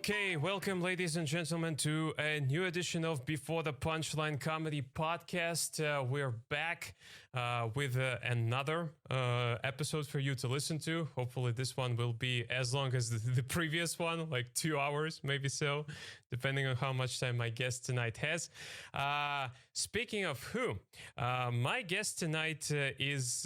Okay, welcome, ladies and gentlemen, to a new edition of Before the Punchline comedy podcast. We're back with another episode for you to listen to. Hopefully, this one will be as long as the previous one, like 2 hours, maybe so, depending on how much time my guest tonight has. Speaking of who, my guest tonight is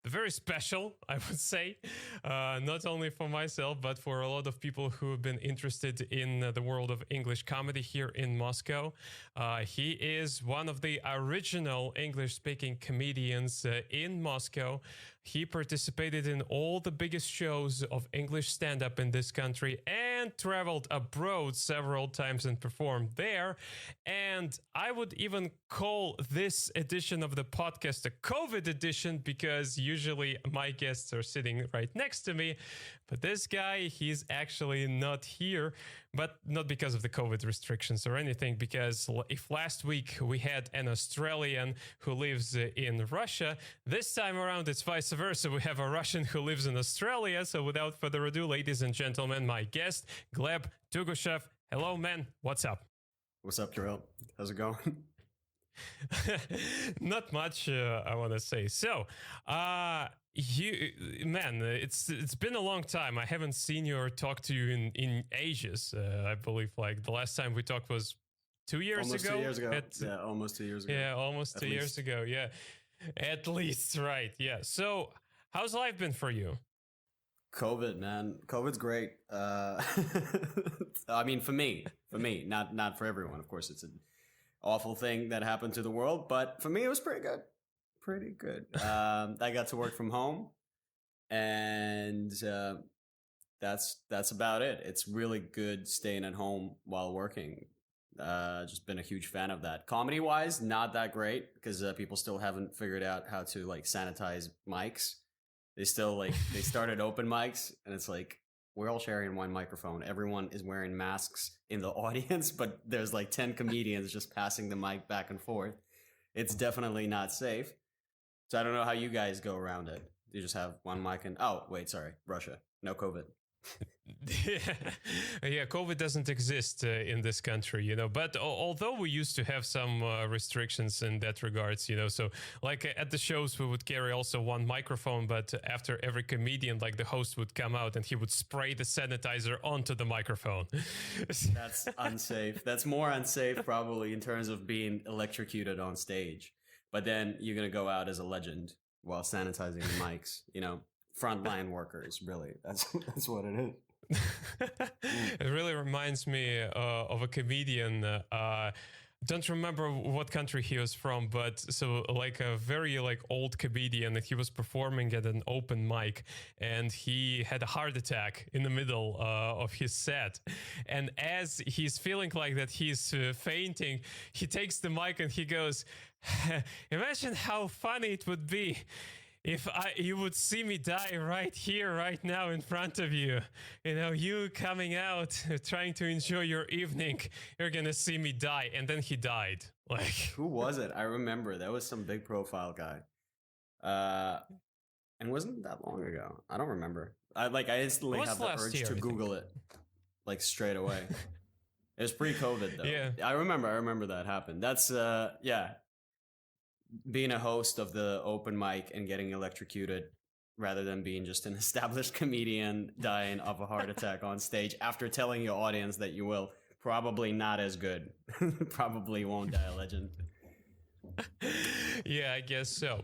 very special, I would say, not only for myself, but for a lot of people who have been interested in the world of English comedy here in Moscow. He is one of the original English-speaking comedians in Moscow. He participated in all the biggest shows of English stand-up in this country and traveled abroad several times and performed there. And I would even call this edition of the podcast a COVID edition, because usually my guests are sitting right next to me. But this guy, he's actually not here, but not because of the COVID restrictions or anything, because if last week we had an Australian who lives in Russia, this time around it's vice versa. We have a Russian who lives in Australia. So without further ado, ladies and gentlemen, my guest, Gleb Tugushev. Hello, man. What's up? What's up, Kirill? How's it going? Not much, I want to say. So, it's been a long time. I haven't seen you or talked to you in ages. I believe like the last time we talked was 2 years almost ago. 2 years ago. Yeah, almost 2 years ago. Yeah, almost 2 years ago. Yeah, at least, right? Yeah. So, how's life been for you? COVID, man. COVID's great. I mean, for me, not for everyone. Of course, it's an awful thing that happened to the world, but for me, it was pretty good. Pretty good. I got to work from home, and that's about it. It's really good staying at home while working. Just been a huge fan of that. Comedy wise, not that great, because people still haven't figured out how to like sanitize mics. They still they started open mics, and it's like we're all sharing one microphone. Everyone is wearing masks in the audience, but there's like 10 comedians just passing the mic back and forth. It's definitely not safe. So I don't know how you guys go around it. You just have one mic and Russia, no COVID. Yeah, COVID doesn't exist in this country, but although we used to have some restrictions in that regards, so like at the shows we would carry also one microphone, but after every comedian, like the host would come out and he would spray the sanitizer onto the microphone. That's unsafe. That's more unsafe probably in terms of being electrocuted on stage. But then you're going to go out as a legend while sanitizing the mics, frontline workers, really. That's what it is. It really reminds me of a comedian. Don't remember what country he was from, but so like a very old comedian, and he was performing at an open mic, and he had a heart attack in the middle of his set. And as he's feeling like that he's fainting, he takes the mic and he goes, "Imagine how funny it would be if you would see me die right here, right now in front of you. You coming out, trying to enjoy your evening, you're gonna see me die." And then he died. Who was it? I remember. That was some big profile guy. And wasn't that long ago. I don't remember. I instantly have the urge to Google it, straight away. It was pre-COVID, though. Yeah. I remember that happened. That's, being a host of the open mic and getting electrocuted rather than being just an established comedian dying of a heart attack on stage after telling your audience that you will, probably not as good. Probably won't die a legend. Yeah, I guess so.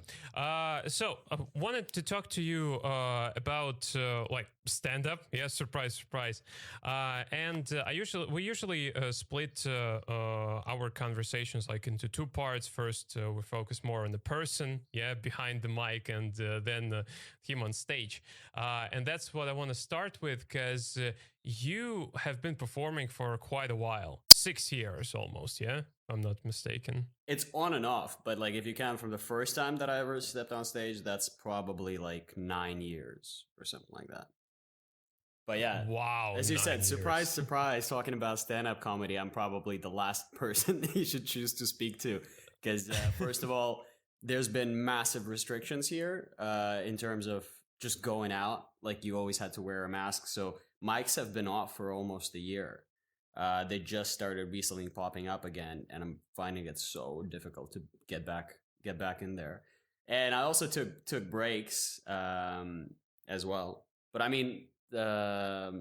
Wanted to talk to you about stand-up. Yeah, surprise. We usually split our conversations into two parts. First, we focus more on the person, behind the mic, and then him on stage. And that's what I want to start with, because you have been performing for quite a while, 6 years almost, yeah? If I'm not mistaken. It's on and off, but if you count from the first time that I ever stepped on stage, that's probably 9 years or something like that. But yeah, wow, as you said, years. surprise, talking about stand-up comedy, I'm probably the last person that you should choose to speak to, because first of all, there's been massive restrictions here in terms of just going out. You always had to wear a mask, so mics have been off for almost a year. They just started recently popping up again, and I'm finding it so difficult to get back in there. And I also took breaks as well. But I mean, I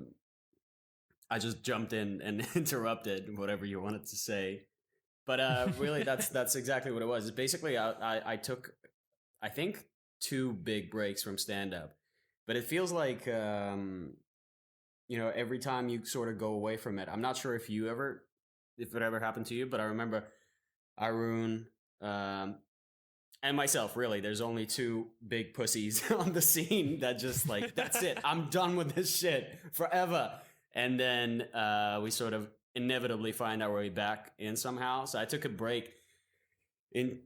just jumped in and interrupted whatever you wanted to say. But really, that's exactly what it was. Basically, I took, I think, 2 big breaks from stand up, but it feels like every time you sort of go away from it. I'm not sure if it ever happened to you, but I remember Arun and myself. Really, there's only 2 big pussies on the scene that just like, that's it. I'm done with this shit forever. And then we sort of inevitably find our way back in somehow. So I took a break in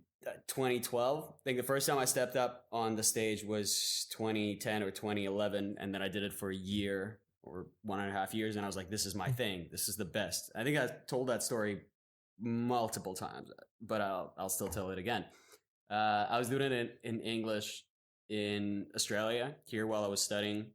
2012. I think the first time I stepped up on the stage was 2010 or 2011. And then I did it for a year or 1.5 years. And I was like, this is my thing. This is the best. I think I told that story multiple times, but I'll still tell it again. I was doing it in English in Australia here while I was studying.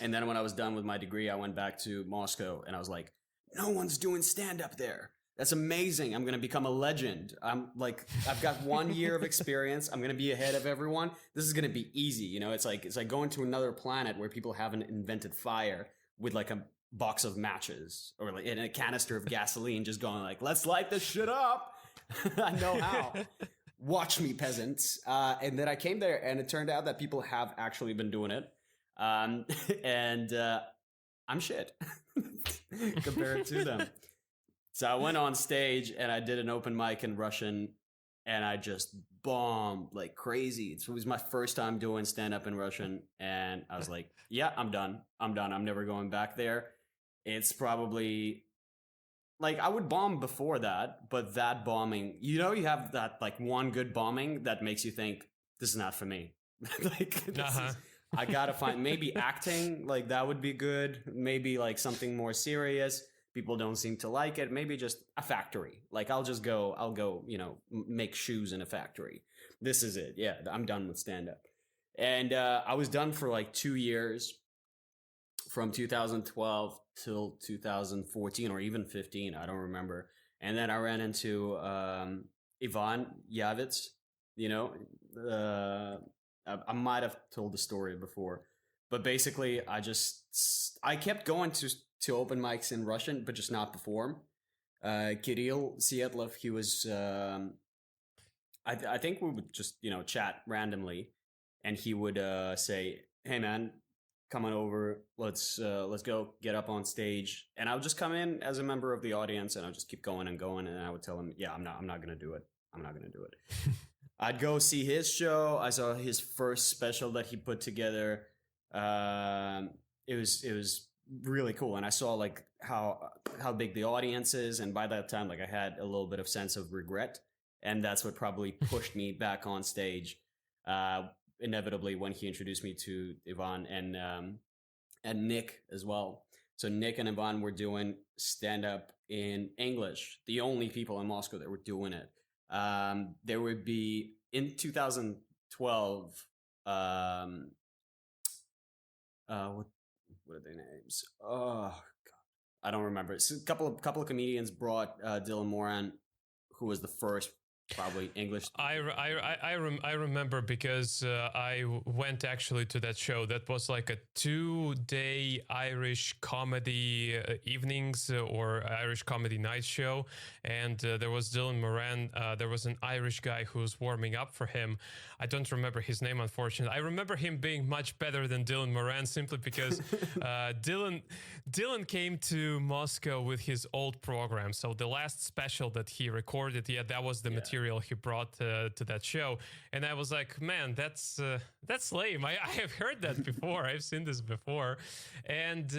And then when I was done with my degree, I went back to Moscow and I was like, no one's doing stand-up there. That's amazing. I'm going to become a legend. I've got 1 year of experience. I'm going to be ahead of everyone. This is going to be easy. It's like going to another planet where people haven't invented fire with like a box of matches or like in a canister of gasoline, just going like, let's light this shit up. I know how. Watch me, peasants. And then I came there and it turned out that people have actually been doing it. And I'm shit compared to them. So I went on stage and I did an open mic in Russian and I just bombed like crazy. It was my first time doing stand-up in Russian and I was like, yeah, I'm done. I'm never going back there. It's probably like I would bomb before that, but that bombing, you have that like one good bombing that makes you think this is not for me. I gotta find maybe acting, like that would be good. Maybe like something more serious. People don't seem to like it. Maybe just a factory. Like I'll go, make shoes in a factory. This is it. Yeah, I'm done with stand up. And I was done for like 2 years from 2012 till 2014 or even 15. I don't remember. And then I ran into Ivan Yavits, I might have told the story before, but basically I kept going to open mics in Russian, but just not perform. Kirill Sietlov, he was, I think we would just, chat randomly and he would say, hey man, come on over. Let's go get up on stage. And I would just come in as a member of the audience and I'll just keep going and going. And I would tell him, yeah, I'm not going to do it. I'm not going to do it. I'd go see his show. I saw his first special that he put together. It was really cool, and I saw like how big the audience is. And by that time, like I had a little bit of sense of regret, and that's what probably pushed me back on stage. Inevitably, when he introduced me to Ivan and Nick as well. So Nick and Ivan were doing stand up in English. The only people in Moscow that were doing it. There would be in 2012. What are their names? Oh God, I don't remember. It's a couple of comedians brought Dylan Moran, who was the first probably English. I remember because I went actually to that show. That was like a 2-day Irish comedy evenings or Irish comedy night show, and there was Dylan Moran. There was an Irish guy who was warming up for him. I don't remember his name, unfortunately. I remember him being much better than Dylan Moran simply because Dylan came to Moscow with his old program. So the last special that he recorded, that was the material he brought to that show. And I was like, man, that's lame. I have heard that before. I've seen this before. And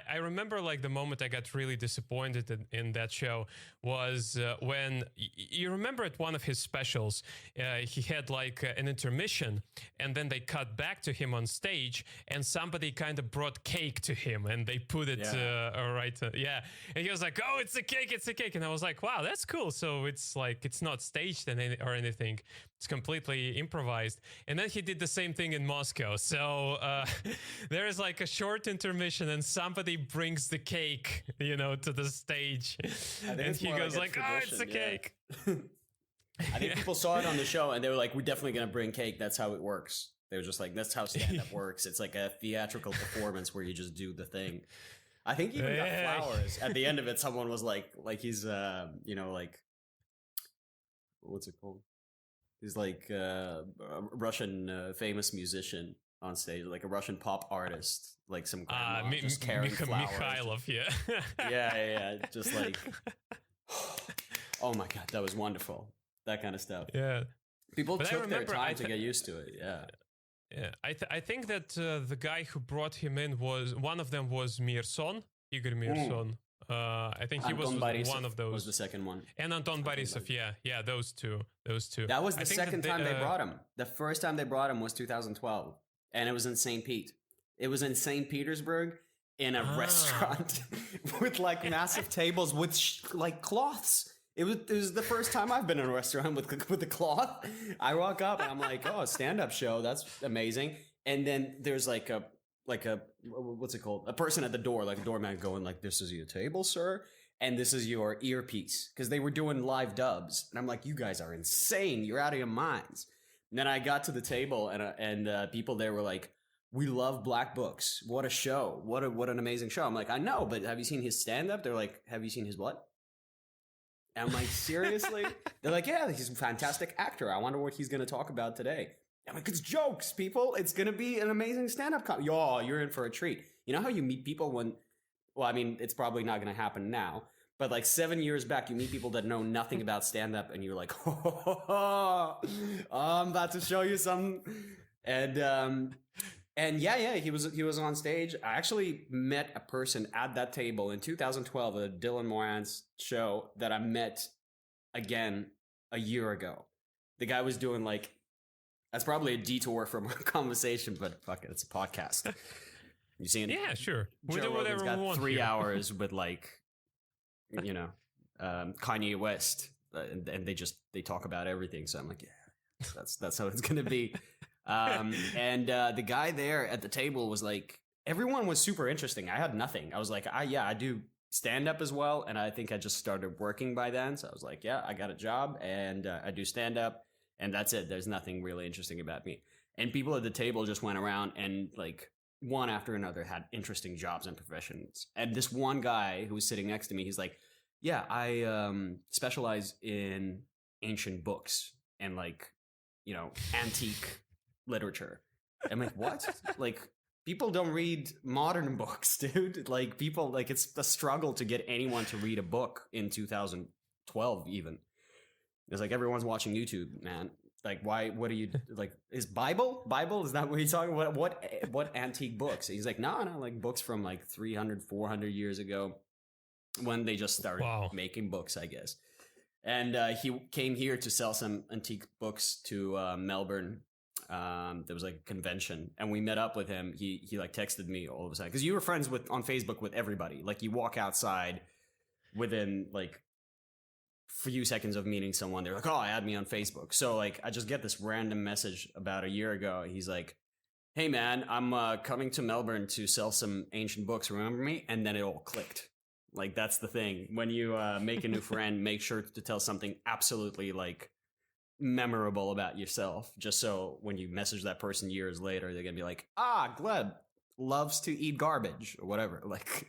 I remember like the moment I got really disappointed in that show was when you remember at one of his specials, he had like an intermission and then they cut back to him on stage and somebody kind of brought cake to him and they put it and he was like, oh, it's a cake. And I was like, wow, that's cool. So it's like, it's not staged or anything. It's completely improvised. And then he did the same thing in Moscow. So there is like a short intermission, and somebody brings the cake, to the stage, and he goes like, "Oh, it's a cake." I think people saw it on the show and they were like, "We're definitely gonna bring cake. That's how it works." They were just like, "That's how stand-up works. It's like a theatrical performance where you just do the thing." I think he even got flowers at the end of it. Someone was like he's like, what's it called? He's like a Russian famous musician on stage, like a Russian pop artist, like some grandma just carrying flowers. Mikhailov, yeah. yeah, just like, oh my god, that was wonderful. That kind of stuff. Yeah, people took their time to get used to it. Yeah. Yeah, I think that the guy who brought him in one of them was Mirson, Igor Mirson. I think he was one of those. Was the second one. And Anton Borisov, yeah, those two. That was the second time they brought him. The first time they brought him was 2012, and it was in St. Pete. It was in St. Petersburg in a restaurant with like massive tables with like cloths. It was the first time I've been in a restaurant with the cloth. I walk up and I'm like, "Oh, a stand-up show. That's amazing." And then there's like a what's it called? A person at the door, like a doorman going like, "This is your table, sir, and this is your earpiece," because they were doing live dubs. And I'm like, "You guys are insane. You're out of your minds." And then I got to the table and people there were like, "We love Black Books. What a show. What an amazing show." I'm like, "I know, but have you seen his stand-up?" They're like, "Have you seen his what?" And I'm like, "Seriously?" They're like, "Yeah, he's a fantastic actor. I wonder what he's going to talk about today." I'm like, "It's jokes, people. It's going to be an amazing stand-up comedy. Oh, you're in for a treat." You know how you meet people well, I mean, it's probably not going to happen now, but like 7 years back, you meet people that know nothing about stand-up and you're like, "Oh, I'm about to show you something." And yeah, he was on stage. I actually met a person at that table in 2012 at Dylan Moran's show that I met again a year ago. The guy was doing like, that's probably a detour from our conversation, but fuck it, it's a podcast. You seen? Yeah, sure. Joe do whatever Rogan's got we want 3 here. hours with like, Kanye West, and they talk about everything. So I'm like, yeah, that's how it's gonna be. The guy there at the table was like, everyone was super interesting. I had nothing. I was like, I do stand up as well. And I think I just started working by then. So I was like, yeah, I got a job and I do stand up and that's it. There's nothing really interesting about me. And people at the table just went around and like one after another had interesting jobs and professions. And this one guy who was sitting next to me, he's like, yeah, I specialize in ancient books and like, antique literature. I'm like, what? Like, people don't read modern books, dude. Like, people, like, it's a struggle to get anyone to read a book in 2012 even. It's like everyone's watching YouTube, man. Like, why? What are you like? Is Bible? Is that what he's talking about? What antique books? He's like, no, like books from like 300, 400 years ago when they just started making books, I guess. And he came here to sell some antique books to Melbourne. There was like a convention and we met up with him. He like texted me all of a sudden because you were friends on Facebook with everybody. Like you walk outside within like few seconds of meeting someone, they're like, "Oh, add me on Facebook." So like I just get this random message about a year ago. He's like, "Hey man, I'm coming to Melbourne to sell some ancient books. Remember me?" And then it all clicked. Like that's the thing. When you make a new friend, make sure to tell something absolutely like memorable about yourself, just so when you message that person years later, they're gonna be like, Gleb loves to eat garbage or whatever. Like,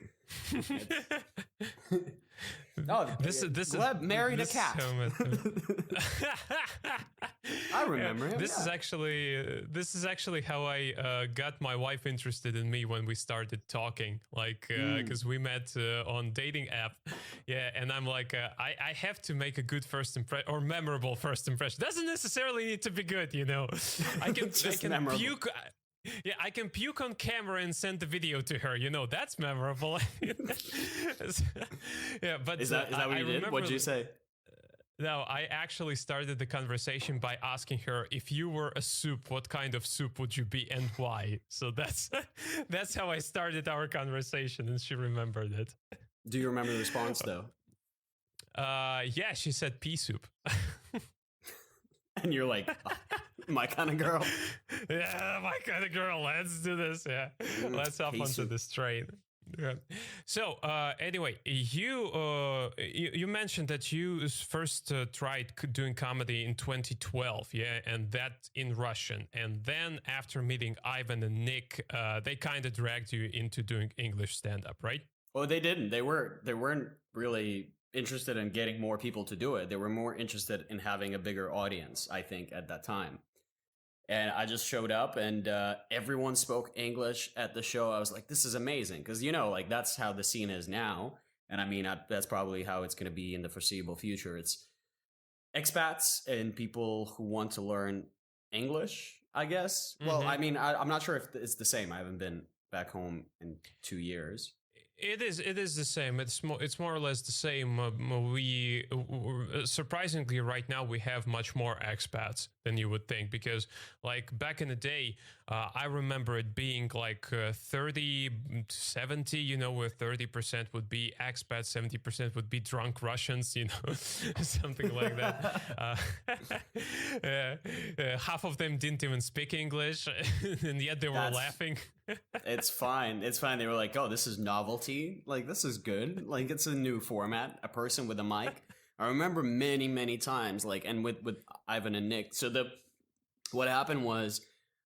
Gleb married a cat. I remember him. This is actually how I got my wife interested in me when we started talking. Like, because we met on dating app, and I'm like, I have to make a good first impression or memorable first impression. Doesn't necessarily need to be good, I can puke. Yeah, I can puke on camera and send the video to her. That's memorable. Yeah, but is that what you did? What did you say? No, I actually started the conversation by asking her, if you were a soup, what kind of soup would you be and why? So that's how I started our conversation, and she remembered it. Do you remember the response though? Yeah, she said pea soup. And you're like, oh, my kind of girl. Yeah, my kind of girl. Let's do this. Yeah, let's hop pea onto soup. this train. Yeah. So anyway, you mentioned that you first tried doing comedy in 2012, yeah, and that in Russian, and then after meeting Ivan and Nick, they kind of dragged you into doing English stand-up, right? Oh, they didn't. They weren't really interested in getting more people to do it. They were more interested in having a bigger audience, I think, at that time. And I just showed up, and everyone spoke English at the show. I was like, this is amazing, because like that's how the scene is now. And I mean, that's probably how it's going to be in the foreseeable future. It's expats and people who want to learn English, I guess. Well, I mean, I'm not sure if it's the same. I haven't been back home in 2 years. It is the same. It's more or less the same. We surprisingly right now we have much more expats than you would think, because like back in the day, I remember it being like 30-70, where 30% would be expats, 70% would be drunk Russians, something like that. Half of them didn't even speak English, and yet they were laughing. It's fine. It's fine. They were like, oh, this is novelty. Like, this is good. Like, it's a new format. A person with a mic. I remember many, many times, like, and with Ivan and Nick. So what happened was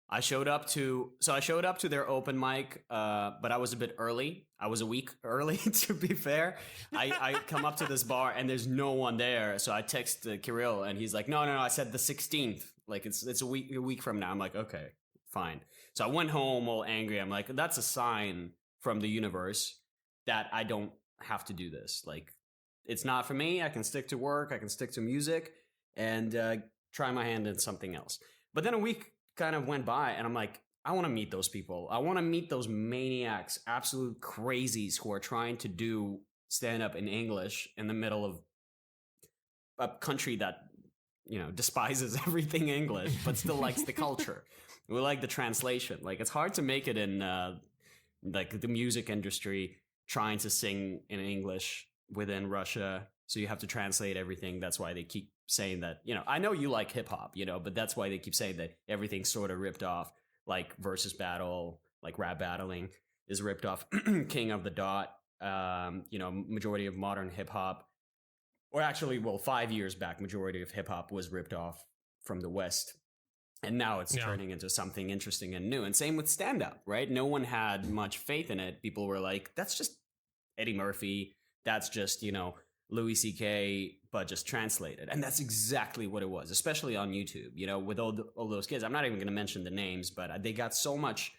I showed up to their open mic, but I was a bit early. I was a week early, to be fair. I come up to this bar and there's no one there. So I text Kirill and he's like, no, I said the 16th. Like, it's a week from now. I'm like, okay, fine. So I went home all angry. I'm like, that's a sign from the universe that I don't have to do this. Like, it's not for me. I can stick to work. I can stick to music and try my hand in something else. But then a week kind of went by and I'm like, I want to meet those people. I want to meet those maniacs, absolute crazies who are trying to do stand up in English in the middle of a country that, despises everything English, but still likes the culture. We like the translation. Like, it's hard to make it in like the music industry trying to sing in English within Russia. So you have to translate everything. That's why they keep saying that, I know you like hip hop, but that's why they keep saying that everything's sort of ripped off, like versus battle, like rap battling is ripped off. King of the Dot, majority of modern hip hop, or actually, 5 years back, majority of hip hop was ripped off from the West. And now it's turning into something interesting and new. And same with stand-up, right? No one had much faith in it. People were like, that's just Eddie Murphy. That's just, Louis C.K., but just translated. And that's exactly what it was, especially on YouTube, with all those kids. I'm not even going to mention the names, but they got so much,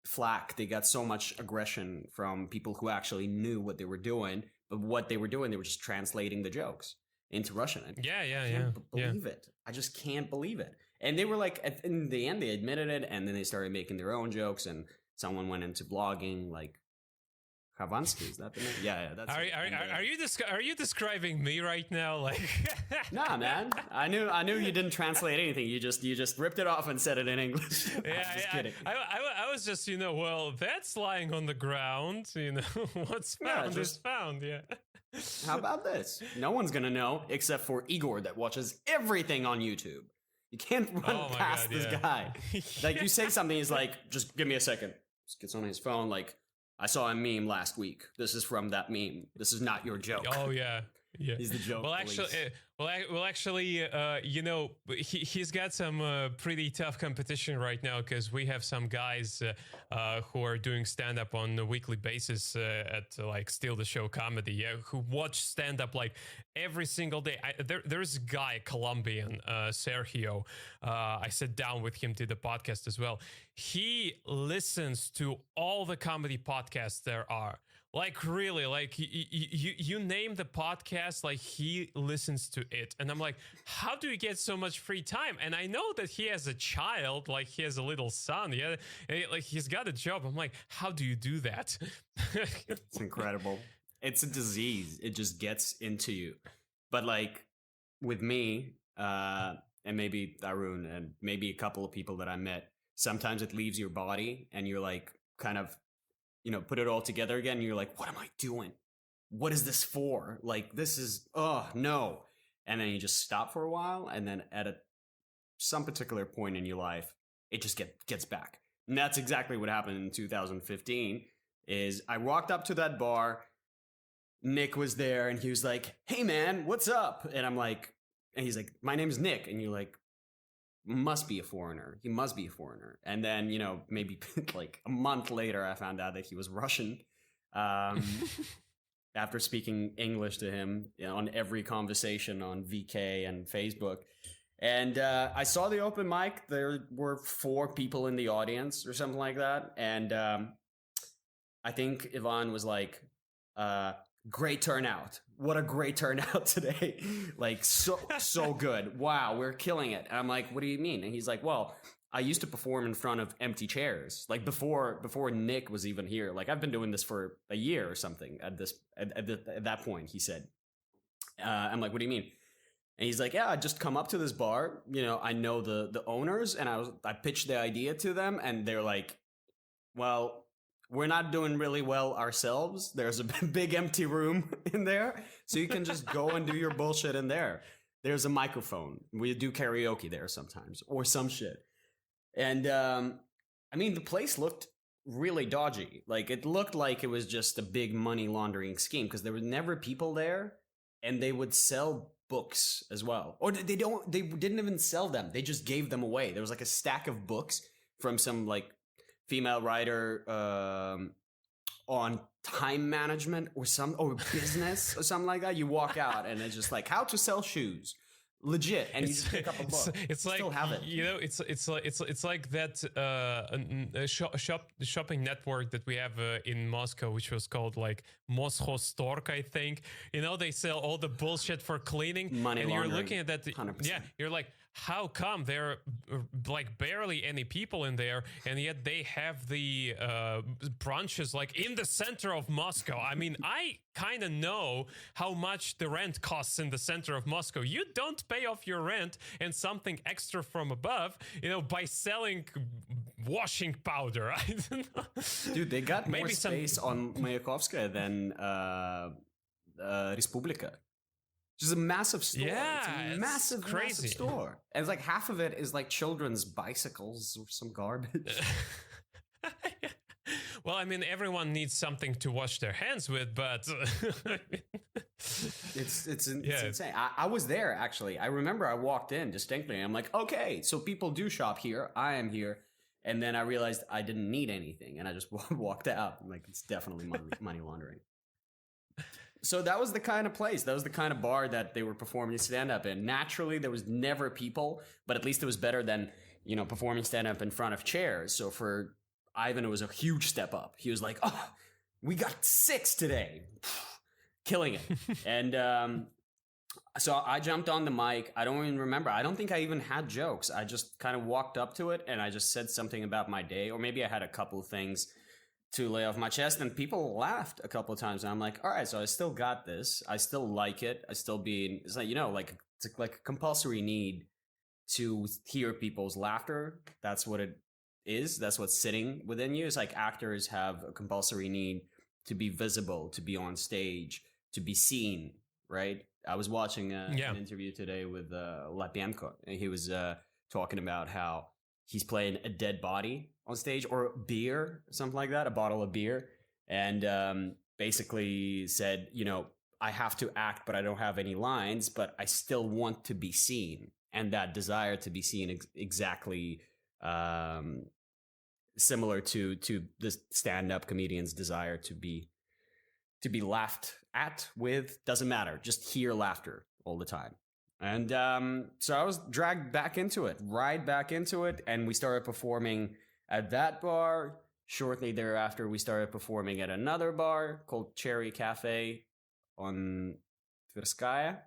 flack. They got so much aggression from people who actually knew what they were doing. But what they were doing, they were just translating the jokes into Russian. I can't believe it. I just can't believe it. And they were like, in the end, they admitted it, and then they started making their own jokes, and someone went into blogging, like Khavansky, is that the name? Yeah, that's. Are you describing me right now? Like, nah, man. I knew you didn't translate anything. You just ripped it off and said it in English. Just kidding. I was just, that's lying on the ground. What's found is found. Yeah. How about this? No one's gonna know except for Igor that watches everything on YouTube. You can't run past this guy. Like, you say something, he's like, just give me a second. Just gets on his phone, like, I saw a meme last week. This is from that meme. This is not your joke. Oh, yeah. Yeah. He's the joke. Actually, he's got some pretty tough competition right now, because we have some guys who are doing stand up on a weekly basis at like Steal the Show Comedy, who watch stand up like every single day. There's a guy, Colombian, Sergio. I sat down with him to the podcast as well. He listens to all the comedy podcasts there are. Like, really, like, you name the podcast, like, he listens to it. And I'm like, how do you get so much free time? And I know that he has a child, like, he has a little son. Yeah, like, he's got a job. I'm like, how do you do that? It's incredible. It's a disease. It just gets into you. But, like, with me, and maybe Arun, and maybe a couple of people that I met, sometimes it leaves your body, and you're, like, kind of, put it all together again. And you're like, what am I doing? what is this for? Like, this is, oh, no. And then you just stop for a while. And then at some particular point in your life, it just gets back. And that's exactly what happened in 2015 is I walked up to that bar. Nick was there and he was like, hey, man, what's up? And I'm like, and he's like, my name's Nick. And you're like, must be a foreigner. He must be a foreigner. And then, you know, maybe like a month later, I found out that he was Russian. After speaking English to him, you know, on every conversation on VK and Facebook. And I saw the open mic. There were 4 people in the audience or something like that. And I think Ivan was like, great turnout. What a great turnout today. Like, so good. Wow, we're killing it. And I'm like, what do you mean? And he's like, well, I used to perform in front of empty chairs. Like before Nick was even here. Like I've been doing this for a year or something at that point, he said. I'm like, what do you mean? And he's like, yeah, I just come up to this bar. You know, I know the owners, and I pitched the idea to them, and they're like, well, we're not doing really well ourselves. There's a big empty room in there, so you can just go and do your bullshit in there. There's a microphone. We do karaoke there sometimes, or some shit. And I mean, the place looked really dodgy. Like it looked like it was just a big money laundering scheme because there were never people there, and they would sell books as well. Or they didn't even sell them. They just gave them away. There was like a stack of books from some like female writer on time management or business or something like that. You walk out and it's just like how to sell shoes. Legit, and you just pick up a book. It's like, still have it. You know, it's like that shopping network that we have in Moscow, which was called like Moscow Stork, I think. You know, they sell all the bullshit for cleaning, money and laundering, you're looking at that. 100%. Yeah, you're like, how come there are like barely any people in there, and yet they have the branches like in the center of Moscow? I mean, I kind of know how much the rent costs in the center of Moscow. You don't pay off your rent and something extra from above, you know, by selling washing powder. I don't know. Dude, they got more space on Mayakovskaya than Respublika. Which is a massive store. Yeah, it's a massive crazy store. And it's like half of it is like children's bicycles or some garbage. Well, I mean, everyone needs something to wash their hands with, but it's insane. I was there actually. I remember I walked in distinctly. And I'm like, okay, so people do shop here. I am here. And then I realized I didn't need anything, and I just walked out. I'm like, it's definitely money laundering. So that was the kind of place, that was the kind of bar that they were performing stand-up in. Naturally, there was never people, but at least it was better than, you know, performing stand-up in front of chairs. So for Ivan, it was a huge step up. He was like, oh, we got 6 today. Killing it. And so I jumped on the mic. I don't even remember. I don't think I even had jokes. I just kind of walked up to it, and I just said something about my day, or maybe I had a couple of things to lay off my chest, and people laughed a couple of times, and I'm like, all right, so I still got this. I still like it. It's like, you know, like it's like a compulsory need to hear people's laughter. That's what it is. That's what's sitting within you. It's like actors have a compulsory need to be visible, to be on stage, to be seen, right? I was watching an interview today with Lapienko, and he was talking about how he's playing a dead body on stage, or beer, something like that, a bottle of beer. And basically said, you know, I have to act, but I don't have any lines, but I still want to be seen. And that desire to be seen exactly similar to the stand-up comedian's desire to be laughed at with, doesn't matter, just hear laughter all the time. And so I was dragged back into it, right back into it, and we started performing at that bar. Shortly thereafter, we started performing at another bar called Cherry Cafe on Tverskaya.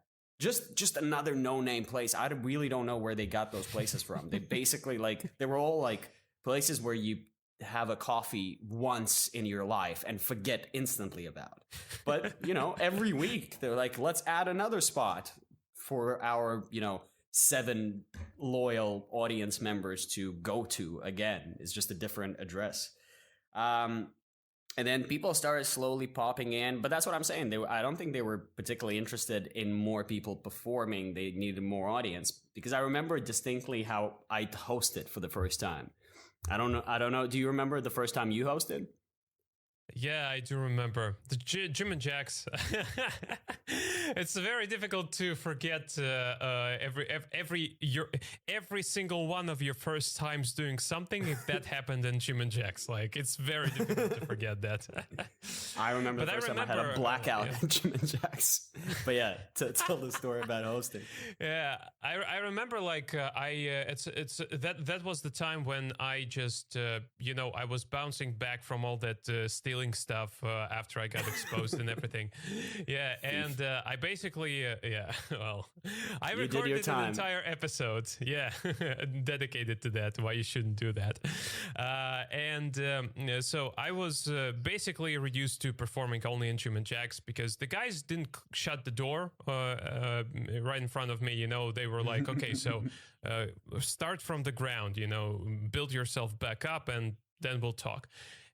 Just another no-name place. I really don't know where they got those places from. They basically, like, they were all like places where you have a coffee once in your life and forget instantly about. But, you know, every week they're like, let's add another spot for our, you know, 7 loyal audience members to go to again. It's just a different address. And then people started slowly popping in, but that's what I'm saying. I don't think they were particularly interested in more people performing. They needed more audience, because I remember distinctly how I hosted for the first time. I don't know. Do you remember the first time you hosted? Yeah, I do remember the Jim and Jacks. It's very difficult to forget every single one of your first times doing something if that happened in Jim and Jacks. Like, it's very difficult to forget that. I remember the first time I had a blackout at Jim and Jacks. But yeah, tell the story about hosting. Yeah, I remember like that was the time when I just I was bouncing back from all that stealing stuff after I got exposed and everything. Yeah, and I basically I recorded an entire episode. Yeah, dedicated to that. Why you shouldn't do that. So I was basically reduced to performing only in Jim and Jacks, because the guys didn't shut the door right in front of me. You know, they were like, okay, so start from the ground. You know, build yourself back up, and then we'll talk.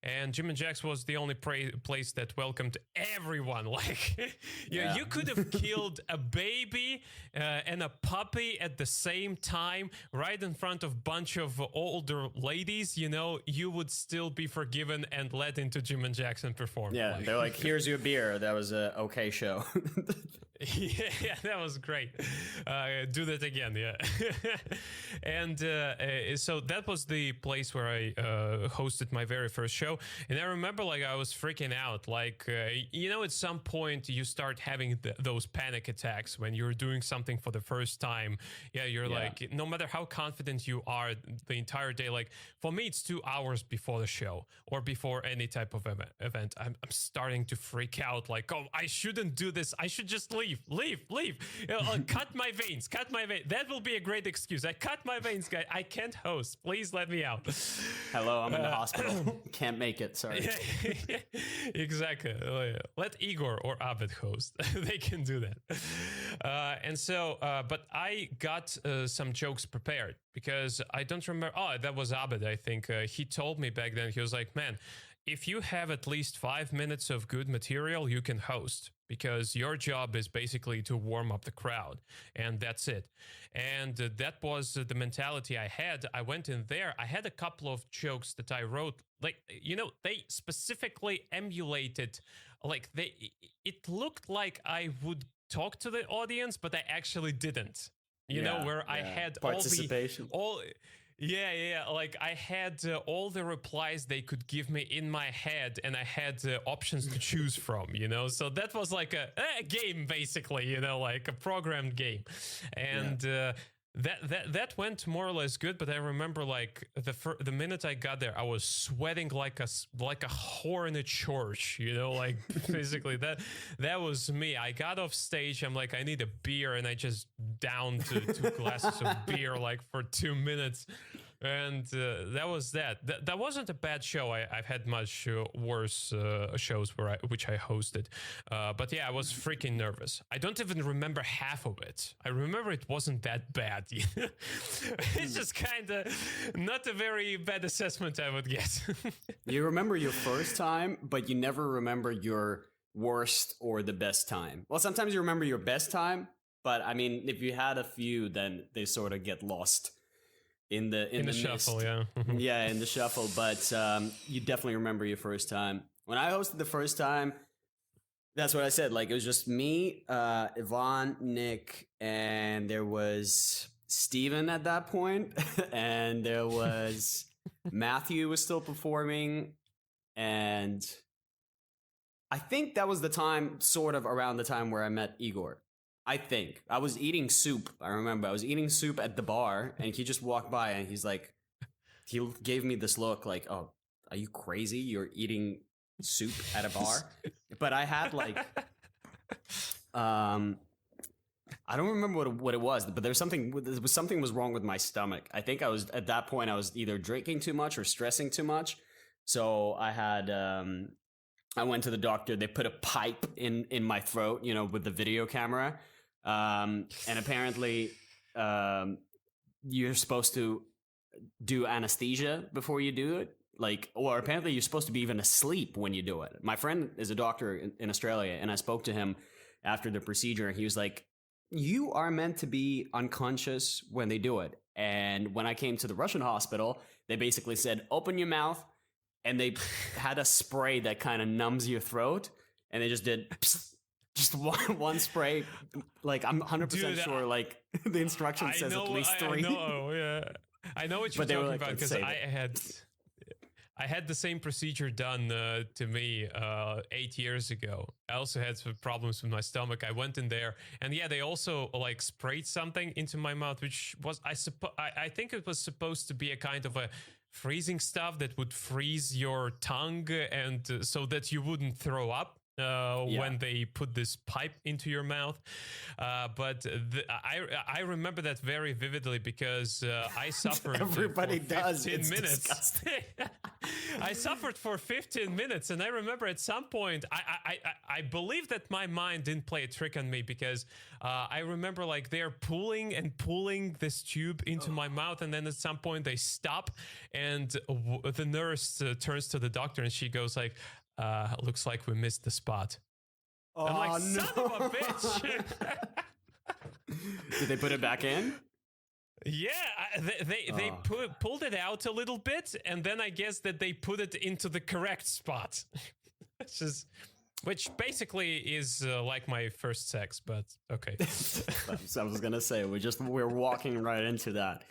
And Jim and Jacks was the only place that welcomed everyone. Like, you could have killed a baby and a puppy at the same time, right in front of a bunch of older ladies. You know, you would still be forgiven and let into Jim and Jacks and perform. Yeah, they're like, here's your beer. That was a okay show. Yeah, that was great. Do that again, yeah. And so that was the place where I hosted my very first show. And I remember, like, I was freaking out. Like, at some point you start having those panic attacks when you're doing something for the first time. Yeah, you're like, no matter how confident you are the entire day, like, for me, it's 2 hours before the show or before any type of event. I'm starting to freak out. Like, oh, I shouldn't do this. I should just leave. Cut my veins. That will be a great excuse. I cut my veins, guys. I can't host. Please let me out. Hello, I'm in the hospital. Can't make it. Sorry. Exactly. Let Igor or Abed host. They can do that. But I got some jokes prepared, because I don't remember. Oh, that was Abed, I think. He told me back then, he was like, man, if you have at least 5 minutes of good material, you can host, because your job is basically to warm up the crowd, and that's it. And that was the mentality I had. I went in there. I had a couple of jokes that I wrote. Like, they specifically emulated, like, it looked like I would talk to the audience, but I actually didn't. Where I had participation. Yeah. Like, I had all the replies they could give me in my head, and I had options to choose from, So that was like a game, basically, like a programmed game. And that went more or less good. But I remember, like, the minute I got there, I was sweating like a whore in a church, like, basically that was me. I got off stage. I'm like, I need a beer, and I just downed 2 glasses of beer, like, for 2 minutes. And that was that. That wasn't a bad show. I've had much worse shows which I hosted. But yeah, I was freaking nervous. I don't even remember half of it. I remember it wasn't that bad. It's just kind of not a very bad assessment, I would guess. You remember your first time, but you never remember your worst or the best time. Well, sometimes you remember your best time, but I mean, if you had a few, then they sort of get lost in the shuffle, mist. yeah. Yeah, in the shuffle. But you definitely remember your first time. When I hosted the first time, that's what I said. Like, it was just me, Yvonne, Nick, and there was Steven at that point, and there was Matthew was still performing, and I think that was the time, sort of around the time where I met Igor. I think I was eating soup. I remember I was eating soup at the bar, and he just walked by, and he's like, he gave me this look like, "Oh, are you crazy? You're eating soup at a bar?" But I had like, I don't remember what it was, but something was wrong with my stomach. I think I was at that point I was either drinking too much or stressing too much. So I had I went to the doctor. They put a pipe in my throat, with the video camera. And apparently, you're supposed to do anesthesia before you do it. Like, or apparently you're supposed to be even asleep when you do it. My friend is a doctor in Australia, and I spoke to him after the procedure, and he was like, you are meant to be unconscious when they do it. And when I came to the Russian hospital, they basically said, open your mouth, and they had a spray that kind of numbs your throat, and they just did just one spray. Like, I'm 100% sure, like, the instruction says at least 3. I know, yeah. I know what you're talking about, because I had the same procedure done to me 8 years ago. I also had some problems with my stomach. I went in there, and yeah, they also like sprayed something into my mouth, which was I think it was supposed to be a kind of a freezing stuff that would freeze your tongue, and so that you wouldn't throw up. When they put this pipe into your mouth. But I remember that very vividly, because I suffered Everybody for 15 does. It's minutes. I suffered for 15 minutes, and I remember at some point, I believe that my mind didn't play a trick on me, because I remember like they're pulling and pulling this tube into my mouth, and then at some point they stop, and the nurse turns to the doctor, and she goes like, looks like we missed the spot. Oh, I'm like, son of a bitch. Did they put it back in? Yeah, they pulled it out a little bit, and then I guess that they put it into the correct spot. Which basically is like my first sex, but okay. I was gonna say, we're walking right into that.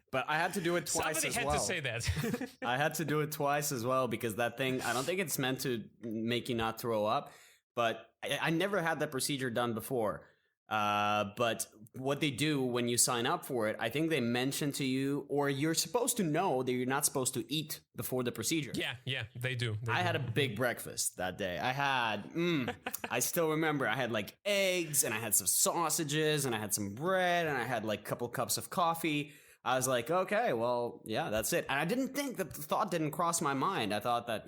But I had to do it twice as well. Somebody had to say that. I had to do it twice as well, because that thing, I don't think it's meant to make you not throw up, but I never had that procedure done before. But what they do when you sign up for it, I think they mention to you, or you're supposed to know that you're not supposed to eat before the procedure. Yeah, they do. I had a big breakfast that day. I had, I still remember, I had like eggs, and I had some sausages, and I had some bread, and I had like a couple cups of coffee. I was like, okay, well, yeah, that's it. And I didn't think that the thought didn't cross my mind. I thought that,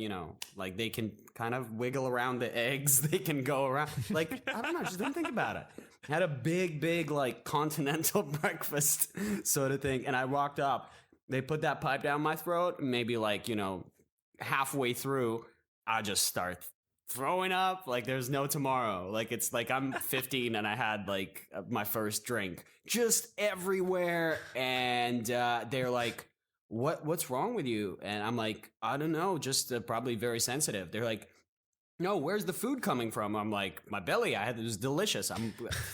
like they can kind of wiggle around the eggs. They can go around. Like, I don't know. I just didn't think about it. I had a big, like continental breakfast sort of thing. And I walked up. They put that pipe down my throat. Maybe like, halfway through, I just start throwing up like there's no tomorrow. Like, it's like I'm 15 and I had like my first drink just everywhere, and they're like, what's wrong with you? And I'm like, I don't know, just probably very sensitive. They're like, no, where's the food coming from? I'm like, my belly. It was delicious.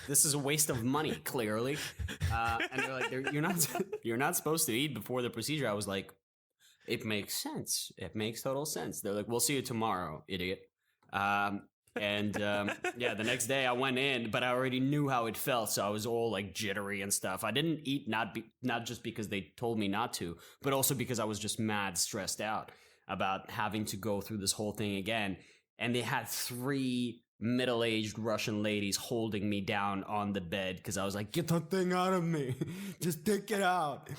This is a waste of money, clearly. And they're like, you're not supposed to eat before the procedure. I was like, it makes sense. It makes total sense. They're like, we'll see you tomorrow, idiot. Yeah, the next day I went in, but I already knew how it felt, so I was all like jittery and stuff. I didn't eat not just because they told me not to, but also because I was just mad stressed out about having to go through this whole thing again. And they had 3 middle-aged Russian ladies holding me down on the bed because I was like, get that thing out of me. Just take it out.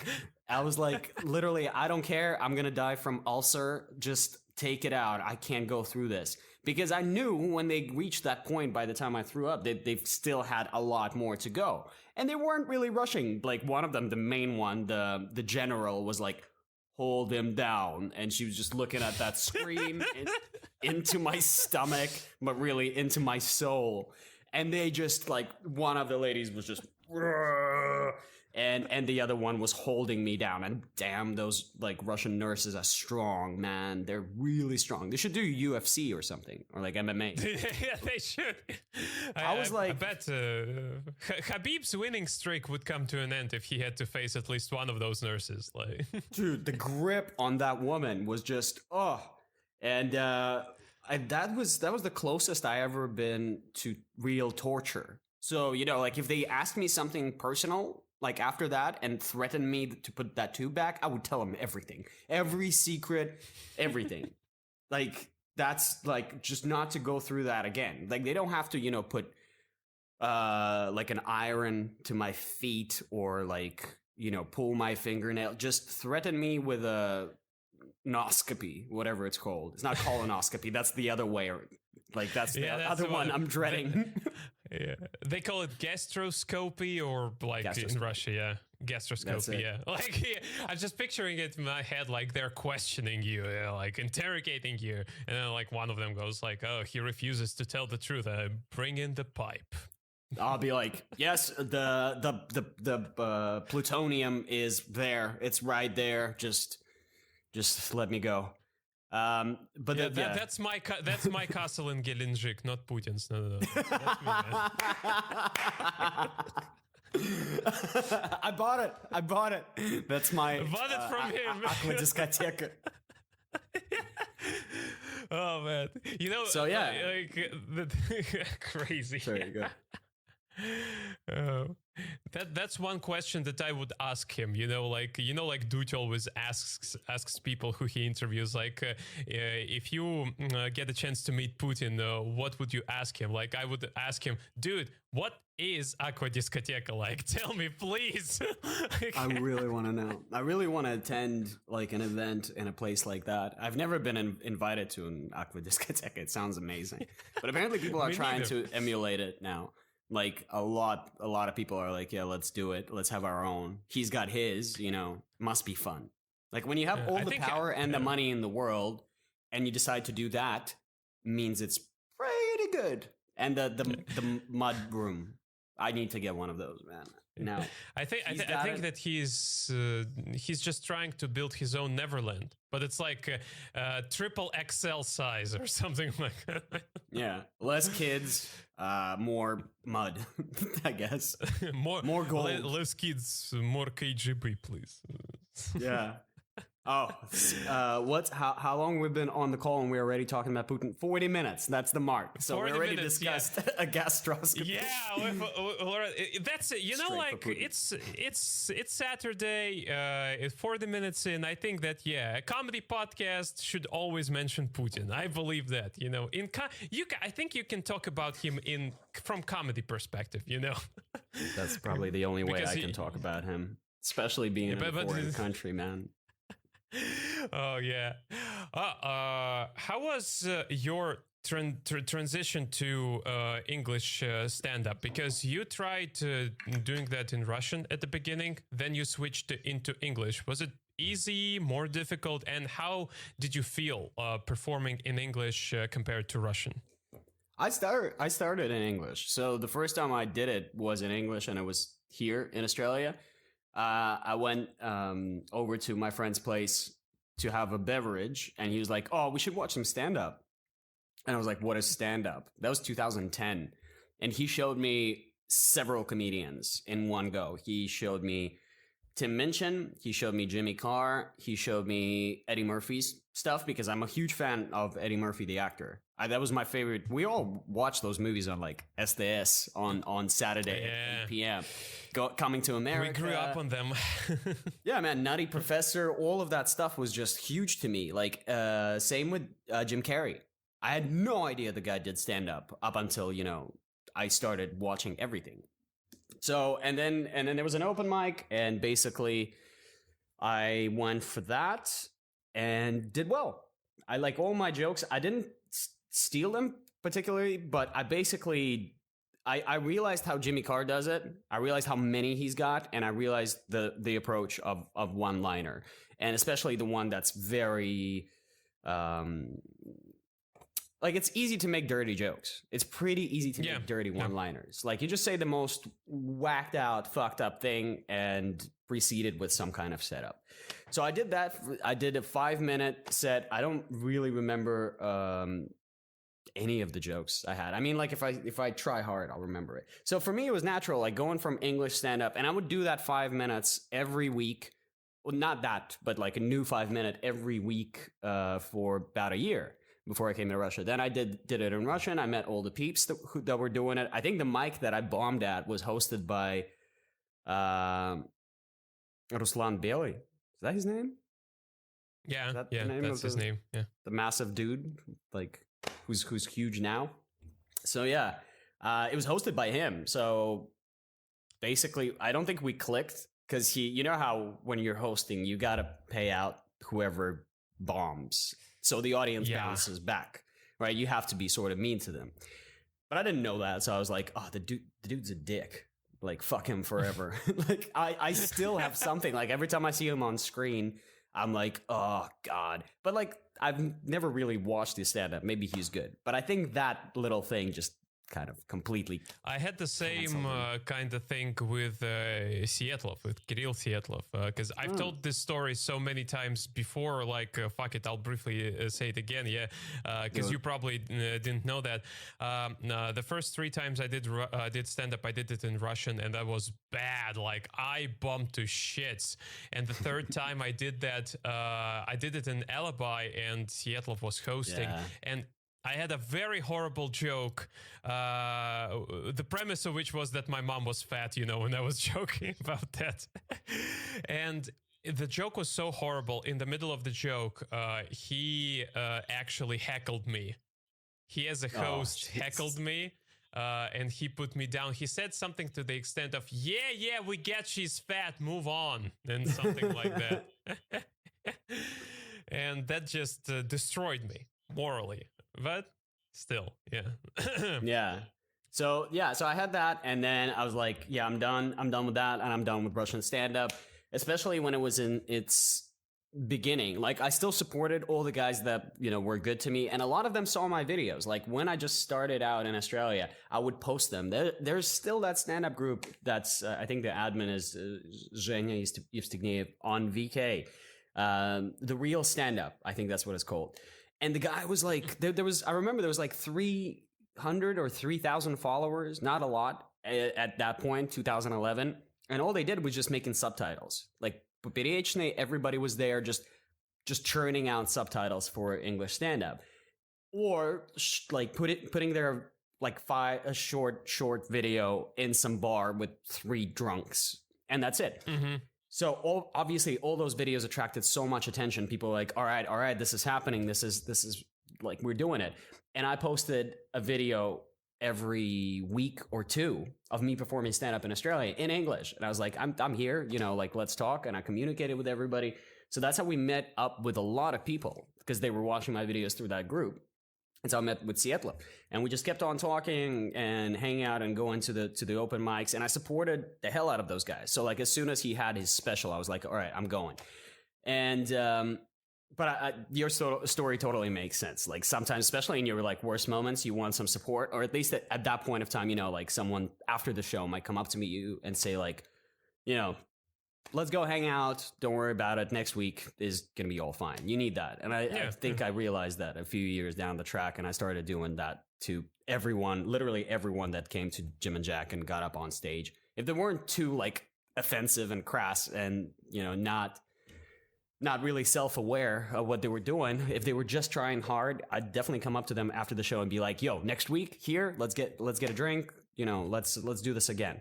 I was like, literally, I don't care. I'm going to die from ulcer. Just take it out. I can't go through this. Because I knew when they reached that point, by the time I threw up, they've still had a lot more to go. And they weren't really rushing. Like, one of them, the main one, the general, was like, hold him down. And she was just looking at that scream into my stomach, but really into my soul. And they just, like, one of the ladies was just... And the other one was holding me down. And damn, those like Russian nurses are strong, man. They're really strong. They should do UFC or something, or like MMA. Yeah, they should. I bet Khabib's winning streak would come to an end if he had to face at least one of those nurses. Like, dude, the grip on that woman was just and that was the closest I ever been to real torture. So like if they asked me something personal, like after that, and threatened me to put that tube back, I would tell them everything. Every secret, everything. Like, that's like, just not to go through that again. Like, they don't have to, put like an iron to my feet or like, pull my fingernail. Just threaten me with a noscopy, whatever it's called. It's not colonoscopy. That's the other way. Like, that's the other one I'm dreading. Yeah, they call it gastroscopy, or like in Russia, Gastroscopy, yeah. Like, yeah, I'm just picturing it in my head, like they're questioning you, like interrogating you, and then like one of them goes like, "Oh, he refuses to tell the truth. Bring in the pipe." I'll be like, yes, the plutonium is there. It's right there. Just let me go. But yeah, that's my castle in Gelinjik, not Putin's. No. That's me, man. I bought it. That's my. Bought it from him. Aqua discoteca. Oh man, you know. So yeah, crazy. Sorry, go. That's one question that I would ask him. Like Dutch always asks people who he interviews, like, if you get a chance to meet Putin, what would you ask him? Like, I would ask him, dude, what is Aqua Discoteca like? Tell me, please. I really want to know. I really want to attend like an event in a place like that. I've never been invited to an Aqua Discoteca. It sounds amazing, but apparently people are trying to emulate it now. Like a lot of people are like, yeah, let's do it. Let's have our own. He's got his, must be fun. Like when you have all the power and the money in the world and you decide to do that, means it's pretty good. And the mud broom. I need to get one of those, man. Now, I think that he's just trying to build his own Neverland, but it's like triple XL size or something like that. Yeah, less kids, more mud, I guess. more gold. Less kids, more KGB, please. Yeah. Oh, how long we've been on the call and we're already talking about Putin? 40 minutes. That's the mark. So we already discussed a gastroscopy. Yeah, that's it. It's Saturday. It's 40 minutes in. I think that a comedy podcast should always mention Putin. I believe that. I think you can talk about him from comedy perspective. That's probably the only way I can talk about him, especially being in a foreign country, man. Oh yeah. How was your transition to English stand-up? Because you tried doing that in Russian at the beginning, then you switched into English. Was it easy, more difficult, and how did you feel performing in English compared to Russian? I started in English. So the first time I did it was in English, and it was here in Australia. I went over to my friend's place to have a beverage, and he was like, "Oh, we should watch some stand-up." And I was like, "What is stand-up?" That was 2010. And he showed me several comedians in one go. He showed me Tim Minchin. He showed me Jimmy Carr. He showed me Eddie Murphy's stuff, because I'm a huge fan of Eddie Murphy, the actor. That was my favorite. We all watched those movies on like SDS on Saturday at 8 p.m. Coming to America. We grew up on them. Yeah, man. Nutty Professor. All of that stuff was just huge to me. Like, same with Jim Carrey. I had no idea the guy did stand up until, I started watching everything. So, and then there was an open mic, and basically I went for that and did well. I like all my jokes. I didn't steal them particularly, but I basically, I realized how Jimmy Carr does it. I realized how many he's got, and I realized the approach of one-liner, and especially the one that's very, like, it's easy to make dirty jokes. It's pretty easy to make dirty one-liners. Like, you just say the most whacked out, fucked up thing and precede it with some kind of setup. So I did that. I did a 5-minute set. I don't really remember any of the jokes I had. I mean, like, if I try hard, I'll remember it. So for me, it was natural, like going from English stand-up, and I would do that 5 minutes every week. Well, not that, but like a new 5-minute every week for about a year before I came to Russia. Then I did it in Russian. I met all the peeps that were doing it. I think the mic that I bombed at was hosted by Ruslan Belый. Is that his name? Yeah, that's his name. Yeah, the massive dude, like who's huge now. So yeah, it was hosted by him. So basically, I don't think we clicked, because you know how when you're hosting, you gotta pay out whoever bombs, so the audience bounces back, right? You have to be sort of mean to them. But I didn't know that, so I was like, oh, the dude's a dick. like fuck him forever. Like I still have something, like every time I see him on screen, I'm like, oh God. But like I've never really watched his stand-up. Maybe he's good, but I think that little thing just kind of completely. I had the same kind of thing with Sietlov, with Kirill Sietlov, because I've told this story so many times before, like, fuck it, I'll briefly say it again, because you probably didn't know that. The first 3 times I did stand-up, I did it in Russian, and that was bad. Like, I bombed to shits. And the third time I did that, I did it in Alibi, and Sietlov was hosting, and I had a very horrible joke, the premise of which was that my mom was fat, you know, and I was joking about that. And the joke was so horrible. In the middle of the joke, he actually heckled me. He, as a host, heckled me. And he put me down. He said something to the extent of, yeah, we get she's fat, move on. And something like that. And that just destroyed me morally. But still, yeah. So I had that, and then I was like, yeah, I'm done with that, and I'm done with Russian stand-up, especially when it was in its beginning. Like, I still supported all the guys that, you know, were good to me, and a lot of them saw my videos. Like, when I just started out in Australia, I would post them. There's still that stand-up group that's, I think the admin is Zhenya Yevstigniev on VK. The Real Stand-Up, I think that's what it's called. And the guy was like, I remember there was like 300 or 3,000 followers, not a lot at that point, 2011. And all they did was just making subtitles. Like, everybody was there just churning out subtitles for English stand-up. Or like putting their like a short video in some bar with 3 drunks. And that's it. Mm-hmm. So obviously all those videos attracted so much attention. People were like, all right, this is happening. This is like, we're doing it. And I posted a video every week or 2 of me performing stand-up in Australia in English. And I was like, I'm here, you know, like, let's talk. And I communicated with everybody. So that's how we met up with a lot of people, because they were watching my videos through that group. And so I met with Sietlov, and we just kept on talking and hanging out and going to the open mics. And I supported the hell out of those guys. So like, as soon as he had his special, I was like, all right, I'm going. And but your story totally makes sense. Like, sometimes, especially in your like worst moments, you want some support, or at least at that point of time, you know, like someone after the show might come up to meet you and say like, you know, let's go hang out. Don't worry about it. Next week is going to be all fine. You need that. And I think I realized that a few years down the track, and I started doing that to everyone, literally everyone that came to Jim and Jack and got up on stage. If they weren't too like offensive and crass and, you know, not really self-aware of what they were doing, if they were just trying hard, I'd definitely come up to them after the show and be like, yo, next week here, let's get a drink. You know, let's do this again.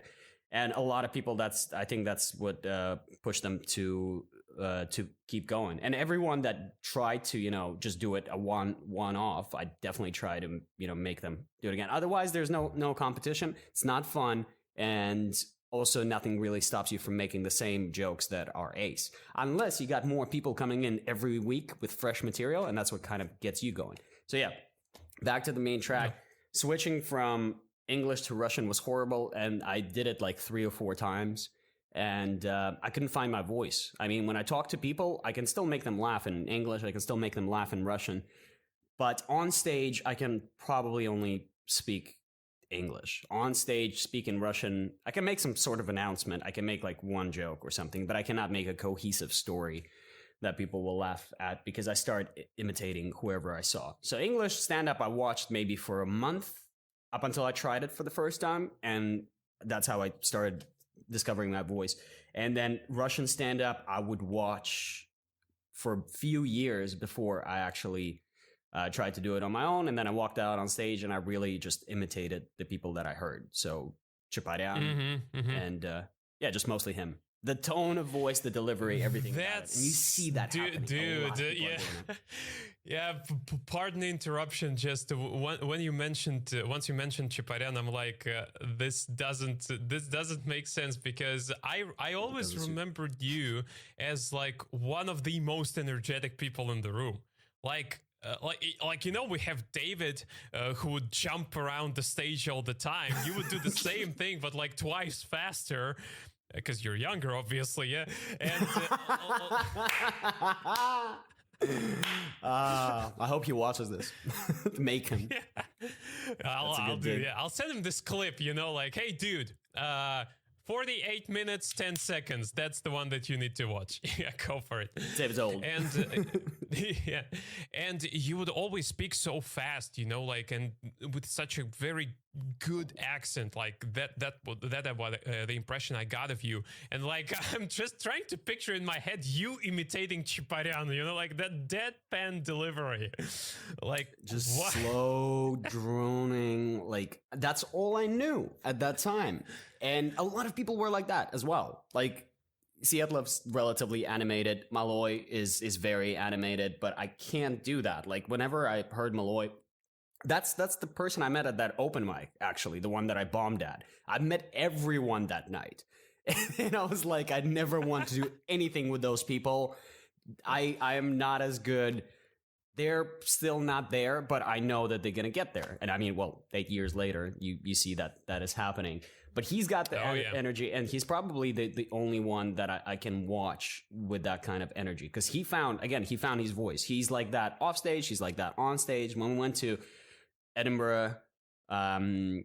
And a lot of people, I think that's what pushed them to keep going. And everyone that tried to, you know, just do it a one-off, I definitely try to, you know, make them do it again. Otherwise, there's no competition. It's not fun. And also, nothing really stops you from making the same jokes that are ace. Unless you got more people coming in every week with fresh material, and that's what kind of gets you going. So yeah, back to the main track. Switching from English to Russian was horrible, and I did it like 3 or 4 times, and I couldn't find my voice. I mean, when I talk to people, I can still make them laugh in English, I can still make them laugh in Russian, but on stage, I can probably only speak English. On stage, speak in Russian, I can make some sort of announcement, I can make like one joke or something, but I cannot make a cohesive story that people will laugh at, because I start imitating whoever I saw. So English stand-up I watched maybe for a month, up until I tried it for the first time, and that's how I started discovering my voice. And then Russian stand-up I would watch for a few years before I actually tried to do it on my own, and then I walked out on stage and I really just imitated the people that I heard. So Chaparyan and just mostly him. The tone of voice, the delivery, everything. That's, and you see that happening. Pardon the interruption. Just when you mentioned once you mentioned Chaparyan, I'm like, this doesn't make sense, because I always remembered you as like one of the most energetic people in the room. Like, like we have David who would jump around the stage all the time. You would do the same thing, but like twice faster, because you're younger, obviously, yeah. And I hope he watches this. Make him. Yeah. I'll do. Yeah, I'll send him this clip. Like, hey, dude. 48 minutes, 10 seconds. That's the one that you need to watch. Yeah, go for it. David's old. And yeah, and you would always speak so fast, like, and with such a very good accent, like that was the impression I got of you. And like, I'm just trying to picture in my head you imitating Cipriano, like that deadpan delivery, like just what? Slow droning. Like that's all I knew at that time. And a lot of people were like that as well. Like Sietlev's relatively animated. Malloy is very animated, but I can't do that. Like whenever I heard Malloy, that's the person I met at that open mic, actually, the one that I bombed at. I met everyone that night. And I was like, I never want to do anything with those people. I am not as good. They're still not there, but I know that they're going to get there. And I mean, well, 8 years later, you see that is happening. But he's got the energy, and he's probably the only one that I can watch with that kind of energy. Because he found his voice. He's like that off stage. He's like that on stage. When we went to Edinburgh,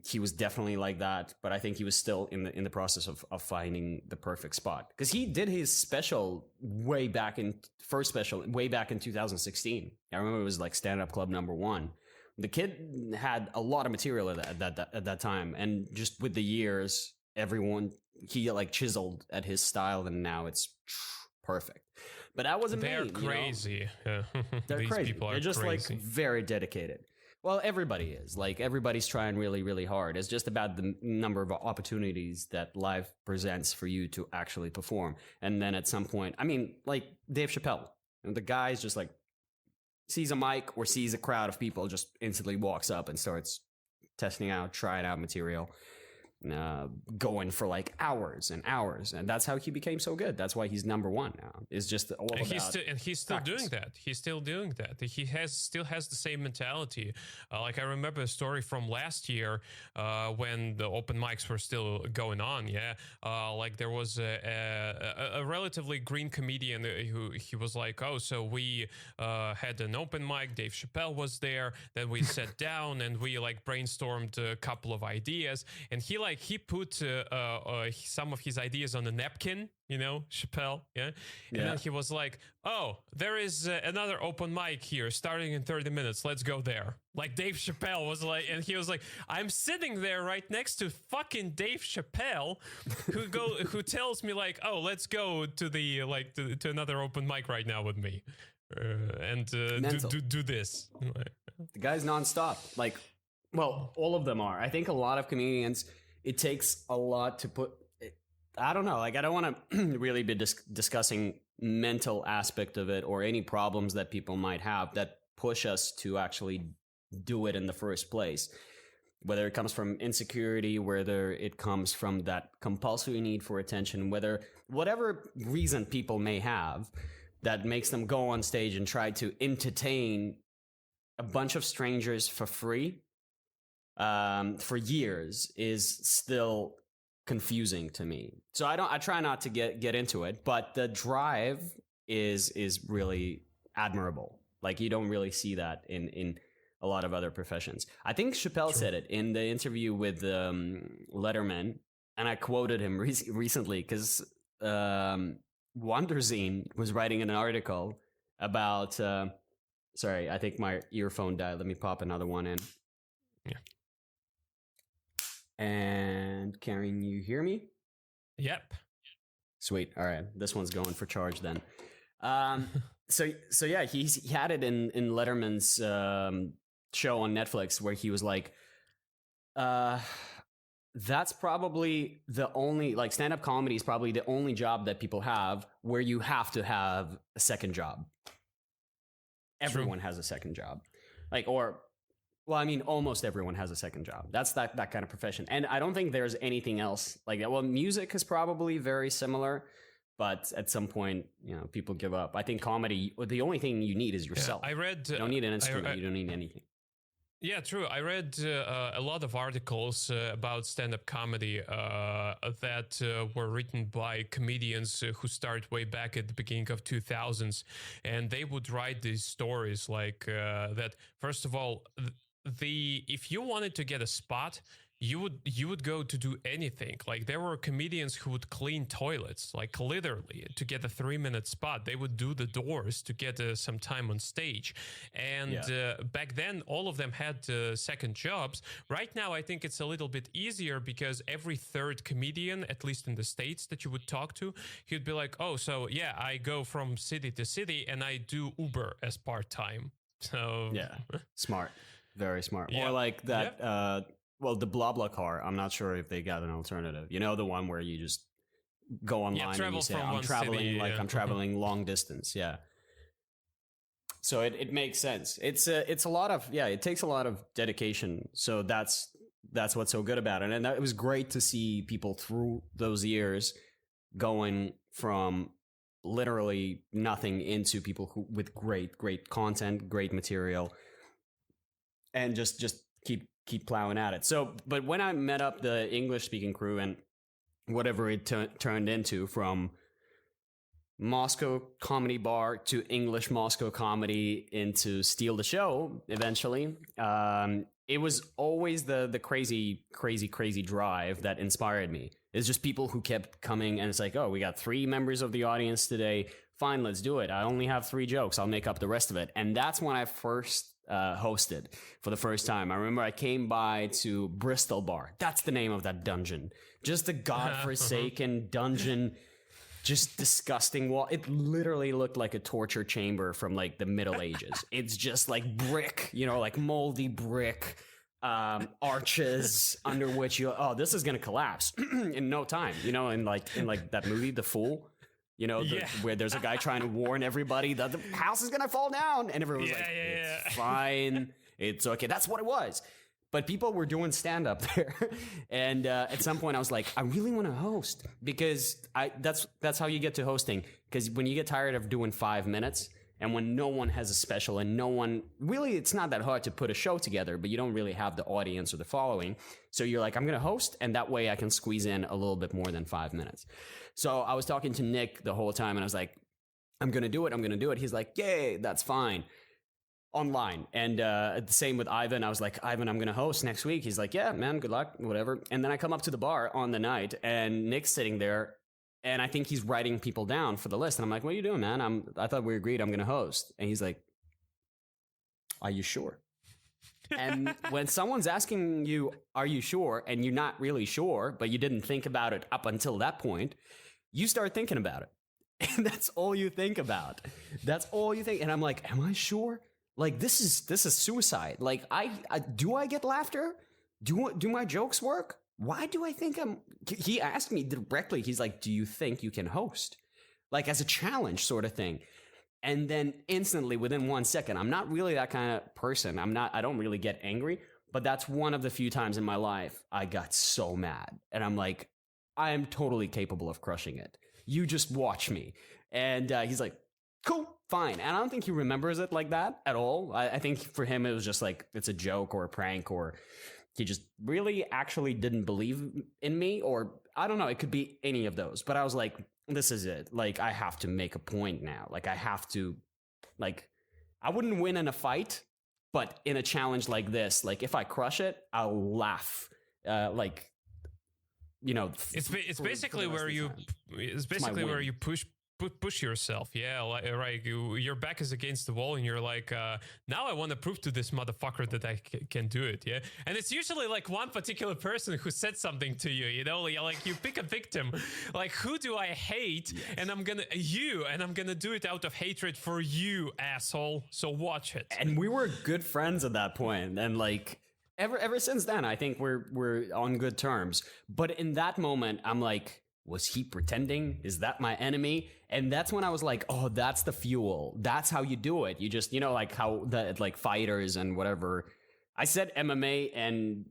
he was definitely like that. But I think he was still in the process of finding the perfect spot. Because he did his special way back in 2016. I remember it was like Stand Up Club #1. The kid had a lot of material at that time, and just with the years, he like chiseled at his style, and now it's perfect. But that wasn't me. They're crazy. They're These crazy. people are They're just crazy. like very dedicated. Well, everybody is. Like everybody's trying really, really hard. It's just about the number of opportunities that life presents for you to actually perform. And then at some point, I mean, like Dave Chappelle, the guy's just like, sees a mic or sees a crowd of people, just instantly walks up and starts trying out material, going for like hours and hours. And that's how he became so good. That's why he's #1 now. It's just all about he's still doing that. He's still doing that. He still has the same mentality. Like I remember a story from last year when the open mics were still going on. Yeah, like there was a relatively green comedian who he was like, oh, so we had an open mic. Dave Chappelle was there. Then we sat down and we like brainstormed a couple of ideas. And he put some of his ideas on a napkin, Chappelle, yeah? And then he was like, oh, there is another open mic here starting in 30 minutes. Let's go there. Like Dave Chappelle was like, and he was like, I'm sitting there right next to fucking Dave Chappelle who tells me like, oh, let's go to the to another open mic right now with me. And do this. The guy's nonstop. Like, well, all of them are. I think a lot of comedians, it takes a lot to put. I don't know. Like, I don't want to really be discussing mental aspect of it or any problems that people might have that push us to actually do it in the first place. Whether it comes from insecurity, whether it comes from that compulsory need for attention, whatever reason people may have that makes them go on stage and try to entertain a bunch of strangers for free for years is still confusing to me. So I try not to get into it, but the drive is really admirable. Like you don't really see that in a lot of other professions. I think Chappelle said it in the interview with Letterman, and I quoted him recently because Wonderzine was writing an article about sorry, I think my earphone died. Let me pop another one in. Yeah. And can you hear me? Yep. Sweet. All right. This one's going for charge then. So yeah, he had it in Letterman's show on Netflix where he was like, that's probably the only, like, stand-up comedy is probably the only job that people have where you have to have a second job. Everyone has a second job. Well, I mean, almost everyone has a second job. That's that kind of profession. And I don't think there's anything else like that. Well, music is probably very similar, But at some point, people give up. I think comedy, the only thing you need is yourself. I read. You don't need an instrument. You don't need anything. Yeah, true. I read a lot of articles about stand-up comedy that were written by comedians who started way back at the beginning of 2000s, and they would write these stories like that. First of all, if you wanted to get a spot, you would go to do anything. Like there were comedians who would clean toilets, like literally to get a 3-minute spot. They would do the doors to get some time on stage. And back then, all of them had second jobs. Right now, I think it's a little bit easier because every third comedian, at least in the States that you would talk to, he'd be like, oh, so yeah, I go from city to city and I do Uber as part-time. So yeah, smart, very smart. Yeah. Or like that. Well, the blah car. I'm not sure if they got an alternative. The one where you just go online and you say, I'm traveling, I'm traveling long distance. Yeah. So it makes sense. It's a lot of, it takes a lot of dedication. So that's what's so good about it. And it was great to see people through those years going from literally nothing into people who with great content, great material, and just keep plowing at it. So, but when I met up the English speaking crew and whatever it turned into, from Moscow comedy bar to English Moscow comedy into Steal the Show eventually, it was always the crazy drive that inspired me. It's just people who kept coming, and it's like, oh, we got 3 members of the audience today. Fine, let's do it. I only have 3 jokes. I'll make up the rest of it. And that's when I first hosted for the first time. I remember I came by to Bristol Bar. That's the name of that dungeon. Just a godforsaken dungeon. Just disgusting wall. It literally looked like a torture chamber from like the Middle Ages. It's just like brick, like moldy brick, arches under which this is gonna collapse in no time. In like that movie, The Fool. Where there's a guy trying to warn everybody that the house is gonna fall down, and everyone's it's fine, it's okay. That's what it was. But people were doing stand up there, and at some point I was like, I really want to host, because that's how you get to hosting. Because when you get tired of doing 5 minutes, and when no one has a special, and no one really, it's not that hard to put a show together, but you don't really have the audience or the following. So you're like, I'm gonna host, and that way I can squeeze in a little bit more than 5 minutes. So I was talking to Nick the whole time, and I was like, I'm going to do it. He's like, yay, that's fine. Online. And the same with Ivan. I was like, Ivan, I'm going to host next week. He's like, yeah, man, good luck, whatever. And then I come up to the bar on the night, and Nick's sitting there, and I think he's writing people down for the list. And I'm like, what are you doing, man? I thought we agreed I'm going to host. And he's like, are you sure? And when someone's asking you, are you sure? And you're not really sure, but you didn't think about it up until that point, you start thinking about it. And that's all you think about. That's all you think. And I'm like, am I sure? Like, this is suicide. Like, I do I get laughter? Do my jokes work? Why do I think he asked me directly. He's like, do you think you can host? Like, as a challenge sort of thing. And then instantly, within 1 second, I'm not really that kind of person. I don't really get angry, but that's one of the few times in my life I got so mad. And I'm like, I am totally capable of crushing it. You just watch me. And he's like, cool, fine. And I don't think he remembers it like that at all. I think for him, it was just like, it's a joke or a prank, or he just really actually didn't believe in me, or I don't know. It could be any of those. But I was like, this is it. Like, I have to make a point now. Like, I have to, like, I wouldn't win in a fight, but in a challenge like this, like, if I crush it, I'll laugh. It's basically where you push yourself. Yeah, like, right. Your back is against the wall, and you're like, now I want to prove to this motherfucker that I can do it. Yeah, and it's usually like one particular person who said something to you. Like you pick a victim. Like, who do I hate? Yes. And I'm gonna do it out of hatred for you, asshole. So watch it. And we were good friends at that point, and like. Ever since then, I think we're on good terms. But in that moment, I'm like, was he pretending? Is that my enemy? And that's when I was like, oh, that's the fuel. That's how you do it. You just, like how the like fighters and whatever I said MMA and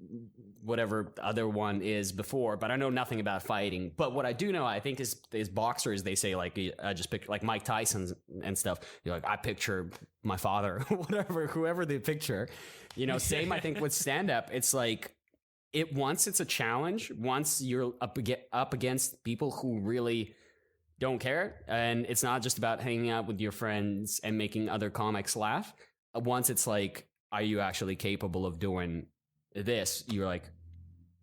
whatever other one is before, but I know nothing about fighting. But what I do know, I think, is boxers. They say like I just picture like Mike Tyson and stuff. You're like I picture my father, whatever, whoever they picture. Same. I think with stand up, it's like once it's a challenge, once you're up against people who really don't care, and it's not just about hanging out with your friends and making other comics laugh. Once it's like, are you actually capable of doing this? You're like,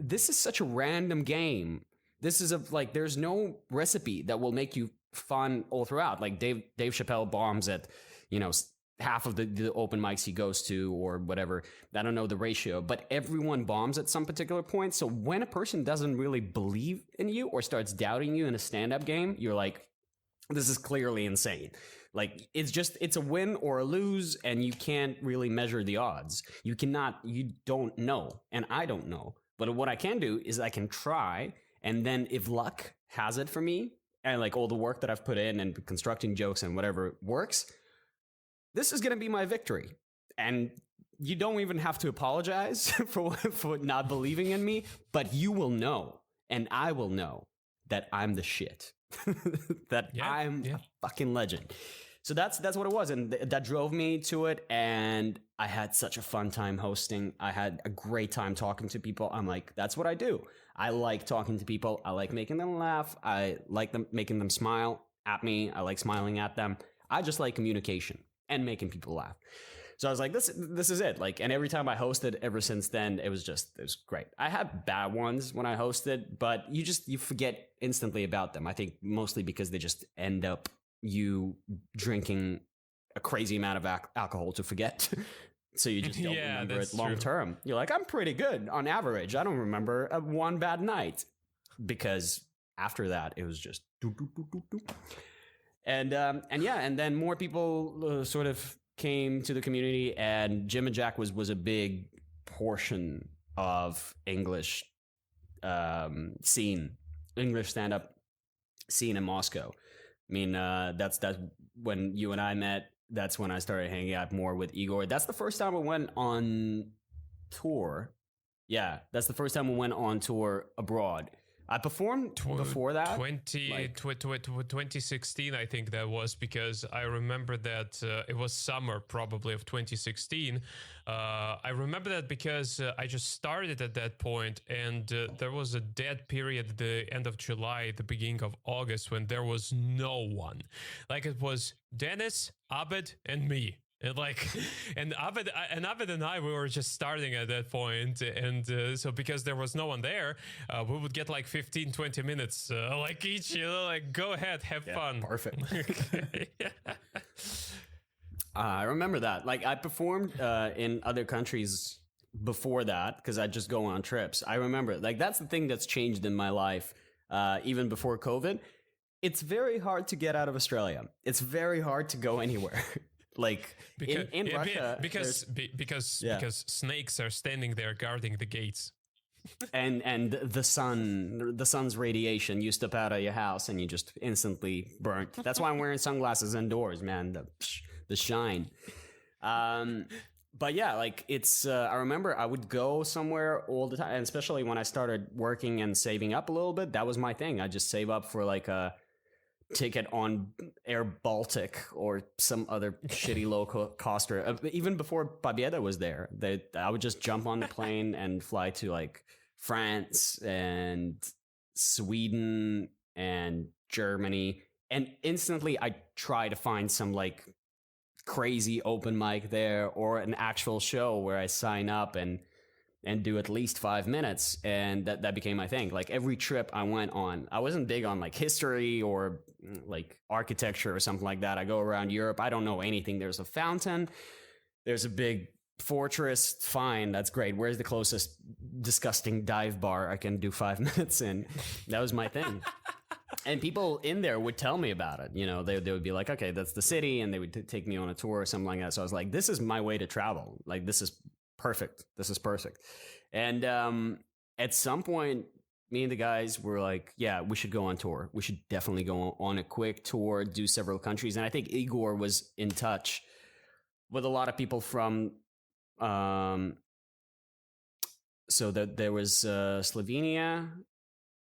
this is such a random game. This is there's no recipe that will make you fun all throughout. Like Dave Chappelle bombs at, half of the open mics he goes to or whatever. I don't know the ratio, but everyone bombs at some particular point. So when a person doesn't really believe in you or starts doubting you in a stand-up game, you're like, this is clearly insane. Like it's a win or a lose, and you can't really measure the odds. You don't know, and I don't know. But what I can do is I can try, and then if luck has it for me, and like all the work that I've put in and constructing jokes and whatever works, this is going to be my victory. And you don't even have to apologize for not believing in me, but you will know, and I will know that I'm the shit. that I'm a fucking legend. So that's what it was, and that drove me to it. And I had such a fun time hosting. I had a great time talking to people. I'm like, that's what I do. I like talking to people. I like making them laugh. I like making them smile at me. I like smiling at them. I just like communication and making people laugh. So I was like, this is it. Like, and every time I hosted ever since then, it was great. I had bad ones when I hosted, but you forget instantly about them. I think mostly because they just end up you drinking a crazy amount of alcohol to forget. So you just don't remember it long term. You're like, I'm pretty good on average. I don't remember one bad night, because after that it was just doo, doo, doo, doo, doo. And then more people sort of came to the community, and Jim and Jack was a big portion of English English stand-up scene in Moscow. I mean, that's when you and I met. That's when I started hanging out more with Igor. That's the first time we went on tour. Yeah, that's the first time we went on tour abroad. I performed before that. 2016, I think that was, because I remember that it was summer probably of 2016. I remember that because I just started at that point, and there was a dead period at the end of July, the beginning of August, when there was no one. Like, it was Dennis, Abed, and me. And Abed and I, we were just starting at that point. And so because there was no one there, we would get like 15, 20 minutes like each, like, go ahead, have fun. Perfect. I remember that. Like, I performed in other countries before that because I just go on trips. I remember, like, that's the thing that's changed in my life even before COVID. It's very hard to get out of Australia. It's very hard to go anywhere. Like in Russia, because snakes are standing there guarding the gates, and the sun's radiation, you step out of your house and you just instantly burnt. That's why I'm wearing sunglasses indoors, man. The shine. But yeah, like it's. I remember I would go somewhere all the time, and especially when I started working and saving up a little bit. That was my thing. I just save up for like a ticket on Air Baltic or some other shitty low coster. Even before Pabieda was there, I would just jump on the plane and fly to like France and Sweden and Germany, and instantly I try to find some like crazy open mic there or an actual show where I sign up and do at least 5 minutes, and that became my thing. Like every trip I went on, I wasn't big on like history or like architecture or something like that. I go around Europe, I don't know anything. There's a fountain, there's a big fortress, fine, that's great. Where's the closest disgusting dive bar I can do 5 minutes in? That was my thing. And people in there would tell me about it. You know, they would be like, okay, that's the city, and they would take me on a tour or something like that. So I was like, this is my way to travel. Like, this is perfect. This is perfect. And at some point, me and the guys were like, yeah, we should go on tour. We should definitely go on a quick tour, do several countries. And I think Igor was in touch with a lot of people from so that there was Slovenia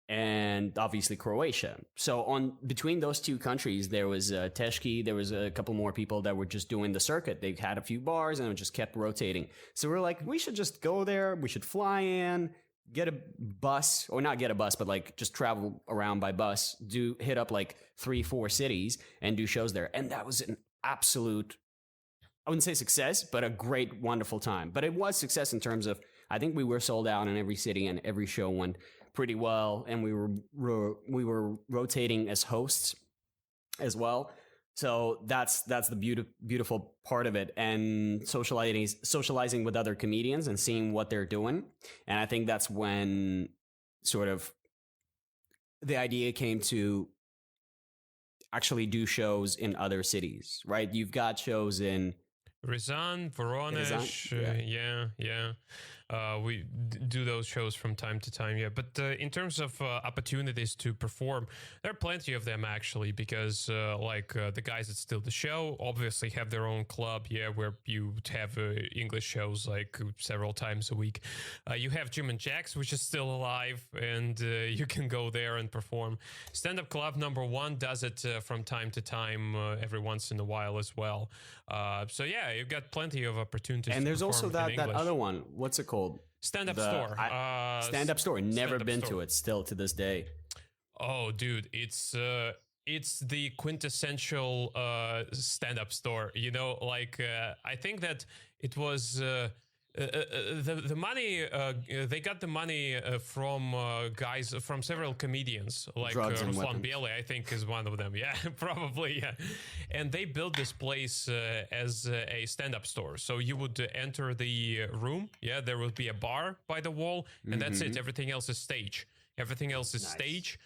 and obviously Croatia. So on between those two countries, there was Teshki. There was a couple more people that were just doing the circuit. They had a few bars and it just kept rotating. So we're like, we should just go there. We should fly in, get a bus, or not get a bus, but like just travel around by bus, hit up like 3-4 cities and do shows there. And that was an absolute, I wouldn't say success, but a great, wonderful time. But it was success in terms of, I think we were sold out in every city and every show went pretty well. And we were rotating as hosts as well. So that's the beautiful part of it, and socializing with other comedians and seeing what they're doing. And I think that's when sort of the idea came to actually do shows in other cities, right? You've got shows in Rizan, Voronezh, yeah. We do those shows from time to time, yeah. But in terms of opportunities to perform, there are plenty of them actually, because the guys that steal the show obviously have their own club, yeah, where you have English shows like several times a week. You have Jim and Jack's, which is still alive, and you can go there and perform. Stand-up Club number 1 does it from time to time, every once in a while as well. So yeah, you've got plenty of opportunities. And there's also that other one. What's it called? Stand-up store. Stand-up store. Never been to it still to this day. Oh, dude, it's the quintessential stand-up store. You know, like I think that it was the money. They got the money from guys from several comedians, like Ruslan Bieley, I think, is one of them. Yeah, probably. Yeah, and they built this place as a stand-up store. So you would enter the room. Yeah, there would be a bar by the wall, and that's it. Everything else is stage. Everything else is stage.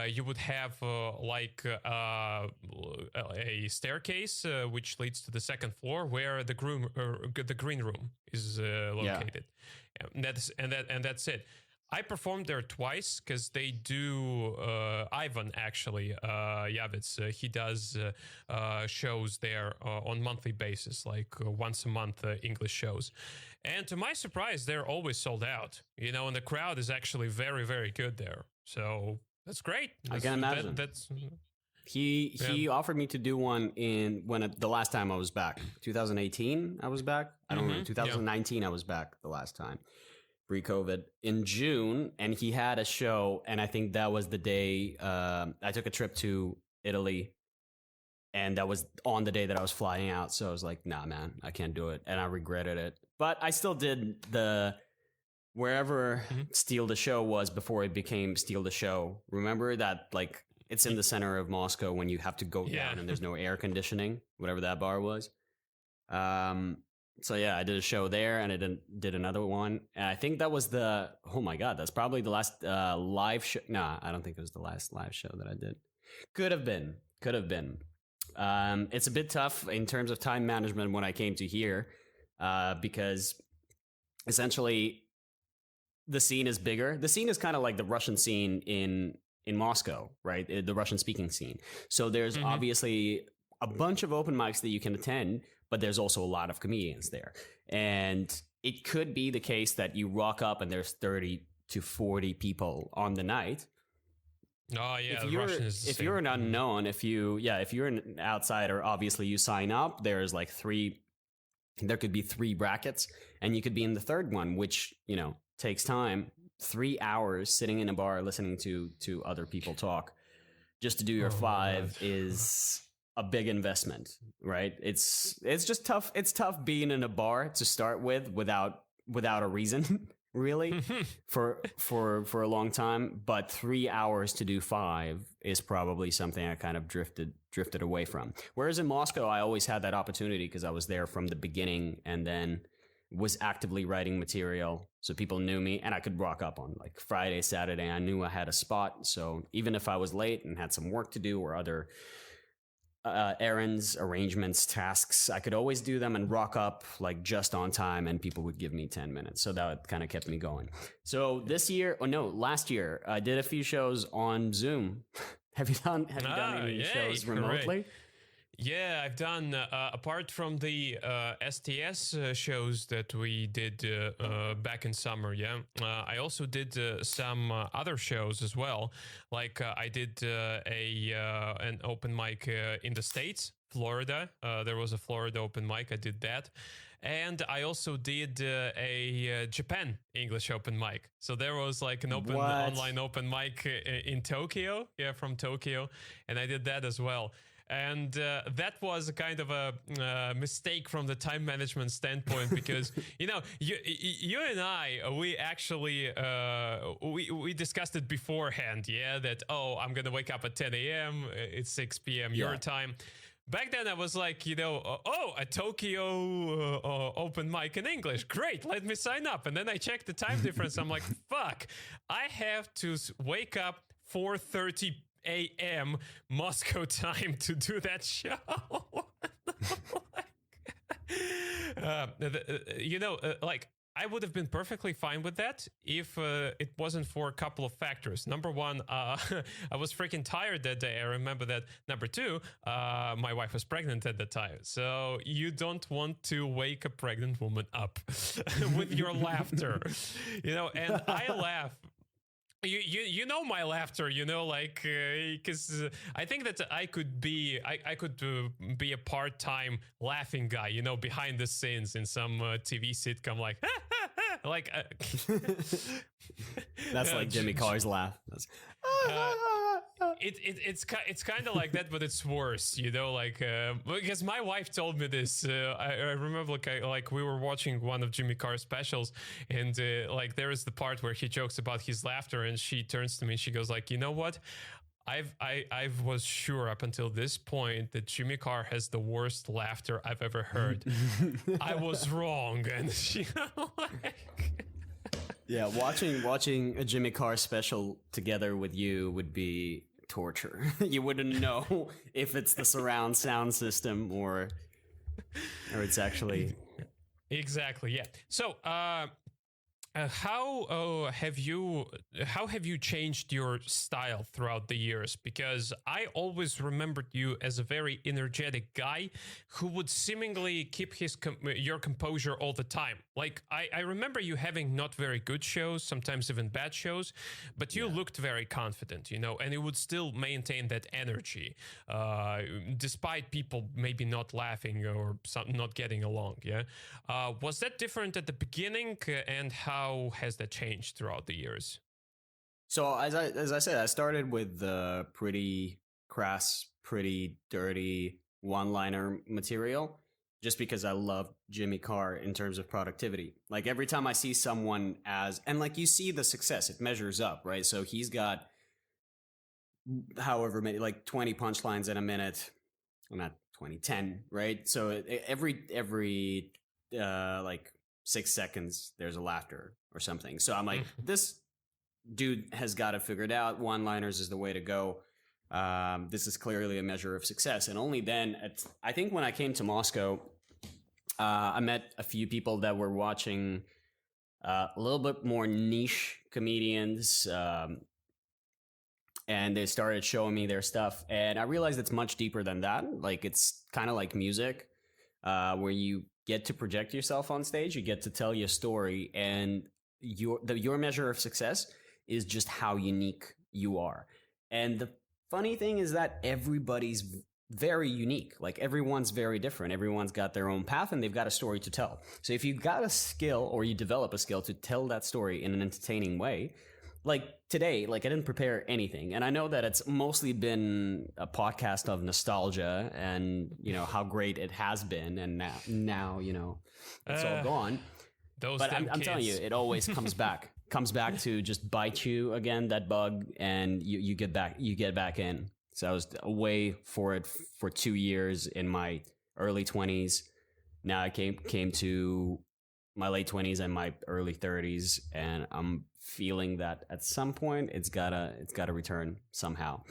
You would have a staircase which leads to the second floor, where the green room is located. Yeah. And that's it. I performed there twice because they do Ivan actually Yavitz. He does shows there on monthly basis, like once a month English shows. And to my surprise, they're always sold out. You know, and the crowd is actually very, very good there. So that's great. I can imagine. He offered me to do one the last time I was back, 2018. I was back. I don't know. 2019. I was back the last time. Pre-COVID in June, and he had a show, and I think that was the day I took a trip to Italy, and that was on the day that I was flying out. So I was like, nah, man, I can't do it, and I regretted it. But I still did the wherever Steal the Show was before it became Steal the Show. Remember that, like, it's in the center of Moscow when you have to go down and there's no air conditioning, whatever that bar was. So yeah, I did a show there, and I did another one. And I think that was oh my God, that's probably the last live show. Nah, I don't think it was the last live show that I did. Could have been. It's a bit tough in terms of time management when I came to here, because essentially the scene is bigger. The scene is kind of like the Russian scene in Moscow, right? The Russian speaking scene. So there's obviously a bunch of open mics that you can attend, but there's also a lot of comedians there. And it could be the case that you rock up and there's 30 to 40 people on the night. Oh yeah, if you're an unknown, if you're an outsider, obviously you sign up. There's like there could be 3 brackets, and you could be in the third one, which, you know, takes time. 3 hours sitting in a bar listening to other people talk just to do your 5 is a big investment, right? It's just tough. It's tough being in a bar to start with without a reason, really, for a long time. But 3 hours to do 5 is probably something I kind of drifted away from. Whereas in Moscow, I always had that opportunity because I was there from the beginning, and then was actively writing material, so people knew me, and I could rock up on like Friday, Saturday. I knew I had a spot, so even if I was late and had some work to do or other errands, arrangements, tasks, I could always do them and rock up like just on time, and people would give me 10 minutes. So that kind of kept me going. So last year, I did a few shows on Zoom. Have you done any shows remotely? Yeah, I've done, apart from the STS shows that we did back in summer, yeah, I also did some other shows as well. Like I did an open mic in the States, Florida. There was a Florida open mic. I did that. And I also did a Japan English open mic. So there was like an online open mic in Tokyo, yeah, from Tokyo. And I did that as well. And that was a kind of a mistake from the time management standpoint because you and I we actually we discussed it beforehand, yeah, that I'm gonna wake up at 10 a.m. It's 6 p.m. your time. Back then I was like, a Tokyo open mic in English. Great, let me sign up. And then I checked the time difference. I'm like, fuck, I have to wake up 4:30 a.m. Moscow time to do that show. Like I would have been perfectly fine with that if it wasn't for a couple of factors. Number one, I was freaking tired that day. I remember that. Number two, my wife was pregnant at the time. So you don't want to wake a pregnant woman up with your laughter, and I laugh. You know my laughter, like because I think that I could be be a part-time laughing guy, behind the scenes in some TV sitcom, like like that's like Jimmy Carr's laugh. It's kind of like that, but it's worse, like because my wife told me this. I remember like we were watching one of Jimmy Carr's specials, and like there is the part where he jokes about his laughter, and she turns to me and she goes like, you know what? I was sure up until this point that Jimmy Carr has the worst laughter I've ever heard. I was wrong, and yeah, watching a Jimmy Carr special together with you would be torture. You wouldn't know if it's the surround sound system or it's actually exactly, yeah. So how have you changed your style throughout the years? Because I always remembered you as a very energetic guy who would seemingly keep your composure all the time. Like I remember you having not very good shows, sometimes even bad shows, but you looked very confident, and you would still maintain that energy, despite people maybe not laughing or not getting along. Yeah, was that different at the beginning, and how has that changed throughout the years? So as I said, I started with the pretty crass, pretty dirty one-liner material just because I love Jimmy Carr in terms of productivity. Like every time I see someone and like you see the success, it measures up, right? So he's got however many, like 20 punchlines in a minute, well, not 20, 10, right? So every like 6 seconds, there's a laughter or something. So I'm like, this dude has got it figured out. One-liners is the way to go. This is clearly a measure of success. And only then, I think when I came to Moscow, I met a few people that were watching a little bit more niche comedians, and they started showing me their stuff. And I realized it's much deeper than that. Like it's kind of like music, where you get to project yourself on stage, you get to tell your story, and your measure of success is just how unique you are. And the funny thing is that everybody's very unique. Like everyone's very different. Everyone's got their own path and they've got a story to tell. So if you got a skill or you develop a skill to tell that story in an entertaining way, like today, like I didn't prepare anything. And I know that it's mostly been a podcast of nostalgia and, how great it has been. And now it's all gone. But I'm telling you, it always comes back to just bite you again, that bug, and you get back in. So I was away for it for 2 years in my early 20s. Now I came to my late 20s and my early 30s, and I'm feeling that at some point it's gotta return somehow.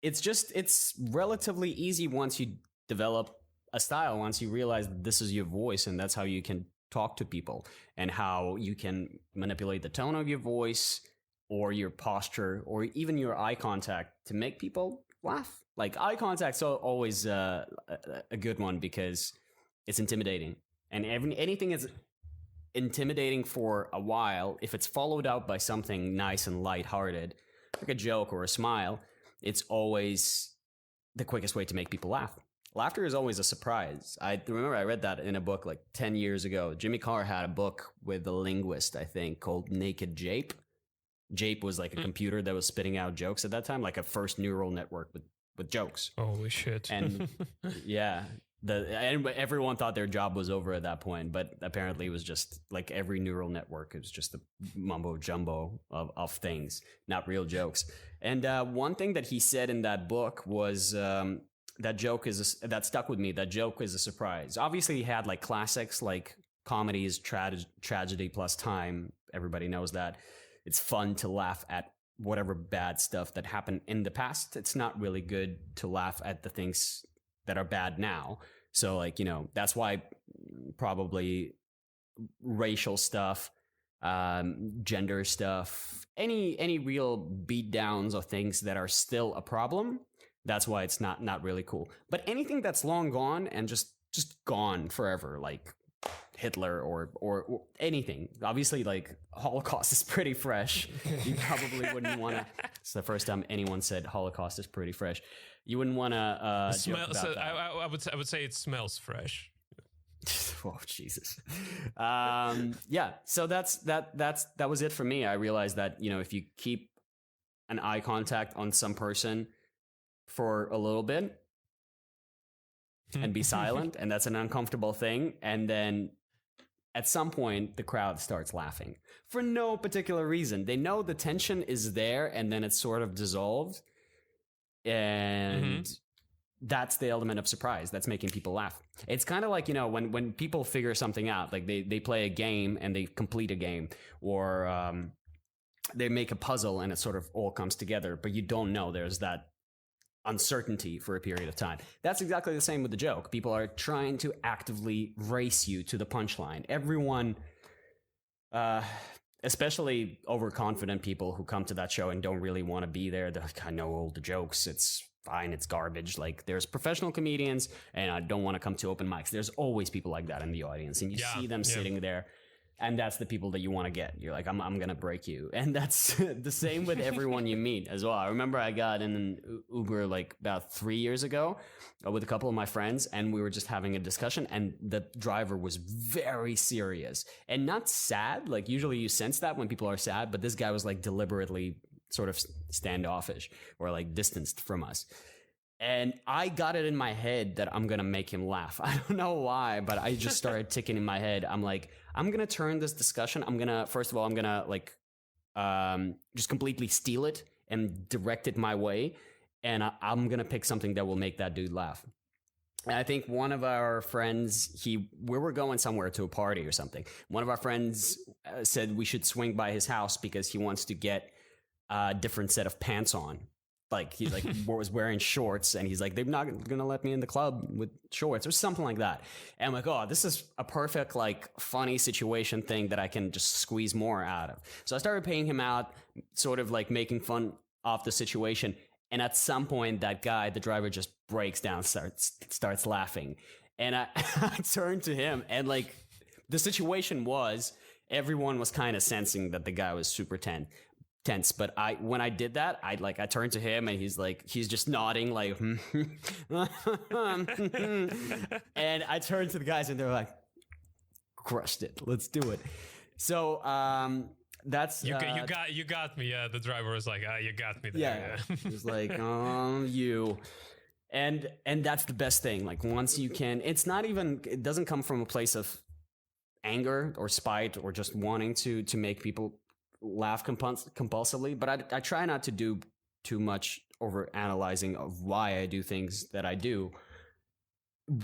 It's relatively easy once you develop a style, once you realize that this is your voice and that's how you can talk to people and how you can manipulate the tone of your voice or your posture or even your eye contact to make people laugh. Like eye contact's always a good one because it's intimidating, and anything is intimidating for a while. If it's followed out by something nice and lighthearted, like a joke or a smile, it's always the quickest way to make people laugh. Laughter is always a surprise. I remember I read that in a book like 10 years ago. Jimmy Carr had a book with a linguist, I think, called Naked Jape. Jape was like a computer that was spitting out jokes at that time, like a first neural network with jokes. Holy shit. And yeah, and everyone thought their job was over at that point, but apparently it was just like every neural network. It was just a mumbo jumbo of things, not real jokes. And one thing that he said in that book was that that stuck with me. That joke is a surprise. Obviously, he had like classics like comedies, tragedy plus time. Everybody knows that. It's fun to laugh at whatever bad stuff that happened in the past. It's not really good to laugh at the things that are bad now. So like, you know, that's why probably racial stuff, gender stuff, any real beat downs or things that are still a problem, that's why it's not really cool. But anything that's long gone and just gone forever, like Hitler or anything. Obviously, like Holocaust is pretty fresh. You probably wouldn't want to. It's the first time anyone said Holocaust is pretty fresh. You wouldn't want to. I would say it smells fresh. Oh Jesus. Yeah. So that was it for me. I realized that, you know, if you keep an eye contact on some person for a little bit and be silent, and that's an uncomfortable thing, and then at some point the crowd starts laughing for no particular reason. They know the tension is there, and then it's sort of dissolved, and that's the element of surprise that's making people laugh. It's kind of like, you know, when people figure something out, like they play a game and they complete a game, or they make a puzzle and it sort of all comes together, but you don't know there's that uncertainty for a period of time. That's exactly the same with the joke. People are trying to actively race you to the punchline. Everyone, especially overconfident people who come to that show and don't really want to be there. They're like, I know all the jokes. It's fine. It's garbage. Like, there's professional comedians and I don't want to come to open mics. There's always people like that in the audience, and you see them sitting there. And that's the people that you want to get. You're like, I'm going to break you. And that's the same with everyone you meet as well. I remember I got in an Uber like about 3 years ago with a couple of my friends, and we were just having a discussion, and the driver was very serious and not sad. Like, usually you sense that when people are sad, but this guy was like deliberately sort of standoffish or like distanced from us. And I got it in my head that I'm going to make him laugh. I don't know why, but I just started ticking in my head. I'm like, I'm going to turn this discussion. First of all, I'm going to like just completely steal it and direct it my way. And I'm going to pick something that will make that dude laugh. And I think one of our friends, we were going somewhere to a party or something. One of our friends said we should swing by his house because he wants to get a different set of pants on. Like, he like was wearing shorts, and he's like, they're not going to let me in the club with shorts or something like that. And I'm like, oh, this is a perfect, like, funny situation thing that I can just squeeze more out of. So I started paying him out, sort of like making fun of the situation. And at some point, that guy, the driver, just breaks down, starts laughing. And I turned to him, and like, the situation was, everyone was kind of sensing that the guy was super tense. But when I did that, I turned to him, and he's just nodding like, and I turned to the guys, and they're like, crushed it. Let's do it. So, that's, you got me. Yeah. The driver was like, you got me there. Yeah. He was like, oh, you. And that's the best thing. Like, once you can, it doesn't come from a place of anger or spite or just wanting to make people laugh compulsively, but I try not to do too much over analyzing of why I do things that I do.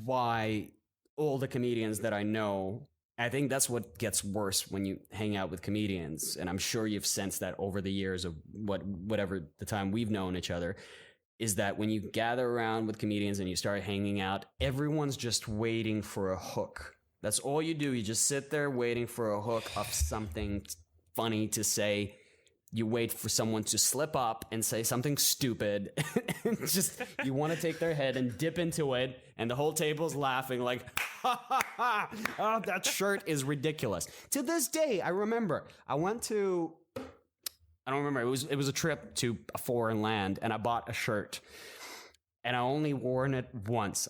Why all the comedians that I know, I think that's what gets worse when you hang out with comedians, and I'm sure you've sensed that over the years of whatever the time we've known each other, is that when you gather around with comedians and you start hanging out, everyone's just waiting for a hook. That's all you do. You just sit there waiting for a hook of something funny to say, you wait for someone to slip up and say something stupid. Just, you want to take their head and dip into it, and the whole table's laughing like, ha ha ha, oh, that shirt is ridiculous. To this day, I remember, I don't remember, it was a trip to a foreign land, and I bought a shirt, and I only wore it once.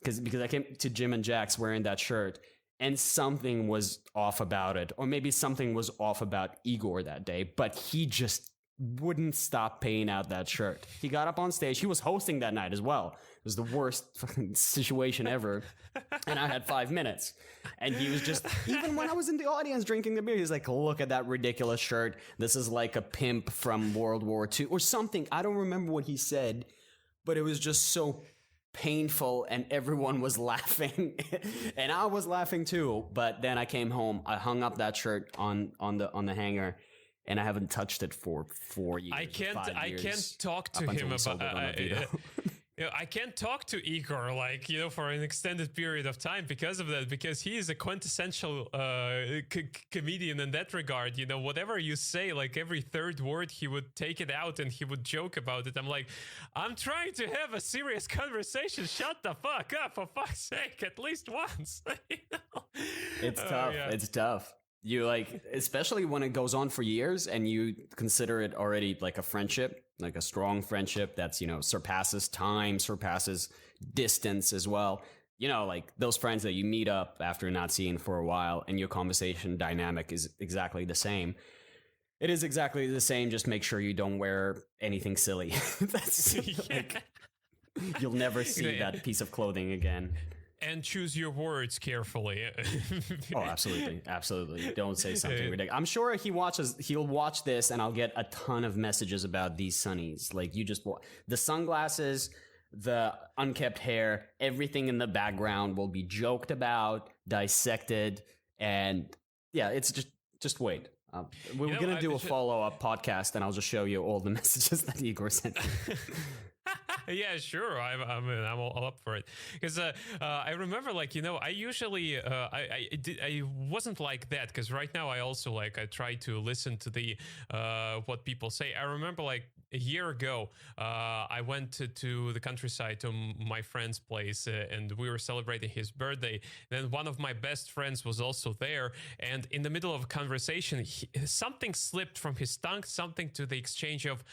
Because I came to Jim and Jack's wearing that shirt, and something was off about it. Or maybe something was off about Igor that day, but he just wouldn't stop paying out that shirt. He got up on stage. He was hosting that night as well. It was the worst fucking situation ever. And I had 5 minutes. And he was just, even when I was in the audience drinking the beer, he's like, look at that ridiculous shirt. This is like a pimp from World War II or something. I don't remember what he said, but it was just so painful, and everyone was laughing. And I was laughing too. But then I came home, I hung up that shirt on the hanger, and I haven't touched it for 4 years. I can't talk to him about I can't talk to Igor for an extended period of time because of that, because he is a quintessential comedian in that regard. Whatever you say, like every third word, he would take it out and he would joke about it. I'm like, I'm trying to have a serious conversation. Shut the fuck up, for fuck's sake, at least once. It's tough. Yeah. It's tough. You especially when it goes on for years and you consider it already like a friendship, like a strong friendship that's, surpasses time, surpasses distance as well. Like those friends that you meet up after not seeing for a while, and your conversation dynamic is exactly the same. It is exactly the same. Just make sure you don't wear anything silly. That's you'll never see that piece of clothing again. And choose your words carefully. Oh, absolutely. Absolutely. Don't say something ridiculous. I'm sure he'll watch this and I'll get a ton of messages about these sunnies. Like, you just, the sunglasses, the unkept hair, everything in the background will be joked about, dissected. And yeah, it's just wait. We're going to do a follow-up podcast, and I'll just show you all the messages that Igor sent me. Yeah, sure. I'm all up for it, because I remember, I usually I wasn't like that, because right now I also I try to listen to the what people say. I remember a year ago, I went to the countryside to my friend's place, and we were celebrating his birthday. Then one of my best friends was also there, and in the middle of a conversation, something slipped from his tongue, something to the exchange of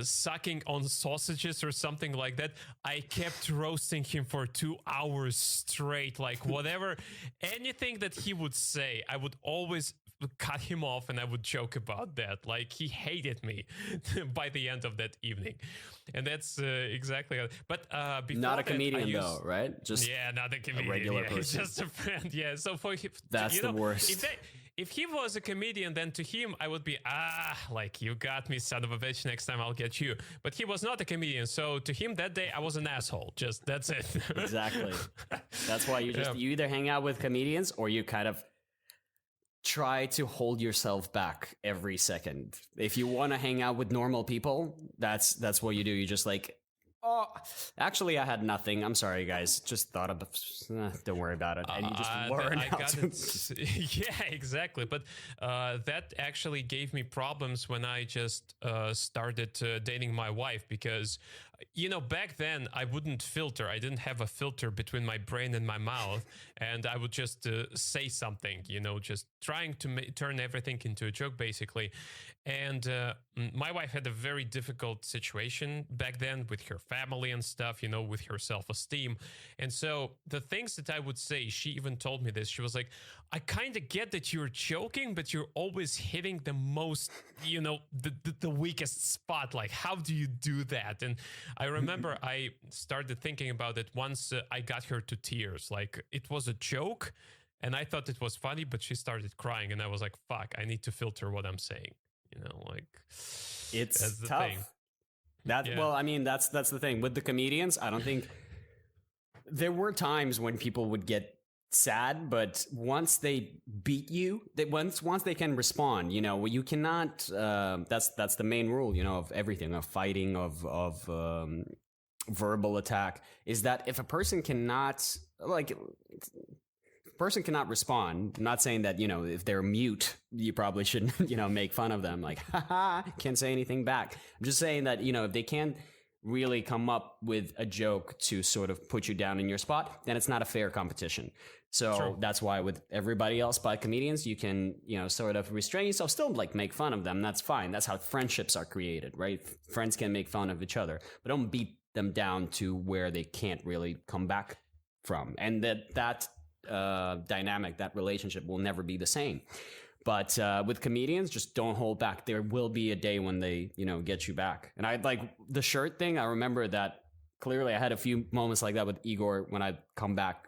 sucking on sausages or something like that. I kept roasting him for 2 hours straight. Whatever, anything that he would say, I would always cut him off, and I would joke about that. He hated me by the end of that evening. And that's exactly how, but before not a comedian though, right? Just not a comedian, a regular person. He's just a friend. Yeah, so for him, that's the worst. If he was a comedian, then to him, I would be, you got me, son of a bitch, next time I'll get you. But he was not a comedian, so to him that day, I was an asshole. Just, that's it. Exactly. That's why you either hang out with comedians, or you kind of try to hold yourself back every second. If you want to hang out with normal people, that's what you do. You just oh, actually, I had nothing. I'm sorry, guys. Just thought of don't worry about it. And you just learn how to. Yeah, exactly. But that actually gave me problems when I just started dating my wife, because, back then I wouldn't filter. I didn't have a filter between my brain and my mouth. And I would just say something, just trying to turn everything into a joke, basically. And my wife had a very difficult situation back then with her family and stuff, with her self-esteem. And so the things that I would say, she even told me this. She was like, I kind of get that you're joking, but you're always hitting the most, the weakest spot. How do you do that? And I remember I started thinking about it once I got her to tears. It was a joke, and I thought it was funny, but she started crying, and I was like, fuck, I need to filter what I'm saying. It's tough. Thing. Well, I mean, that's the thing with the comedians. I don't think there were times when people would get sad, but once they beat you, once they can respond, you cannot. That's the main rule, of everything, of fighting, of verbal attack, is that if a person cannot person cannot respond, I'm not saying that, if they're mute, you probably shouldn't, make fun of them. Like, haha, can't say anything back. I'm just saying that, if they can't really come up with a joke to sort of put you down in your spot, then it's not a fair competition. So True. that's why with everybody else, but comedians, you can, sort of restrain yourself, still like make fun of them. That's fine. That's how friendships are created, right? Friends can make fun of each other, but don't beat them down to where they can't really come back from. And that dynamic, that relationship will never be the same. But with comedians, just don't hold back. There will be a day when they, get you back. And I like the shirt thing. I remember that clearly. I had a few moments like that with Igor when I come back,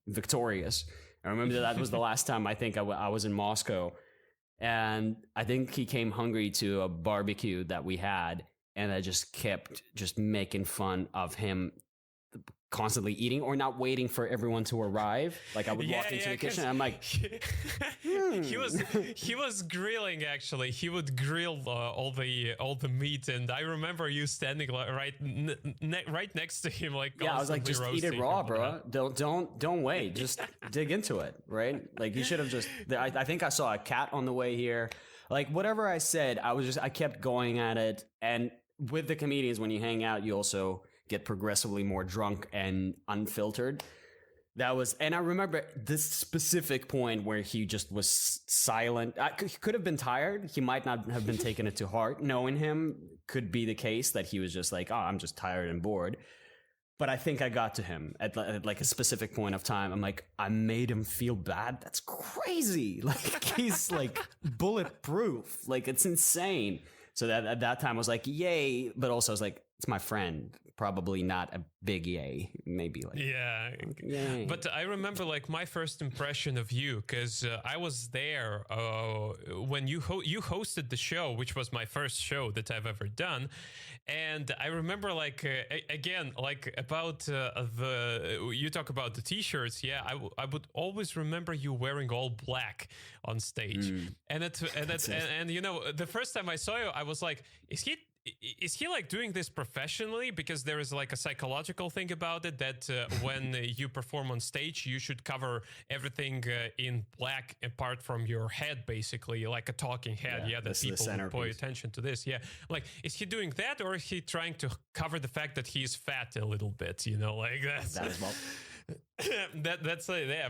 victorious. I remember that was the last time I think I was in Moscow. And I think he came hungry to a barbecue that we had. And I just kept just making fun of him constantly eating or not waiting for everyone to arrive. Like I would walk into the kitchen and I'm like, he was grilling. Actually, he would grill all the meat, and I remember you standing right next to him, like I was like, just eat it raw, bro. Don't wait. Just dig into it, right? Like you should have just. I think I saw a cat on the way here. Like whatever I said, I kept going at it. And with the comedians, when you hang out, you also get progressively more drunk and unfiltered. And I remember this specific point where he just was silent. He could have been tired. He might not have been taking it to heart. Knowing him could be the case that he was just like, oh, I'm just tired and bored. But I think I got to him at like a specific point of time. I'm like, I made him feel bad. That's crazy. Like he's like bulletproof. Like it's insane. So that at that time I was like, yay. But also I was like, it's my friend. Probably not a big yay, maybe like yay. But I remember like my first impression of you, because I was there when you hosted the show, which was my first show that I've ever done, and I remember like again like about you talk about the t-shirts. I would always remember you wearing all black on stage, and the first time I saw you, I was like, is he like doing this professionally? Because there is like a psychological thing about it that when you perform on stage, you should cover everything in black apart from your head, basically like a talking head. That people will pay attention to this. Like, is he doing that, or is he trying to cover the fact that he's fat a little bit? Like that as well.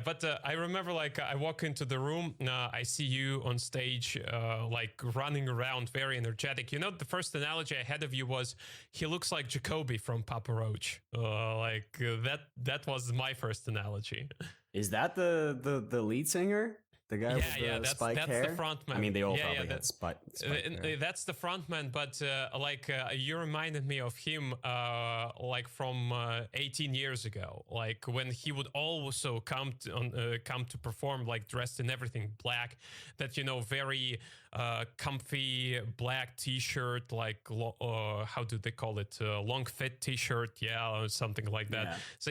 But I remember like I walk into the room, I see you on stage like running around, very energetic. The first analogy I had of you was he looks like Jacoby from Papa Roach. That was my first analogy. Is that the lead singer? The guy with the spiked hair? That's the frontman. I mean, they all probably had spiked hair. That's the frontman, but you reminded me of him like from 18 years ago, like when he would also come to perform like dressed in everything black, that very comfy black t-shirt, like how do they call it, long fit t-shirt, or something like that. So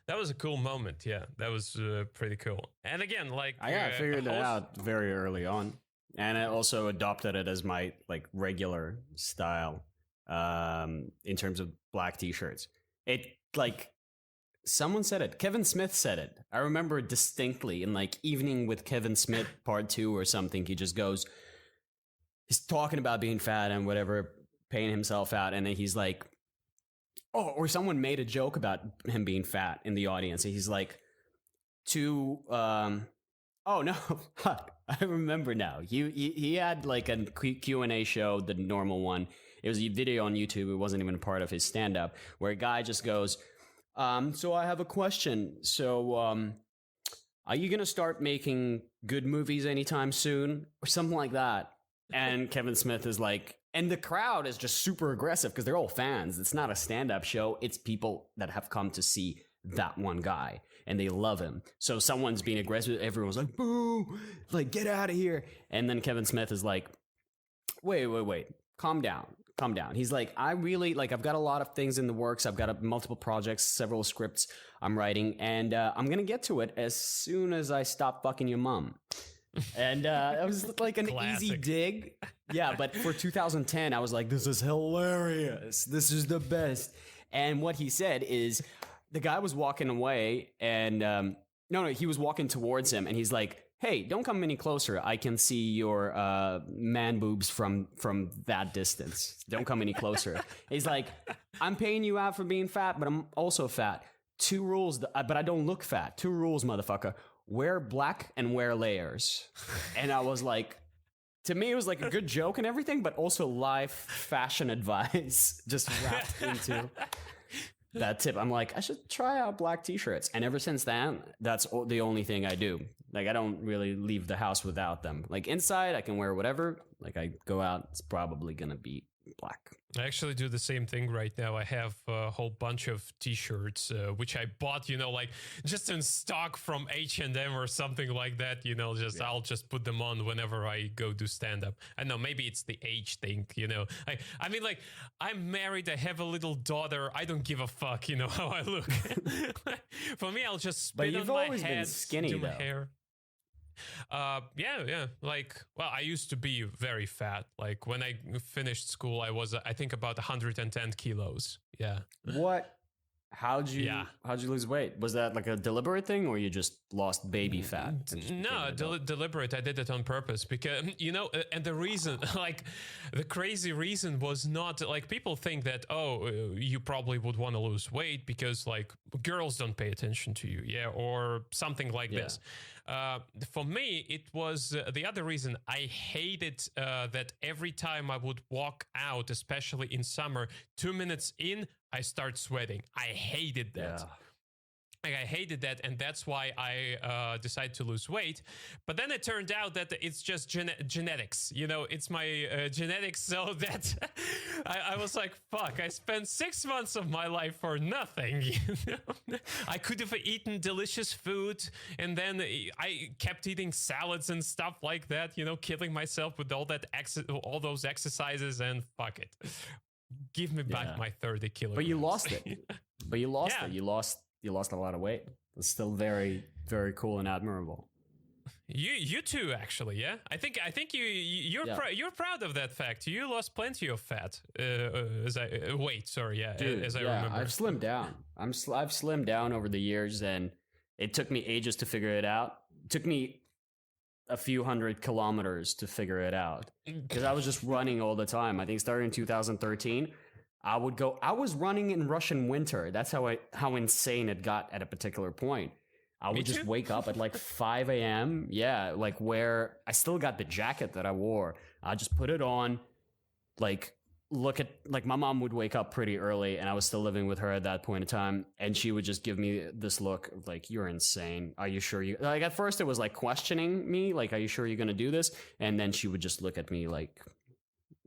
that was a cool moment. That was pretty cool. And again, like I figured it out very early on, and I also adopted it as my like regular style in terms of black t-shirts. It like someone said it, Kevin Smith said it. I remember distinctly in like Evening with Kevin Smith Part 2 or something. He just goes, he's talking about being fat and whatever, paying himself out, and then he's like, or someone made a joke about him being fat in the audience, and he's like, oh no, I remember now. He had like a Q&A show, the normal one. It was a video on YouTube. It wasn't even a part of his stand-up, where a guy just goes, so I have a question. So are you going to start making good movies anytime soon? Or something like that. And Kevin Smith is like, and the crowd is just super aggressive because they're all fans. It's not a stand-up show. It's people that have come to see that one guy, and they love him. So someone's being aggressive. Everyone's like, boo, like, get out of here. And then Kevin Smith is like, wait, calm down. He's like, I really, like, I've got a lot of things in the works. I've got multiple projects, several scripts I'm writing, and I'm going to get to it as soon as I stop fucking your mom. And it was like an easy dig. Yeah, but for 2010, I was like, this is hilarious. This is the best. And what he said is, the guy was walking away, and No, he was walking towards him, and he's like, "Hey, don't come any closer. I can see your man boobs from that distance. Don't come any closer." He's like, "I'm paying you out for being fat, but I'm also fat. 2 rules, but I don't look fat. 2 rules, motherfucker. Wear black and wear layers." And I was like, to me, it was like a good joke and everything, but also life fashion advice just wrapped into that tip. I'm like, I should try out black t-shirts. And ever since then, that's the only thing I do. Like, I don't really leave the house without them. Like, inside, I can wear whatever. Like, I go out, it's probably going to be black. I actually do the same thing right now. I have a whole bunch of t-shirts, which I bought, like just in stock from H&M or something like that, I'll just put them on whenever I go do stand-up. I know, maybe it's the age thing, I mean, like, I'm married, I have a little daughter, I don't give a fuck, how I look. For me, I'll just spit on my head, been skinny, do my though. hair. Yeah. Like, well, I used to be very fat. Like, when I finished school, I was, I think, about 110 kilos. Yeah. What? How'd you lose weight? Was that like a deliberate thing, or you just lost baby fat? No, deliberate. I did it on purpose because, and the reason, like, the crazy reason was not, like, people think that, you probably would want to lose weight because, like, girls don't pay attention to you, or something like this. For me, it was the other reason. I hated that every time I would walk out, especially in summer, 2 minutes in, I start sweating. I hated that. Yeah. Like, I hated that, and that's why I decided to lose weight. But then it turned out that it's just genetics. It's my genetics. So that I was like, fuck, I spent 6 months of my life for nothing. I could have eaten delicious food, and then I kept eating salads and stuff like that, killing myself with all those exercises, and fuck it. Give me back my 30 kilograms. But you lost it. You lost a lot of weight. It's still very, very cool and admirable. You too, actually, yeah. I think you're proud of that fact. You lost plenty of fat. Weight, sorry, yeah. Dude, as I remember, I've slimmed down. I've slimmed down over the years, and it took me ages to figure it out. It took me a few 100 kilometers to figure it out because I was just running all the time. I think starting in 2013. I was running in Russian winter. That's how insane it got at a particular point. I would just wake up at like 5 a.m. Yeah, like where I still got the jacket that I wore. I just put it on, like my mom would wake up pretty early, and I was still living with her at that point in time, and she would just give me this look of like, "You're insane. Are you sure you?" Like at first it was like questioning me, like, "Are you sure you're gonna do this?" And then she would just look at me like,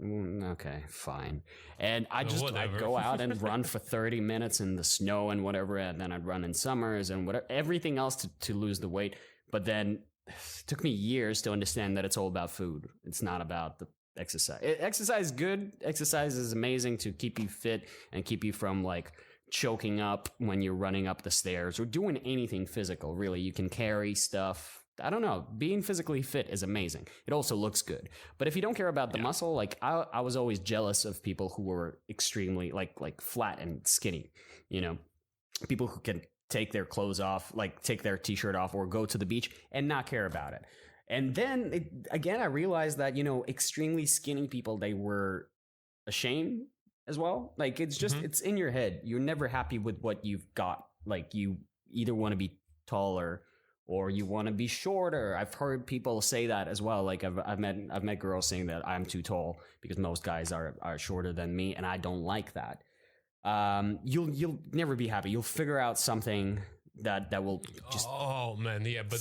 "Okay, fine." And I'd go out and run for 30 minutes in the snow and whatever, and then I'd run in summers and whatever, everything else to lose the weight. But then it took me years to understand that it's all about food. It's not about the exercise. Exercise is good. Exercise is amazing to keep you fit and keep you from like choking up when you're running up the stairs or doing anything physical. Really, you can carry stuff. I don't know. Being physically fit is amazing. It also looks good. But if you don't care about the muscle, like I was always jealous of people who were extremely like flat and skinny, people who can take their clothes off, like take their t-shirt off or go to the beach and not care about it. And then again, I realized that, extremely skinny people, they were ashamed as well. Like it's just, it's in your head. You're never happy with what you've got. Like you either want to be taller or you want to be shorter. I've heard people say that as well. Like I've met girls saying that I'm too tall because most guys are shorter than me, and I don't like that. You'll never be happy. You'll figure out something that will just but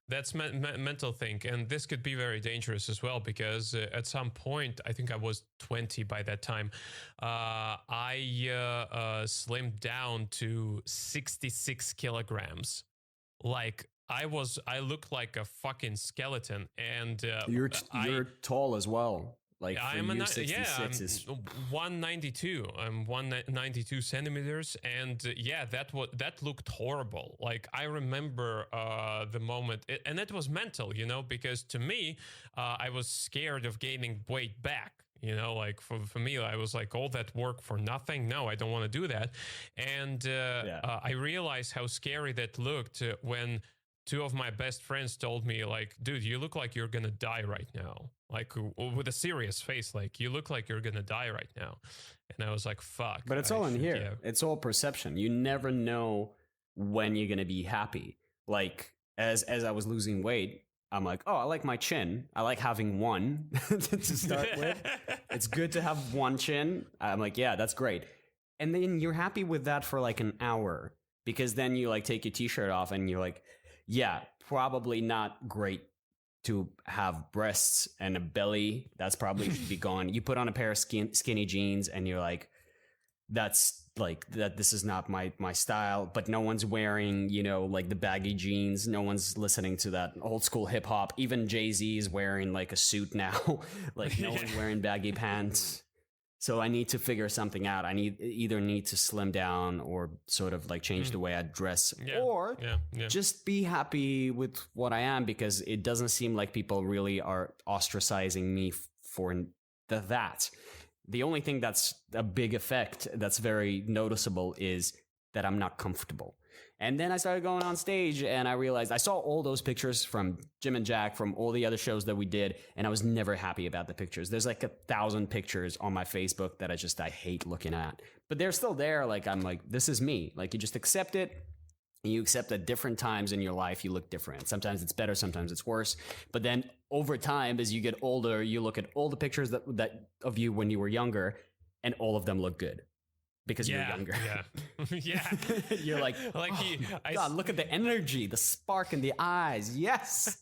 that's mental thing, and this could be very dangerous as well because at some point, I think I was 20 by that time, I slimmed down to 66 kilograms. Like I looked like a fucking skeleton, and you're tall as well. Like for I'm you, 66 is 192. I'm 192 centimeters, and that looked horrible. Like I remember the moment, and it was mental, because to me, I was scared of gaining weight back. You know, like for me, I was like, all that work for nothing. No, I don't want to do that. And I realized how scary that looked when two of my best friends told me, like, dude, you look like you're gonna die right now, like with a serious face, like you look like you're gonna die right now. And I was like, fuck. But it's all in here. It's all perception. You never know when you're gonna be happy. Like as I was losing weight, I'm like, oh, I like my chin. I like having one to start with. It's good to have one chin. I'm like, yeah, that's great. And then you're happy with that for like an hour, because then you like take your t-shirt off and you're like, yeah, probably not great to have breasts and a belly. That's probably should be gone. You put on a pair of skinny jeans and you're like, that's like that. This is not my style. But no one's wearing, you know, like the baggy jeans. No one's listening to that old school hip hop. Even Jay-Z is wearing like a suit now. Like no one's wearing baggy pants. So I need to figure something out. I either need to slim down or sort of like change the way I dress, or just be happy with what I am, because it doesn't seem like people really are ostracizing me for that. The only thing that's a big effect that's very noticeable is that I'm not comfortable. And then I started going on stage and I realized I saw all those pictures from Jim and Jack, from all the other shows that we did, and I was never happy about the pictures. There's like 1,000 pictures on my Facebook that I hate looking at. But they're still there. Like, I'm like, this is me. Like, you just accept it. And you accept that different times in your life, you look different. Sometimes it's better, sometimes it's worse. But then over time, as you get older, you look at all the pictures that of you when you were younger, and all of them look good. Because you're younger. Yeah. You're like, God, look at the energy, the spark in the eyes. Yes.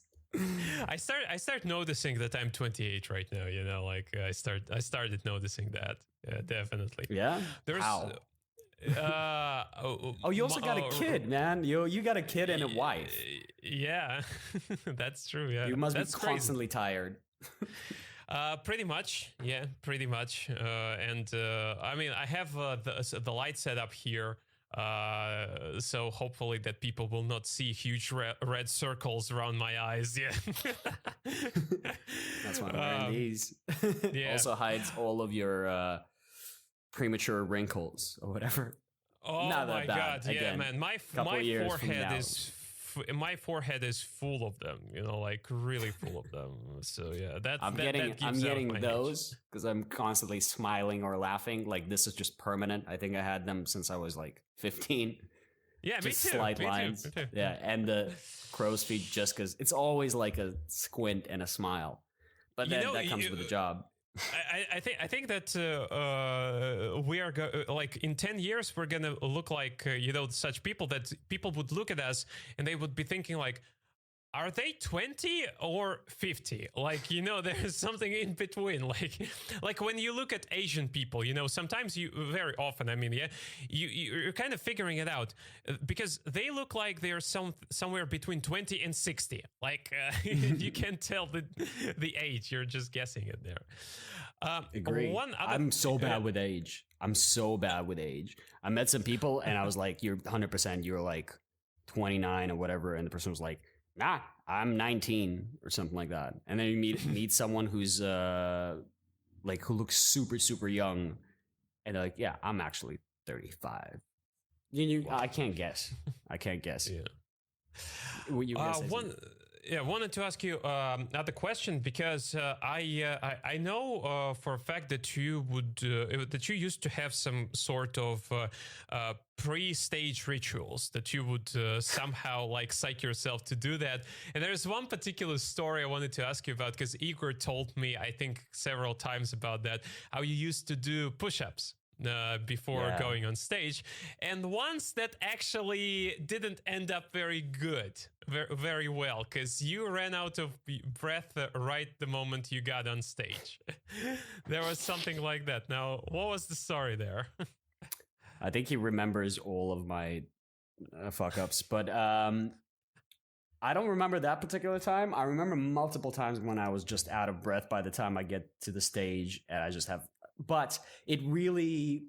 I start noticing that I'm 28 right now, you know, like I started noticing that. Yeah, definitely. Yeah. How? You also got a kid, man. You got a kid and a wife. Yeah. That's true. Yeah. You must be constantly tired. Pretty much, yeah, pretty much. I mean, I have the light set up here, so hopefully that people will not see huge red circles around my eyes. Yeah, that's why I'm wearing these. Yeah. Also hides all of your premature wrinkles or whatever. Oh my God! Yeah, man, my forehead is full of them, you know, like really full of them. So yeah, I'm getting those because I'm constantly smiling or laughing. Like, this is just permanent. I think I had them since I was like 15. Yeah, just me too. Slight me lines. Too. Yeah, and the crow's feet, just because it's always like a squint and a smile. But then that comes with the job. I think that we are like in 10 years we're gonna look like such people that people would look at us and they would be thinking like, are they 20 or 50? Like, there's something in between. Like when you look at Asian people, sometimes very often, I mean, you're kind of figuring it out because they look like they're somewhere between 20 and 60. Like you can't tell the age. You're just guessing it there. Agree. I'm so bad with age. I met some people and I was like, you're 100%, you're like 29 or whatever. And the person was like, nah, I'm 19 or something like that. And then you meet someone who's like who looks super, super young. And they're like, yeah, I'm actually 35. I can't guess. Yeah. What you wanted to ask you another question because I know for a fact that you used to have some sort of pre-stage rituals that you would somehow like psych yourself to do that. And there's one particular story I wanted to ask you about because Igor told me, I think several times about that, how you used to do push-ups before going on stage, and ones that actually didn't end up very good, very well, because you ran out of breath right the moment you got on stage. There was something like that. Now, what was the story there? I think he remembers all of my fuck ups, but I don't remember that particular time. I remember multiple times when I was just out of breath by the time I get to the stage, and I just have. But it really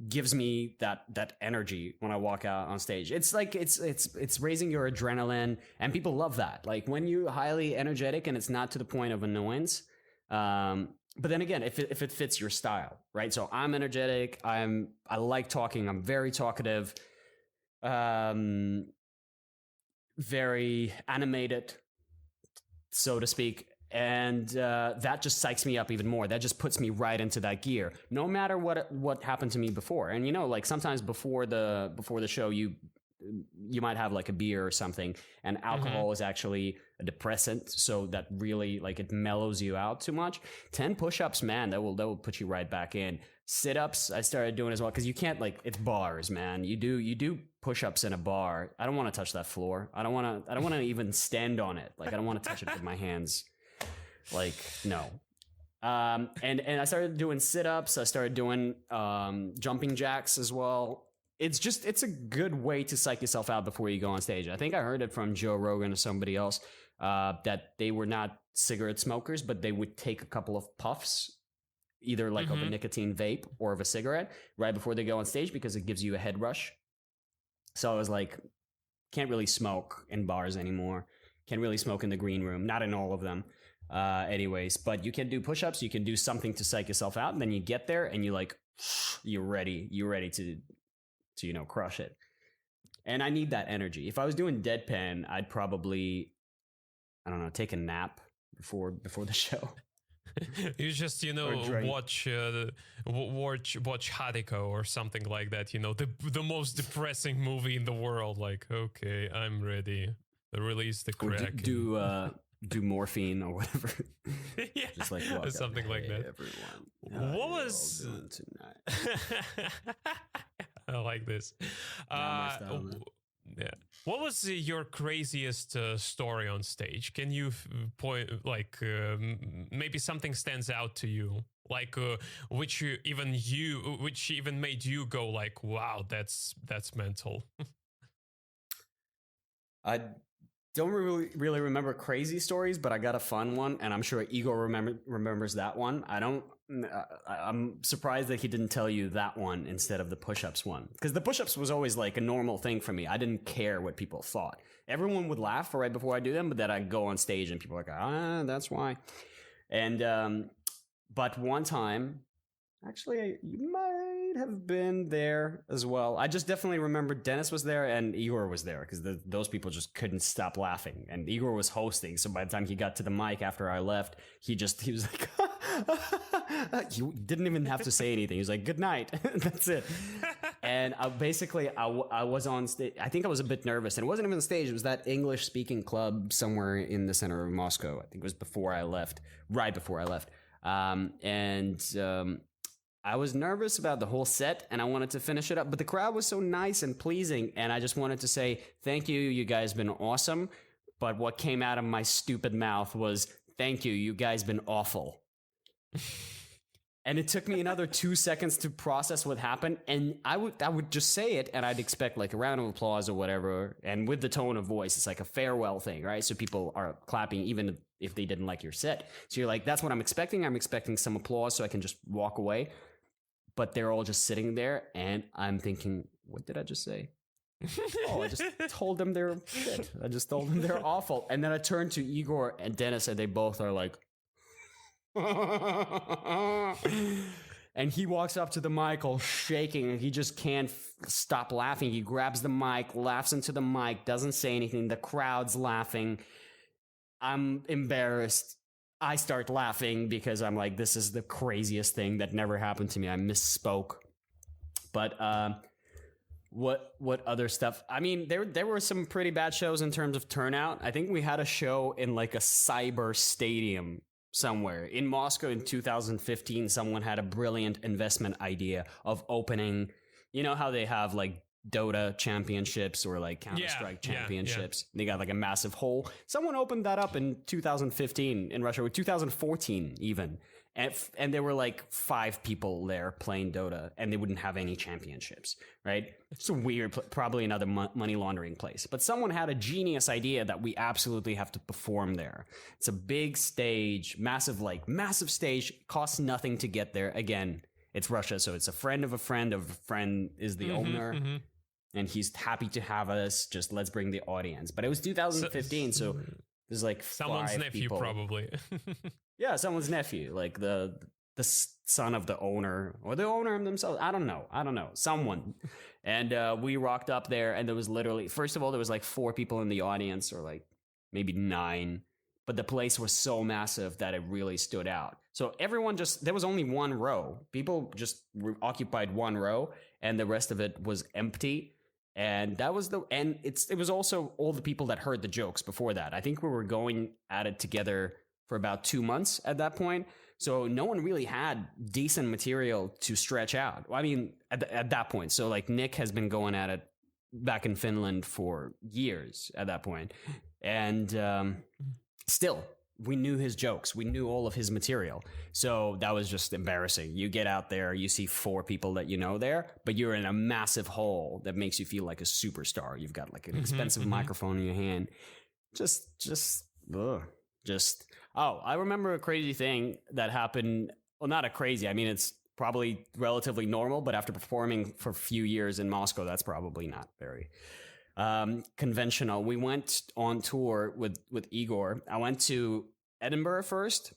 gives me that energy when I walk out on stage. It's like it's raising your adrenaline, and people love that. Like when you're highly energetic and it's not to the point of annoyance, But then again, if it fits your style, right? So I'm energetic. I like talking. I'm very talkative. Very animated, so to speak. And that just psychs me up even more. That just puts me right into that gear, no matter what happened to me before. And like sometimes before the show, you might have like a beer or something, and alcohol is actually a depressant, so that really like it mellows you out too much. 10 push-ups, man, that will put you right back in. Sit-ups I started doing as well, because you can't, like, it's bars, man. You do push-ups in a bar. I don't want to touch that floor. I don't want to even stand on it. Like, I don't want to touch it with my hands. Like, no. And I started doing sit-ups. I started doing jumping jacks as well. It's a good way to psych yourself out before you go on stage. I think I heard it from Joe Rogan or somebody else, that they were not cigarette smokers, but they would take a couple of puffs, either like of a nicotine vape or of a cigarette, right before they go on stage, because it gives you a head rush. So I was like, can't really smoke in bars anymore. Can't really smoke in the green room. Not in all of them. Anyways, but you can do push-ups. You can do something to psych yourself out. And then you get there and you're ready. You're ready to crush it. And I need that energy. If I was doing deadpan, I'd probably, I don't know, take a nap before the show. You just watch Hadiko or something like that. The most depressing movie in the world. Like, okay, I'm ready. Release the crack. Do morphine or whatever. Yeah, just like something up, like hey, that. Everyone, what was tonight? I like this. Yeah. What was your craziest story on stage? Can you point maybe something stands out to you, like which even made you go like, wow, that's mental. I don't really remember crazy stories, but I got a fun one, and I'm sure Igor remembers that one. I'm surprised that he didn't tell you that one instead of the push-ups one, because the push-ups was always like a normal thing for me. I didn't care what people thought. Everyone would laugh right before I do them, but then I'd go on stage and people are like, that's why. And but one time, actually, you might have been there as well. I just definitely remember Dennis was there and Igor was there, because those people just couldn't stop laughing. And Igor was hosting, so by the time he got to the mic after I left, he was like, you didn't even have to say anything. He was like, good night. That's it. And I was on stage. I think I was a bit nervous, and it wasn't even the stage. It was that English speaking club somewhere in the center of Moscow. I think it was right before I left. I was nervous about the whole set, and I wanted to finish it up, but the crowd was so nice and pleasing, and I just wanted to say, thank you, you guys been awesome. But what came out of my stupid mouth was, thank you, you guys been awful. And it took me another 2 seconds to process what happened, and I would just say it, and I'd expect like a round of applause or whatever, and with the tone of voice, it's like a farewell thing, right? So people are clapping even if they didn't like your set. So you're like, that's what I'm expecting. I'm expecting some applause so I can just walk away. But they're all just sitting there, and I'm thinking, what did I just say? I just told them they're shit. I just told them they're awful. And then I turned to Igor and Dennis, and they both are like, and he walks up to the mic all shaking, and he just can't stop laughing. He grabs the mic, laughs into the mic, doesn't say anything. The crowd's laughing. I'm embarrassed. I start laughing because I'm like, this is the craziest thing that never happened to me. I misspoke. But what other stuff? I mean, there were some pretty bad shows in terms of turnout. I think we had a show in like a cyber stadium somewhere in Moscow in 2015. Someone had a brilliant investment idea of opening, you know how they have like Dota championships or like Counter-Strike championships. Yeah. They got like a massive hole. Someone opened that up in 2015 in Russia, or 2014 even. And there were like 5 people there playing Dota, and they wouldn't have any championships, right? It's a weird, probably another money laundering place. But someone had a genius idea that we absolutely have to perform there. It's a big stage, massive stage, costs nothing to get there. Again, it's Russia, so it's a friend of a friend is the owner. Mm-hmm. And he's happy to have us. Just let's bring the audience. But it was 2015, so there's like someone's 5 nephew people. Probably. Yeah, someone's nephew, like the son of the owner or the owner themselves. I don't know. Someone. And we rocked up there, and there was literally, first of all, there was like 4 people in the audience, or like maybe 9. But the place was so massive that it really stood out. So everyone there was only one row. People just occupied one row, and the rest of it was empty. And that was it was also all the people that heard the jokes before that. I think we were going at it together for about 2 months at that point. So no one really had decent material to stretch out. I mean, at that point. So like Nick has been going at it back in Finland for years at that point. And still, we knew his jokes. We knew all of his material. So that was just embarrassing. You get out there, you see 4 people that you know there, but you're in a massive hall that makes you feel like a superstar. You've got like an expensive microphone in your hand. Oh, I remember a crazy thing that happened. Well, not a crazy. I mean, it's probably relatively normal, but after performing for a few years in Moscow, that's probably not very conventional. We went on tour with Igor. I went to Edinburgh first.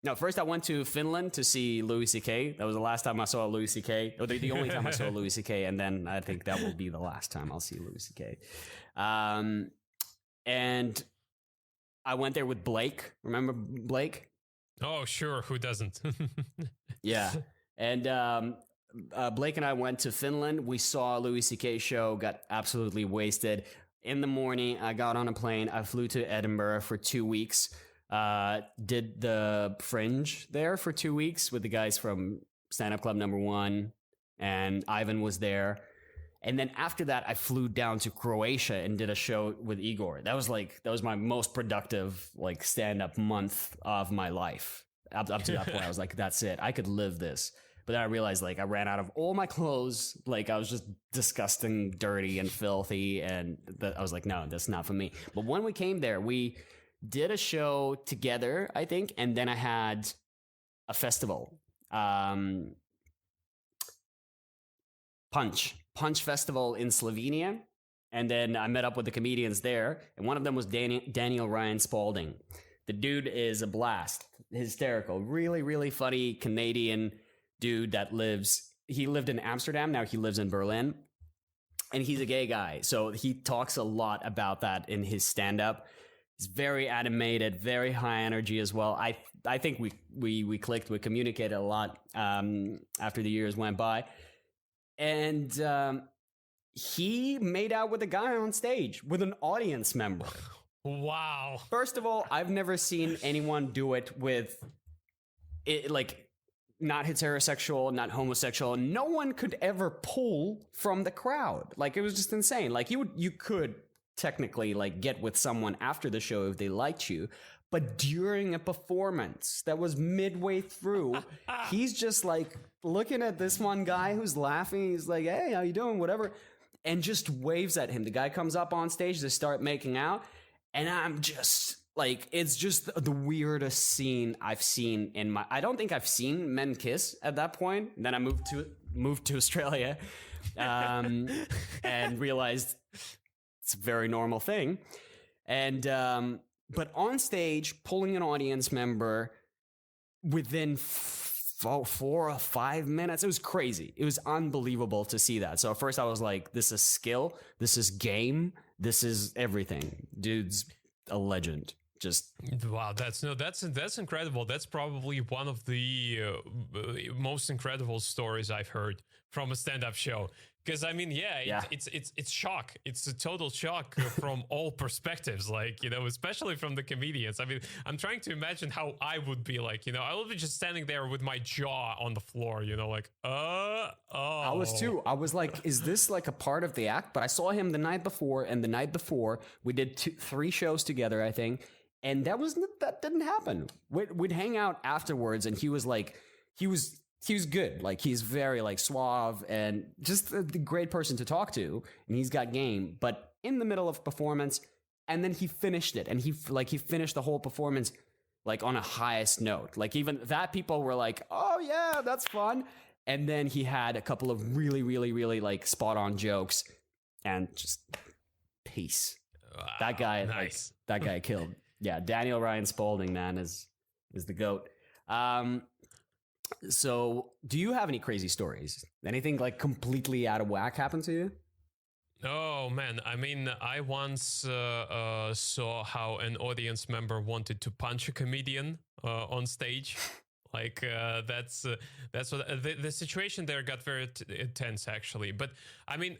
No, first I went to Finland to see Louis C.K. That was the last time I saw Louis C.K. Or the only time I saw Louis C.K. And then I think that will be the last time I'll see Louis C.K. And I went there with Blake. Remember Blake? Oh, sure. Who doesn't? Yeah. And Blake and I went to Finland. We saw a Louis C.K. show, got absolutely wasted. In the morning, I got on a plane. I flew to Edinburgh for 2 weeks. Did the Fringe there for 2 weeks with the guys from Stand Up Club Number 1. And Ivan was there. And then after that, I flew down to Croatia and did a show with Igor. That was my most productive like stand-up month of my life. Up to that point, I was like, that's it. I could live this. But then I realized like I ran out of all my clothes. Like I was just disgusting, dirty, and filthy. And I was like, no, that's not for me. But when we came there, we did a show together, I think. And then I had a festival. Punch Festival in Slovenia. And then I met up with the comedians there. And one of them was Daniel Ryan Spalding. The dude is a blast. Hysterical. Really, really funny Canadian dude that he lived in Amsterdam. Now he lives in Berlin. And he's a gay guy. So he talks a lot about that in his stand-up. He's very animated, very high energy as well. I think we clicked. We communicated a lot after the years went by. And he made out with a guy on stage, with an audience member. Wow. First of all, I've never seen anyone do it with, like, not heterosexual, not homosexual. No one could ever pull from the crowd. Like, it was just insane. Like, you could technically, like, get with someone after the show if they liked you. But during a performance that was midway through, he's just, like, looking at this one guy who's laughing. He's like, hey, how you doing? Whatever. And just waves at him. The guy comes up on stage. They start making out. And I'm just like, it's just the weirdest scene I've seen in my... I don't think I've seen men kiss at that point. Then I moved to Australia and realized it's a very normal thing. And but on stage, pulling an audience member within 4 or 5 minutes, it was crazy. It was unbelievable to see that. So at first I was like, this is skill, this is game, this is everything. Dude's a legend. Just wow, that's incredible. That's probably one of the most incredible stories I've heard from a stand-up show. Because I mean, it's shock. It's a total shock from all perspectives. Like, you know, especially from the comedians. I mean, I'm trying to imagine how I would be like. You know, I would be just standing there with my jaw on the floor. You know, like, oh. I was too. I was like, is this like a part of the act? But I saw him the night before, and the night before we did 3 shows together, I think, and that didn't happen. We'd hang out afterwards, and he was good. Like, he's very like suave and just a great person to talk to, and he's got game. But in the middle of performance, and then he finished it, and he finished the whole performance like on a highest note. Like, even that people were like, oh yeah, that's fun. And then he had a couple of really, really, really like spot on jokes, and just peace. Wow, that guy, nice. That guy killed. Yeah, Daniel Ryan Spalding, man, is is the GOAT. So do you have any crazy stories? Anything like completely out of whack happened to you? Oh man, I mean, I once saw how an audience member wanted to punch a comedian on stage. Like that's what the situation there got very intense actually. But I mean,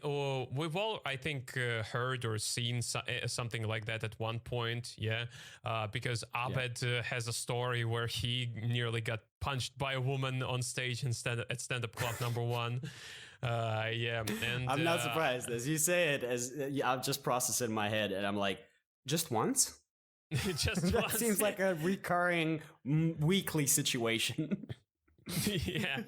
we've all I think heard or seen something like that at one point, yeah. Because Abed has a story where he nearly got punched by a woman on stage at stand-up club number one. Yeah, and I'm not surprised as you say it. As I'm just processing in my head, and I'm like, just once. Just that once. Seems like a recurring weekly situation. Yeah,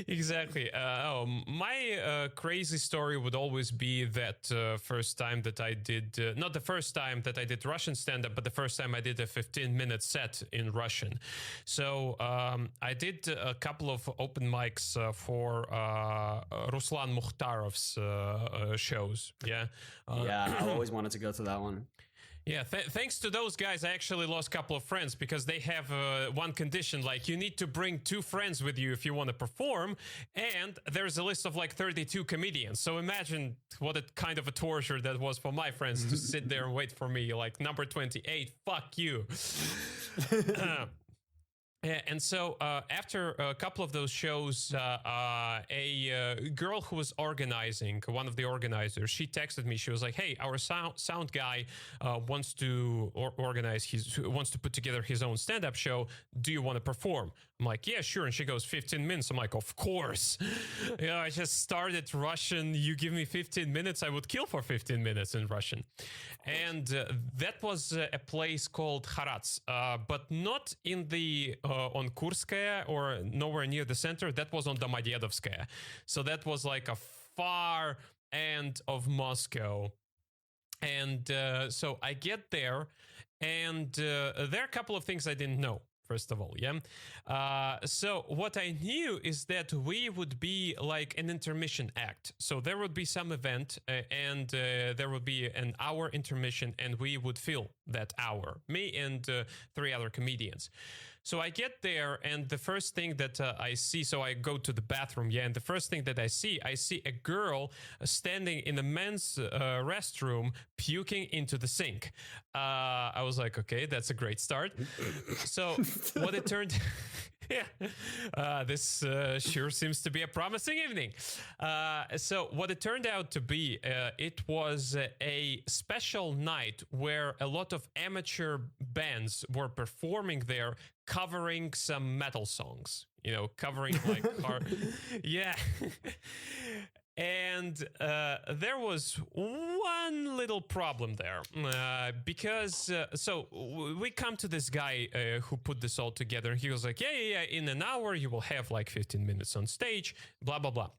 exactly. My crazy story would always be that first time that I did, not the first time that I did Russian stand-up, but the first time I did a 15-minute set in Russian. So I did a couple of open mics for Ruslan Mukhtarov's shows. Yeah. Yeah, I always wanted to go to that one. Yeah, thanks to those guys, I actually lost a couple of friends because they have one condition, like you need to bring 2 friends with you if you want to perform, and there's a list of like 32 comedians. So imagine what a kind of a torture that was for my friends to sit there and wait for me, like number 28, fuck you. Yeah, and so after a couple of those shows, a girl who was organizing, one of the organizers, she texted me. She was like, "Hey, our sound guy wants to wants to put together his own stand-up show. Do you want to perform?" I'm like, "Yeah, sure." And she goes, 15 minutes. I'm like, "Of course." I just started Russian. You give me 15 minutes, I would kill for 15 minutes in Russian. And that was a place called Harats, but not in the on Kurskaya or nowhere near the center. That was on Domodedovyskaya. So that was like a far end of Moscow. And so I get there, and there are a couple of things I didn't know. First of all, yeah. So what I knew is that we would be like an intermission act. So there would be some event, and there would be an hour intermission, and we would fill that hour, me and 3 other comedians. So I get there, and the first thing that I see, so I go to the bathroom, yeah, and the first thing that I see a girl standing in the men's restroom puking into the sink. I was like, okay, that's a great start. So what it turned... Yeah, this sure seems to be a promising evening. So what it turned out to be, it was a special night where a lot of amateur bands were performing there, covering some metal songs. You know, covering like hard. Yeah. And there was one little problem there because so we come to this guy who put this all together, and he was like, yeah, in an hour you will have like 15 minutes on stage, blah, blah, blah.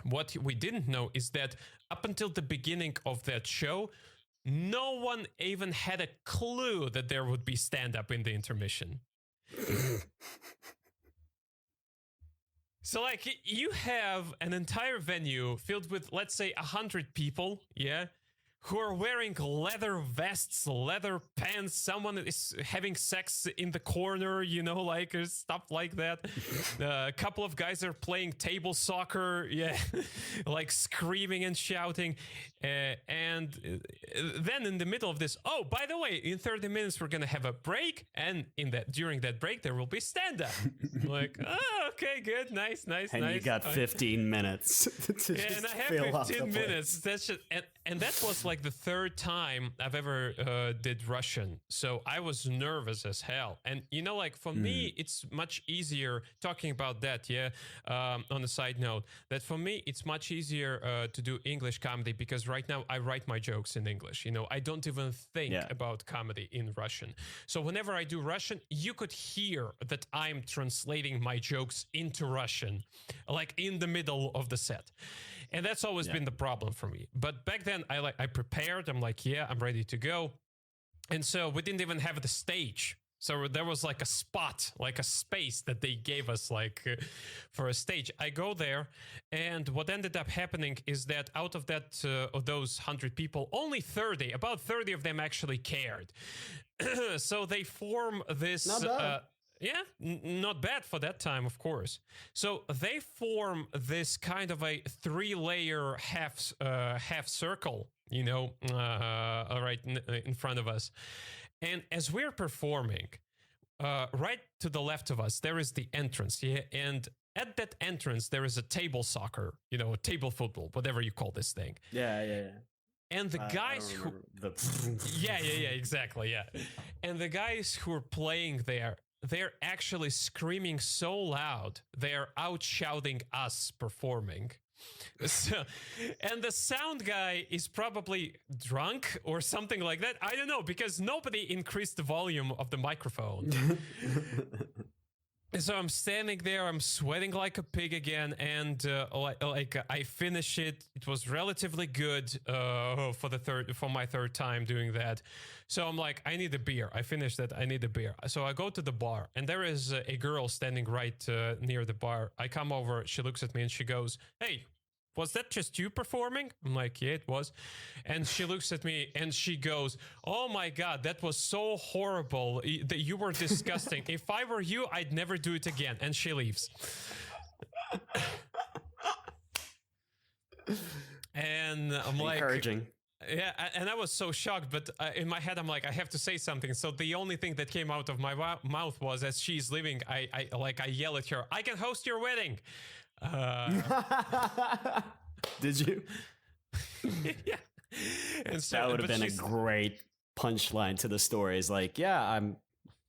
What we didn't know is that up until the beginning of that show, no one even had a clue that there would be stand-up in the intermission. So, like, you have an entire venue filled with, let's say, 100 people, yeah, who are wearing leather vests, leather pants. Someone is having sex in the corner, you know, like stuff like that. A couple of guys are playing table soccer, yeah, like screaming and shouting. And then in the middle of this, oh, by the way, in 30 minutes, we're going to have a break. And during that break, there will be stand-up. Like, oh, okay, good, nice. And you got 15 minutes to and I have 15 minutes. That's just, and that was like the 3rd time I've ever did Russian. So I was nervous as hell. And, you know, like for me, it's much easier talking about that. Yeah. On a side note, that for me, it's much easier to do English comedy because right now I write my jokes in English. You know, I don't even think about comedy in Russian. So whenever I do Russian, you could hear that I'm translating my jokes into Russian, like in the middle of the set. And that's always been the problem for me. But back then I prepared. I'm like, yeah, I'm ready to go. And so we didn't even have the stage. So there was like a spot, like a space that they gave us like for a stage. I go there, and what ended up happening is that out of that of those 100 people, only about 30 of them actually cared. So they form this Yeah, not bad for that time, of course. So they form this kind of a 3-layer half circle, right in front of us. And as we're performing, right to the left of us, there is the entrance. Yeah, and at that entrance, there is a table soccer, table football, whatever you call this thing. Yeah. And the guys who, yeah, exactly, yeah. And the guys who are playing there, they're actually screaming so loud, they're out shouting us performing. So, and the sound guy is probably drunk or something like that. I don't know, because nobody increased the volume of the microphone. So I'm standing there, I'm sweating like a pig again, and I finish it. It was relatively good for my third time doing that. So I'm like, I need a beer. I finished that. I need a beer. So I go to the bar, and there is a girl standing right near the bar. I come over. She looks at me and she goes, "Hey, was that just you performing?" I'm like, yeah, it was. And she looks at me and she goes, "Oh my God, that was so horrible. That you were disgusting. If I were you, I'd never do it again." And she leaves. And I'm like, encouraging. Yeah, and I was so shocked, but in my head, I'm like, I have to say something. So the only thing that came out of my mouth was, as she's leaving, I yell at her, "I can host your wedding." Did you? Yeah. And so, that would have been a great punchline to the story. Is like, yeah,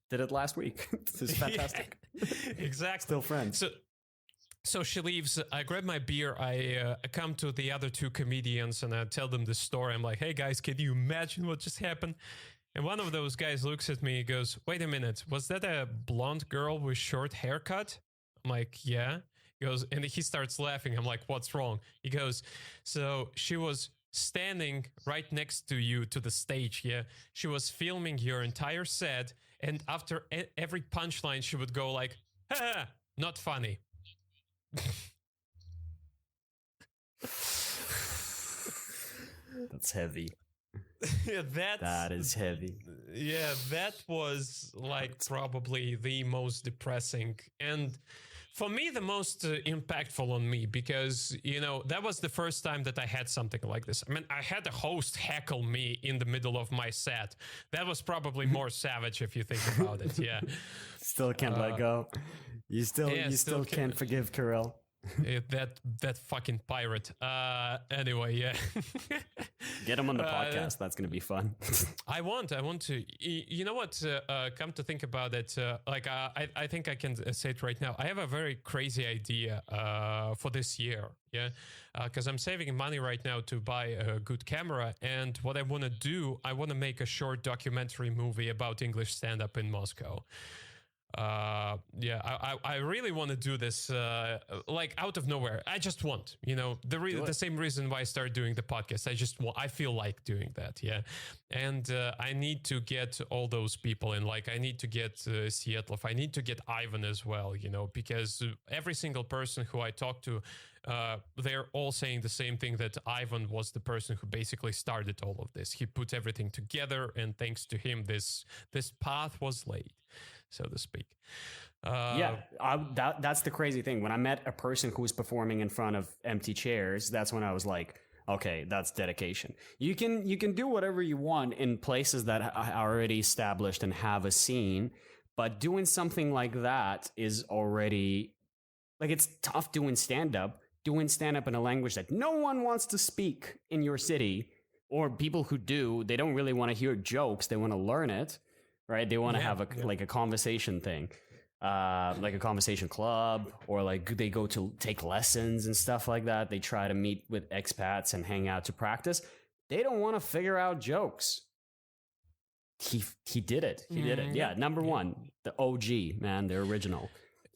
did it last week. This is fantastic. Yeah, exactly. Still friends. So she leaves. I grab my beer. I come to the other two comedians and I tell them the story. I'm like, "Hey guys, can you imagine what just happened?" And one of those guys looks at me and goes, "Wait a minute, was that a blonde girl with short haircut?" I'm like, "Yeah." He goes, and he starts laughing. I'm like, "What's wrong?" He goes, "So she was standing right next to you to the stage, yeah? She was filming your entire set, and after every punchline, she would go like, 'Ha, not funny.'" That's heavy. Yeah, that is heavy. Yeah, that was like probably the most depressing and for me the most impactful on me, because that was the first time that I had something like this. I mean, I had a host heckle me in the middle of my set. That was probably more savage if you think about it. Yeah. Still can't let go. You still can't forgive Kirill. That fucking pirate. Anyway, yeah. Get him on the podcast. That's gonna be fun. I want to. You know what? Come to think about it, I think I can say it right now. I have a very crazy idea for this year. Yeah, because I'm saving money right now to buy a good camera, and what I want to do, I want to make a short documentary movie about English stand-up in Moscow. I really want to do this like out of nowhere. I just want, the same reason why I started doing the podcast. I feel like doing that. Yeah. And I need to get all those people in, like I need to get Seattle. I need to get Ivan as well, because every single person who I talk to, they're all saying the same thing, that Ivan was the person who basically started all of this. He put everything together, and thanks to him, this path was laid, so to speak. That's the crazy thing. When I met a person who was performing in front of empty chairs, that's when I was like, okay, that's dedication. You can do whatever you want in places that are already established and have a scene, but doing something like that is already, like, it's tough doing stand-up in a language that no one wants to speak in your city, or people who do, they don't really want to hear jokes. They want to learn it, right? They want to have a conversation thing, like a conversation club, or like they go to take lessons and stuff like that. They try to meet with expats and hang out to practice. They don't want to figure out jokes. He did it. He did it. Yeah, number one, the OG, man, the original.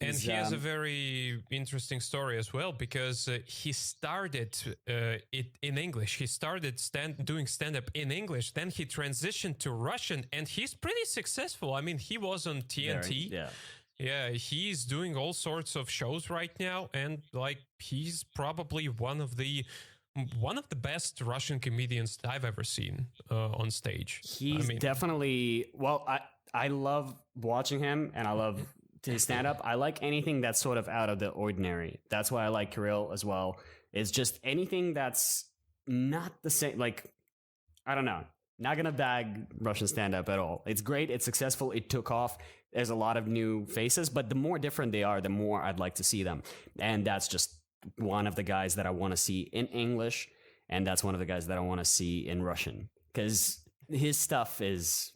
And he has a very interesting story as well, because he started it in English. He started doing stand-up in English. Then he transitioned to Russian, and he's pretty successful. I mean, he was on TNT. Yeah, he's doing all sorts of shows right now, and like he's probably one of the best Russian comedians that I've ever seen on stage. He's definitely, well, I love watching him, and I love to stand up. I like anything that's sort of out of the ordinary. That's why I like Kirill as well. It's just anything that's not the same. Like, I don't know. Not gonna bag Russian stand up at all. It's great. It's successful. It took off. There's a lot of new faces, but the more different they are, the more I'd like to see them. And that's just one of the guys that I want to see in English. And that's one of the guys that I want to see in Russian. Because his stuff it's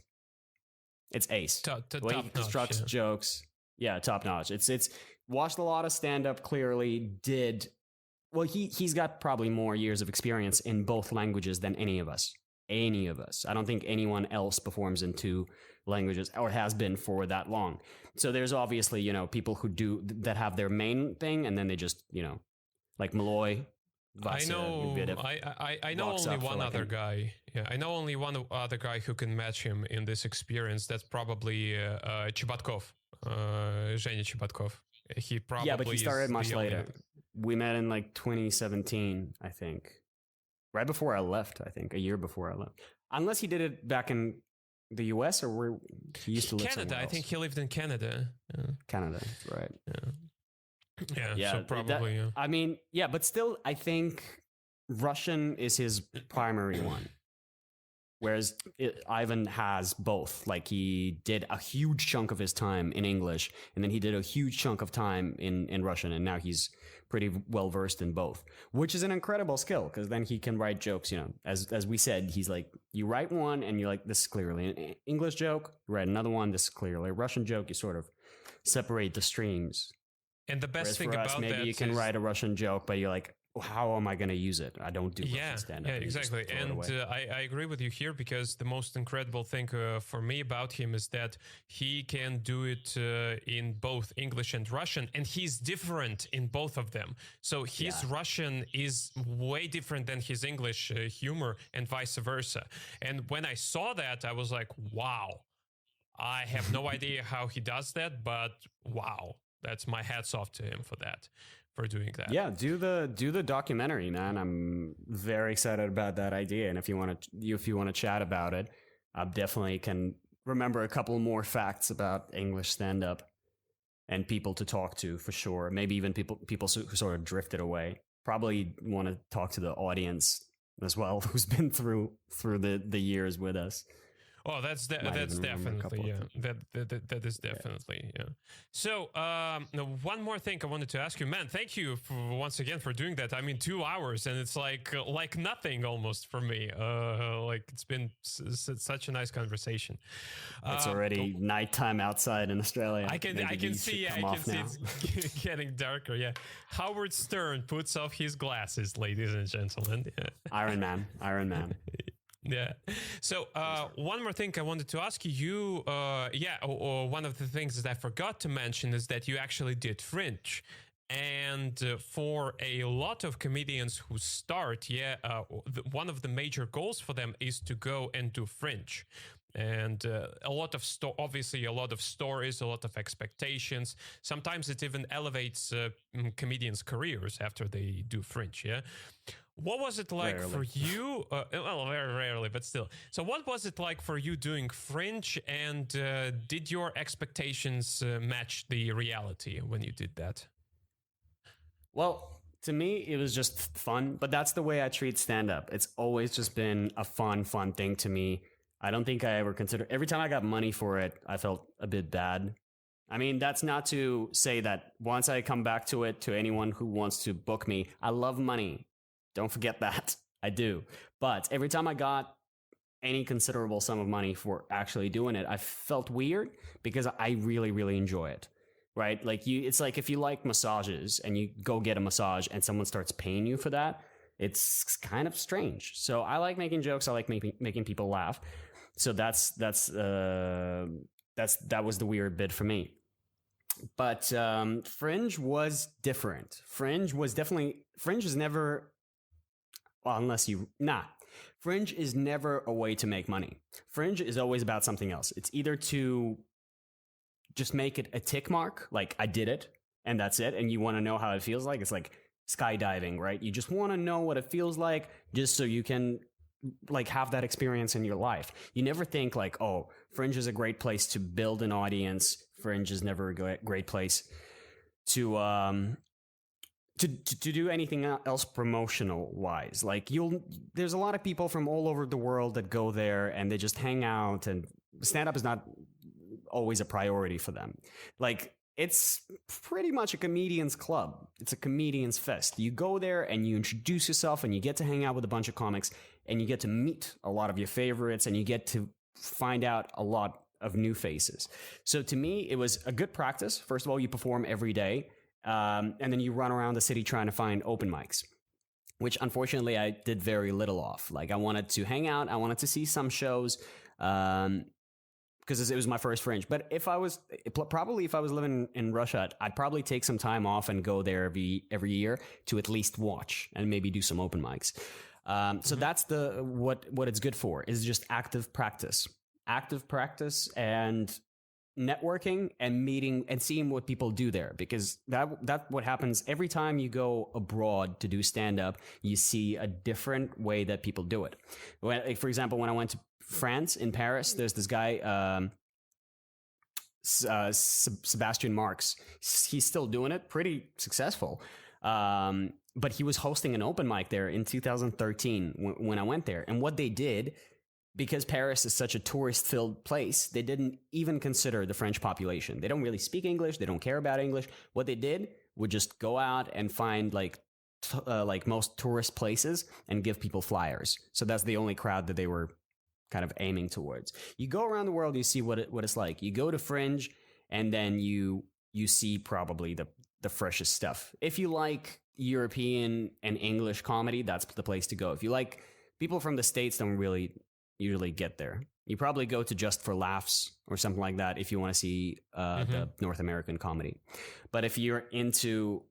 ace. The way he constructs jokes. Yeah, top notch. It's watched a lot of stand up, clearly well, he's got probably more years of experience in both languages than any of us. I don't think anyone else performs in two languages or has been for that long. So there's obviously, you know, people who do that have their main thing and then they just, you know, like Malloy. I know only one other guy. Yeah, I know only one other guy who can match him in this experience. That's probably Chibatkov, Zhenya Chibatkov. He probably but he started much later. We met in like 2017, I think. Right before I left, I think. A year before I left. Unless he did it back in the US or where he used to live Canada. I think he lived in Canada. Yeah. Canada, right. Yeah, so probably. I mean, yeah, but still, I think Russian is his primary one. Whereas Ivan has both. Like, he did a huge chunk of his time in English, and then he did a huge chunk of time in Russian, and now he's pretty well versed in both, which is an incredible skill, because then he can write jokes, you know, as we said, he's like, you write one, and you're like, this is clearly an English joke, you write another one, this is clearly a Russian joke, you sort of separate the streams. And the best thing about maybe that you can write a Russian joke, but you're like, how am I going to use it? I don't do Russian stand-up. Yeah, exactly. And I agree with you here, because the most incredible thing for me about him is that he can do it in both English and Russian, and he's different in both of them. So his Russian is way different than his English humor, and vice versa. And when I saw that, I was like, wow, I have no idea how he does that, but wow, that's my hats off to him for that. For doing that. Yeah, do the documentary, man. I'm very excited about that idea, and if you want to chat about it, I definitely can remember a couple more facts about English stand-up and people to talk to for sure. Maybe even people who sort of drifted away. Probably want to talk to the audience as well, who's been through the years with us. Oh, that's definitely, yeah. That is definitely, yeah. So, one more thing I wanted to ask you, man. Thank you once again for doing that. I mean, 2 hours, and it's like nothing almost for me. Like, it's been such a nice conversation. It's already nighttime outside in Australia. I can see it's getting darker. Yeah, Howard Stern puts off his glasses, ladies and gentlemen. Yeah. Iron Man. Yeah. So one more thing I wanted to ask you. One of the things that I forgot to mention is that you actually did Fringe. And for a lot of comedians who start, one of the major goals for them is to go and do Fringe. And a lot of obviously a lot of stories, a lot of expectations. Sometimes it even elevates comedians' careers after they do Fringe. Yeah. What was it like for you? Well, very rarely, but still. So what was it like for you doing Fringe, and did your expectations match the reality when you did that? Well, to me, it was just fun, but that's the way I treat stand-up. It's always just been a fun thing to me. I don't think I ever considered, every time I got money for it, I felt a bit bad. I mean, that's not to say that once I come back to it, to anyone who wants to book me, I love money. Don't forget that. I do. But every time I got any considerable sum of money for actually doing it, I felt weird because I really, really enjoy it. Right? Like it's like if you like massages and you go get a massage and someone starts paying you for that, it's kind of strange. So I like making jokes. I like making people laugh. So that was the weird bit for me. But Fringe was different. Fringe is never, well, Fringe is never a way to make money. Fringe is always about something else. It's either to just make it a tick mark, like I did it, and that's it, and you want to know how it feels like. It's like skydiving, right? You just want to know what it feels like just so you can like have that experience in your life. You never think like, oh, Fringe is a great place to build an audience. Fringe is never a great place to do anything else promotional wise. Like there's a lot of people from all over the world that go there and they just hang out, and stand up is not always a priority for them. Like, it's pretty much a comedian's club. It's a comedian's fest. You go there and you introduce yourself and you get to hang out with a bunch of comics and you get to meet a lot of your favorites and you get to find out a lot of new faces. So to me, it was a good practice. First of all, you perform every day, and then you run around the city trying to find open mics, which unfortunately I did very little of. Like, I wanted to hang out. I wanted to see some shows, because it was my first Fringe. But if I was living in Russia, I'd probably take some time off and go there every year to at least watch and maybe do some open mics. So that's what it's good for, is just active practice and networking and meeting and seeing what people do there, because that what happens every time you go abroad to do stand up. You see a different way that people do it. Like, for example, when I went to France, in Paris, there's this guy Sebastian Marx. He's still doing it, pretty successful. But he was hosting an open mic there in 2013 when I went there. And what they did, because Paris is such a tourist-filled place, they didn't even consider the French population. They don't really speak English. They don't care about English. What they did would just go out and find like most tourist places and give people flyers. So that's the only crowd that they were kind of aiming towards. You go around the world, you see what it's like. You go to Fringe, and then you see probably the freshest stuff. If you like European and English comedy, that's the place to go. If you like, people from the States don't really usually get there. You probably go to Just for Laughs or something like that if you want to see the North American comedy. But if you're into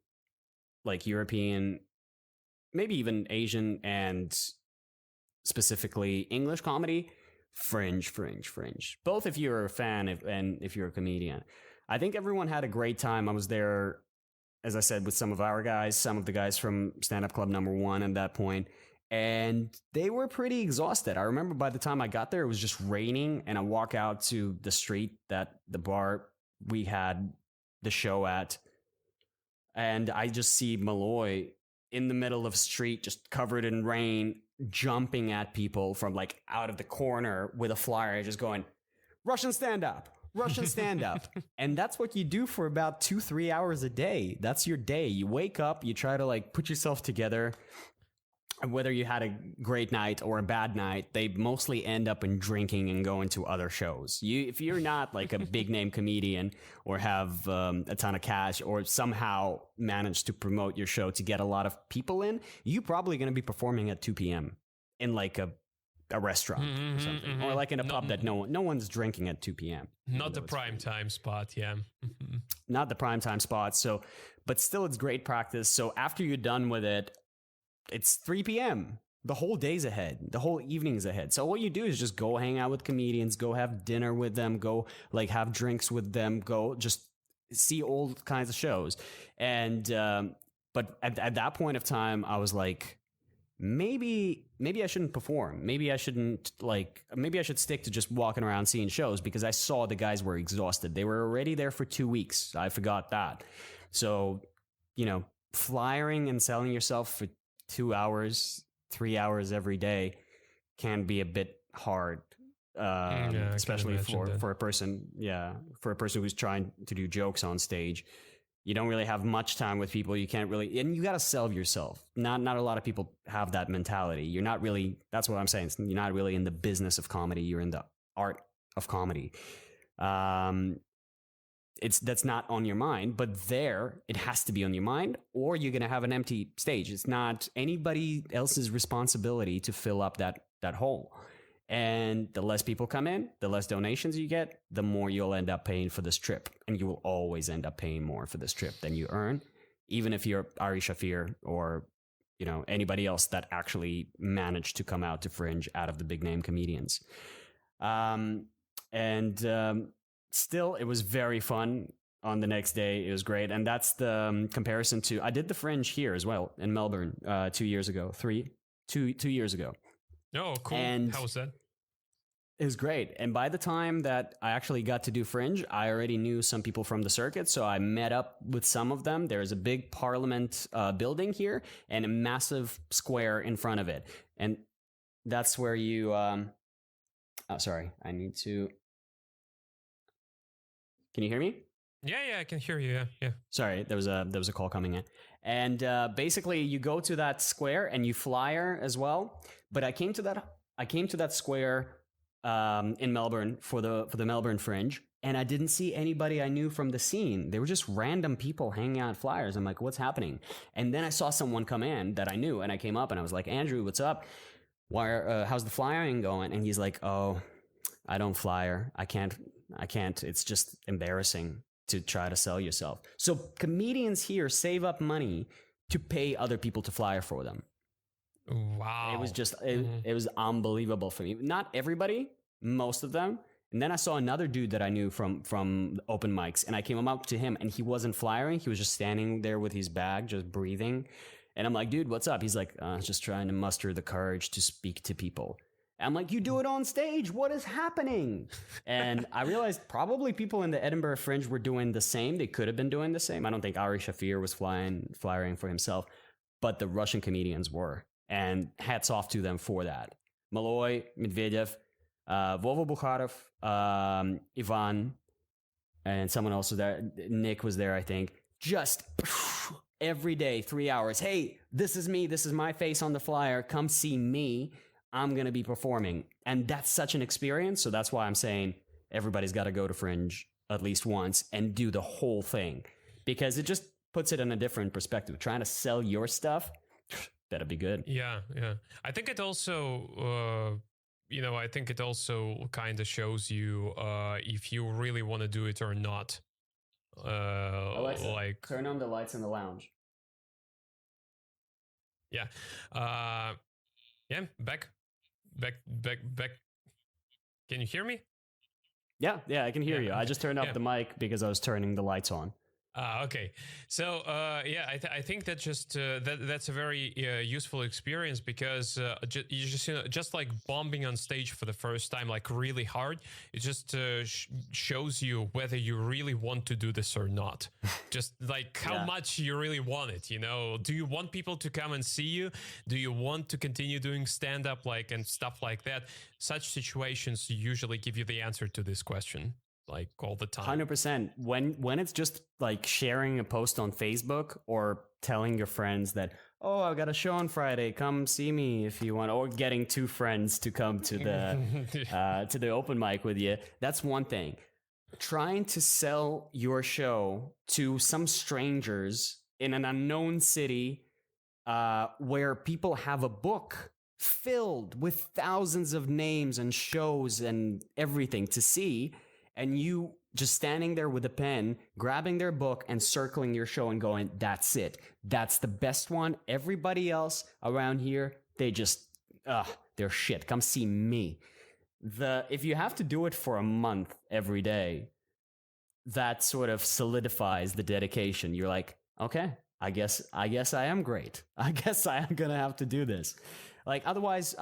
like European, maybe even Asian and specifically English comedy, Fringe. Both if you're a fan and if you're a comedian. I think everyone had a great time. I was there, as I said, with some of our guys, some of the guys from Stand Up Club #1 at that point, and they were pretty exhausted. I remember by the time I got there, it was just raining, and I walk out to the street that the bar we had the show at, and I just see Malloy in the middle of the street, just covered in rain, jumping at people from like out of the corner with a flyer, just going, Russian stand up. And that's what you do for about 2-3 hours a day. That's your day. You wake up, you try to like put yourself together. Whether you had a great night or a bad night, they mostly end up in drinking and going to other shows. If you're not like a big name comedian or have a ton of cash or somehow manage to promote your show to get a lot of people in, you're probably going to be performing at 2 p.m. in like a restaurant or something, or like in a pub that no one's drinking at 2 p.m. Not the prime time spot, yeah. Not the prime time spot. So, but still, it's great practice. So after you're done with it, it's 3 p.m. The whole day's ahead. The whole evening's ahead. So what you do is just go hang out with comedians, go have dinner with them, go like have drinks with them, go just see all kinds of shows. And but at that point of time, I was like, maybe I shouldn't perform. Maybe I should stick to just walking around seeing shows, because I saw the guys were exhausted. They were already there for 2 weeks. I forgot that. So, flyering and selling yourself for 2 hours, 3 hours every day can be a bit hard, especially for a person. Yeah, for a person who's trying to do jokes on stage. You don't really have much time with people. You can't really, and you got to sell yourself. Not a lot of people have that mentality. You're not really, that's what I'm saying. You're not really in the business of comedy. You're in the art of comedy. That's not on your mind, but there it has to be on your mind, or you're going to have an empty stage. It's not anybody else's responsibility to fill up that hole. And the less people come in, the less donations you get, the more you'll end up paying for this trip. And you will always end up paying more for this trip than you earn, even if you're Ari Shafir or, anybody else that actually managed to come out to Fringe out of the big name comedians. Still, it was very fun on the next day. It was great. And that's the comparison I did the Fringe here as well in Melbourne 2 years ago, 2 years ago. Oh, cool. And How was that? it was great. And by the time that I actually got to do Fringe, I already knew some people from the circuit. So I met up with some of them. There's a big Parliament building here and a massive square in front of it. And that's where you. Oh, sorry. I need to. Can you hear me? Yeah, I can hear you. Yeah. Sorry, there was a call coming in. And basically, you go to that square and you flyer as well. But I came to that square in Melbourne for the Melbourne Fringe, and I didn't see anybody I knew from the scene. They were just random people hanging out flyers. I'm like, what's happening? And then I saw someone come in that I knew, and I came up and I was like, Andrew, what's up? How's the flyering going? And he's like, oh, I don't flyer. I can't. It's just embarrassing to try to sell yourself. So comedians here save up money to pay other people to flyer for them. Wow. It was just, it was unbelievable for me. Not everybody, most of them. And then I saw another dude that I knew from open mics, and I came up to him and he wasn't flyering. He was just standing there with his bag, just breathing. And I'm like, dude, what's up? He's like, just trying to muster the courage to speak to people. I'm like, you do it on stage. What is happening? And I realized probably people in the Edinburgh Fringe were doing the same. They could have been doing the same. I don't think Ari Shafir was flyering for himself, but the Russian comedians were. And hats off to them for that. Malloy, Medvedev, Vova Bukharov, Ivan, and someone else was there. Nick was there, I think. Just every day, 3 hours. Hey, this is me. This is my face on the flyer. Come see me. I'm going to be performing. And that's such an experience. So that's why I'm saying everybody's got to go to Fringe at least once and do the whole thing. Because it just puts it in a different perspective. Trying to sell your stuff, better be good. Yeah. I think it also, I think it also kind of shows you if you really want to do it or not. Alexa, like turn on the lights in the lounge. Yeah. Back. Can you hear me? Yeah, I can hear you. I just turned off the mic because I was turning the lights on. Okay. So, I think that that's a very useful experience because just like bombing on stage for the first time, like really hard, it just shows you whether you really want to do this or not. Just like how much you really want it, Do you want people to come and see you? Do you want to continue doing stand-up and stuff like that? Such situations usually give you the answer to this question. Like all the time. 100%. When it's just like sharing a post on Facebook or telling your friends that, oh, I've got a show on Friday, come see me if you want, or getting two friends to come to the open mic with you. That's one thing. Trying to sell your show to some strangers in an unknown city where people have a book filled with thousands of names and shows and everything to see, and you just standing there with a pen, grabbing their book and circling your show and going, that's it. That's the best one. Everybody else around here, they just, they're shit. Come see me. If you have to do it for a month every day, that sort of solidifies the dedication. You're like, okay, I guess I am great. I guess I am going to have to do this. Like otherwise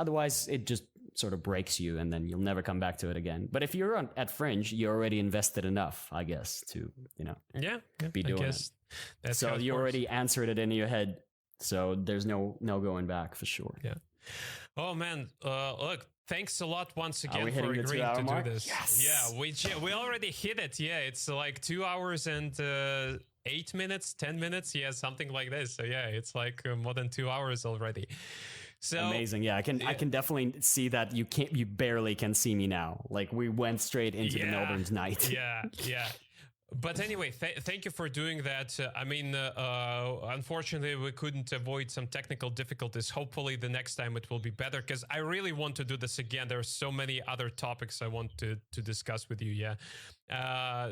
it just sort of breaks you and then you'll never come back to it again. But if you're at Fringe, you're already invested enough, I guess, to, be doing it. That's so you already answered it in your head. So there's no going back for sure. Yeah. Oh man. Look, thanks a lot once again for agreeing to mark? do this. Yes. Yeah, we already hit it. Yeah, it's like 2 hours and 8 minutes, 10 minutes. Yeah, something like this. So yeah, it's like more than 2 hours already. So amazing. Yeah, I can definitely see that you barely can see me now. Like we went straight into the Melbourne's night. Yeah. But anyway, thank you for doing that. Unfortunately, we couldn't avoid some technical difficulties. Hopefully, the next time it will be better because I really want to do this again. There are so many other topics I want to discuss with you. Yeah.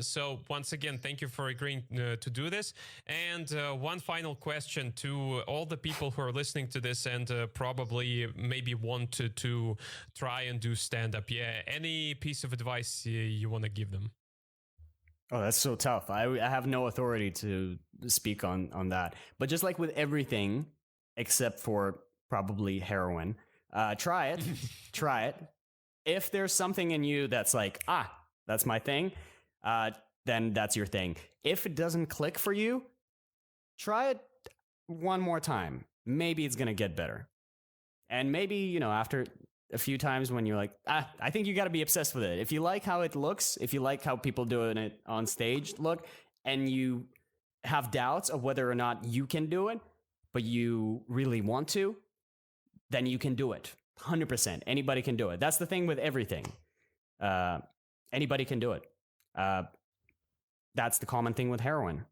So once again, thank you for agreeing to do this. And one final question to all the people who are listening to this and probably maybe want to try and do stand-up. Yeah. Any piece of advice you want to give them? Oh, that's so tough. I have no authority to speak on that. But just like with everything, except for probably heroin, Try it. Try it. If there's something in you that's like, that's my thing, then that's your thing. If it doesn't click for you, try it one more time. Maybe it's going to get better. And maybe, after a few times when you're like, I think you got to be obsessed with it. If you like how it looks, if you like how people doing it on stage look, and you have doubts of whether or not you can do it, but you really want to, then you can do it. 100%. Anybody can do it. That's the thing with everything. Anybody can do it. That's the common thing with heroin.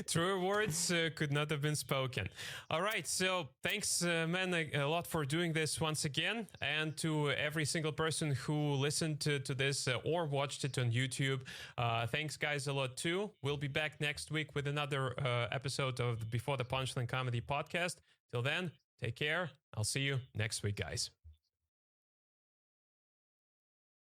Truer words could not have been spoken. All right, so thanks, man, a lot for doing this once again, and to every single person who listened to this or watched it on YouTube. Thanks, guys, a lot too. We'll be back next week with another episode of the Before the Punchline Comedy Podcast. Till then, take care. I'll see you next week, guys.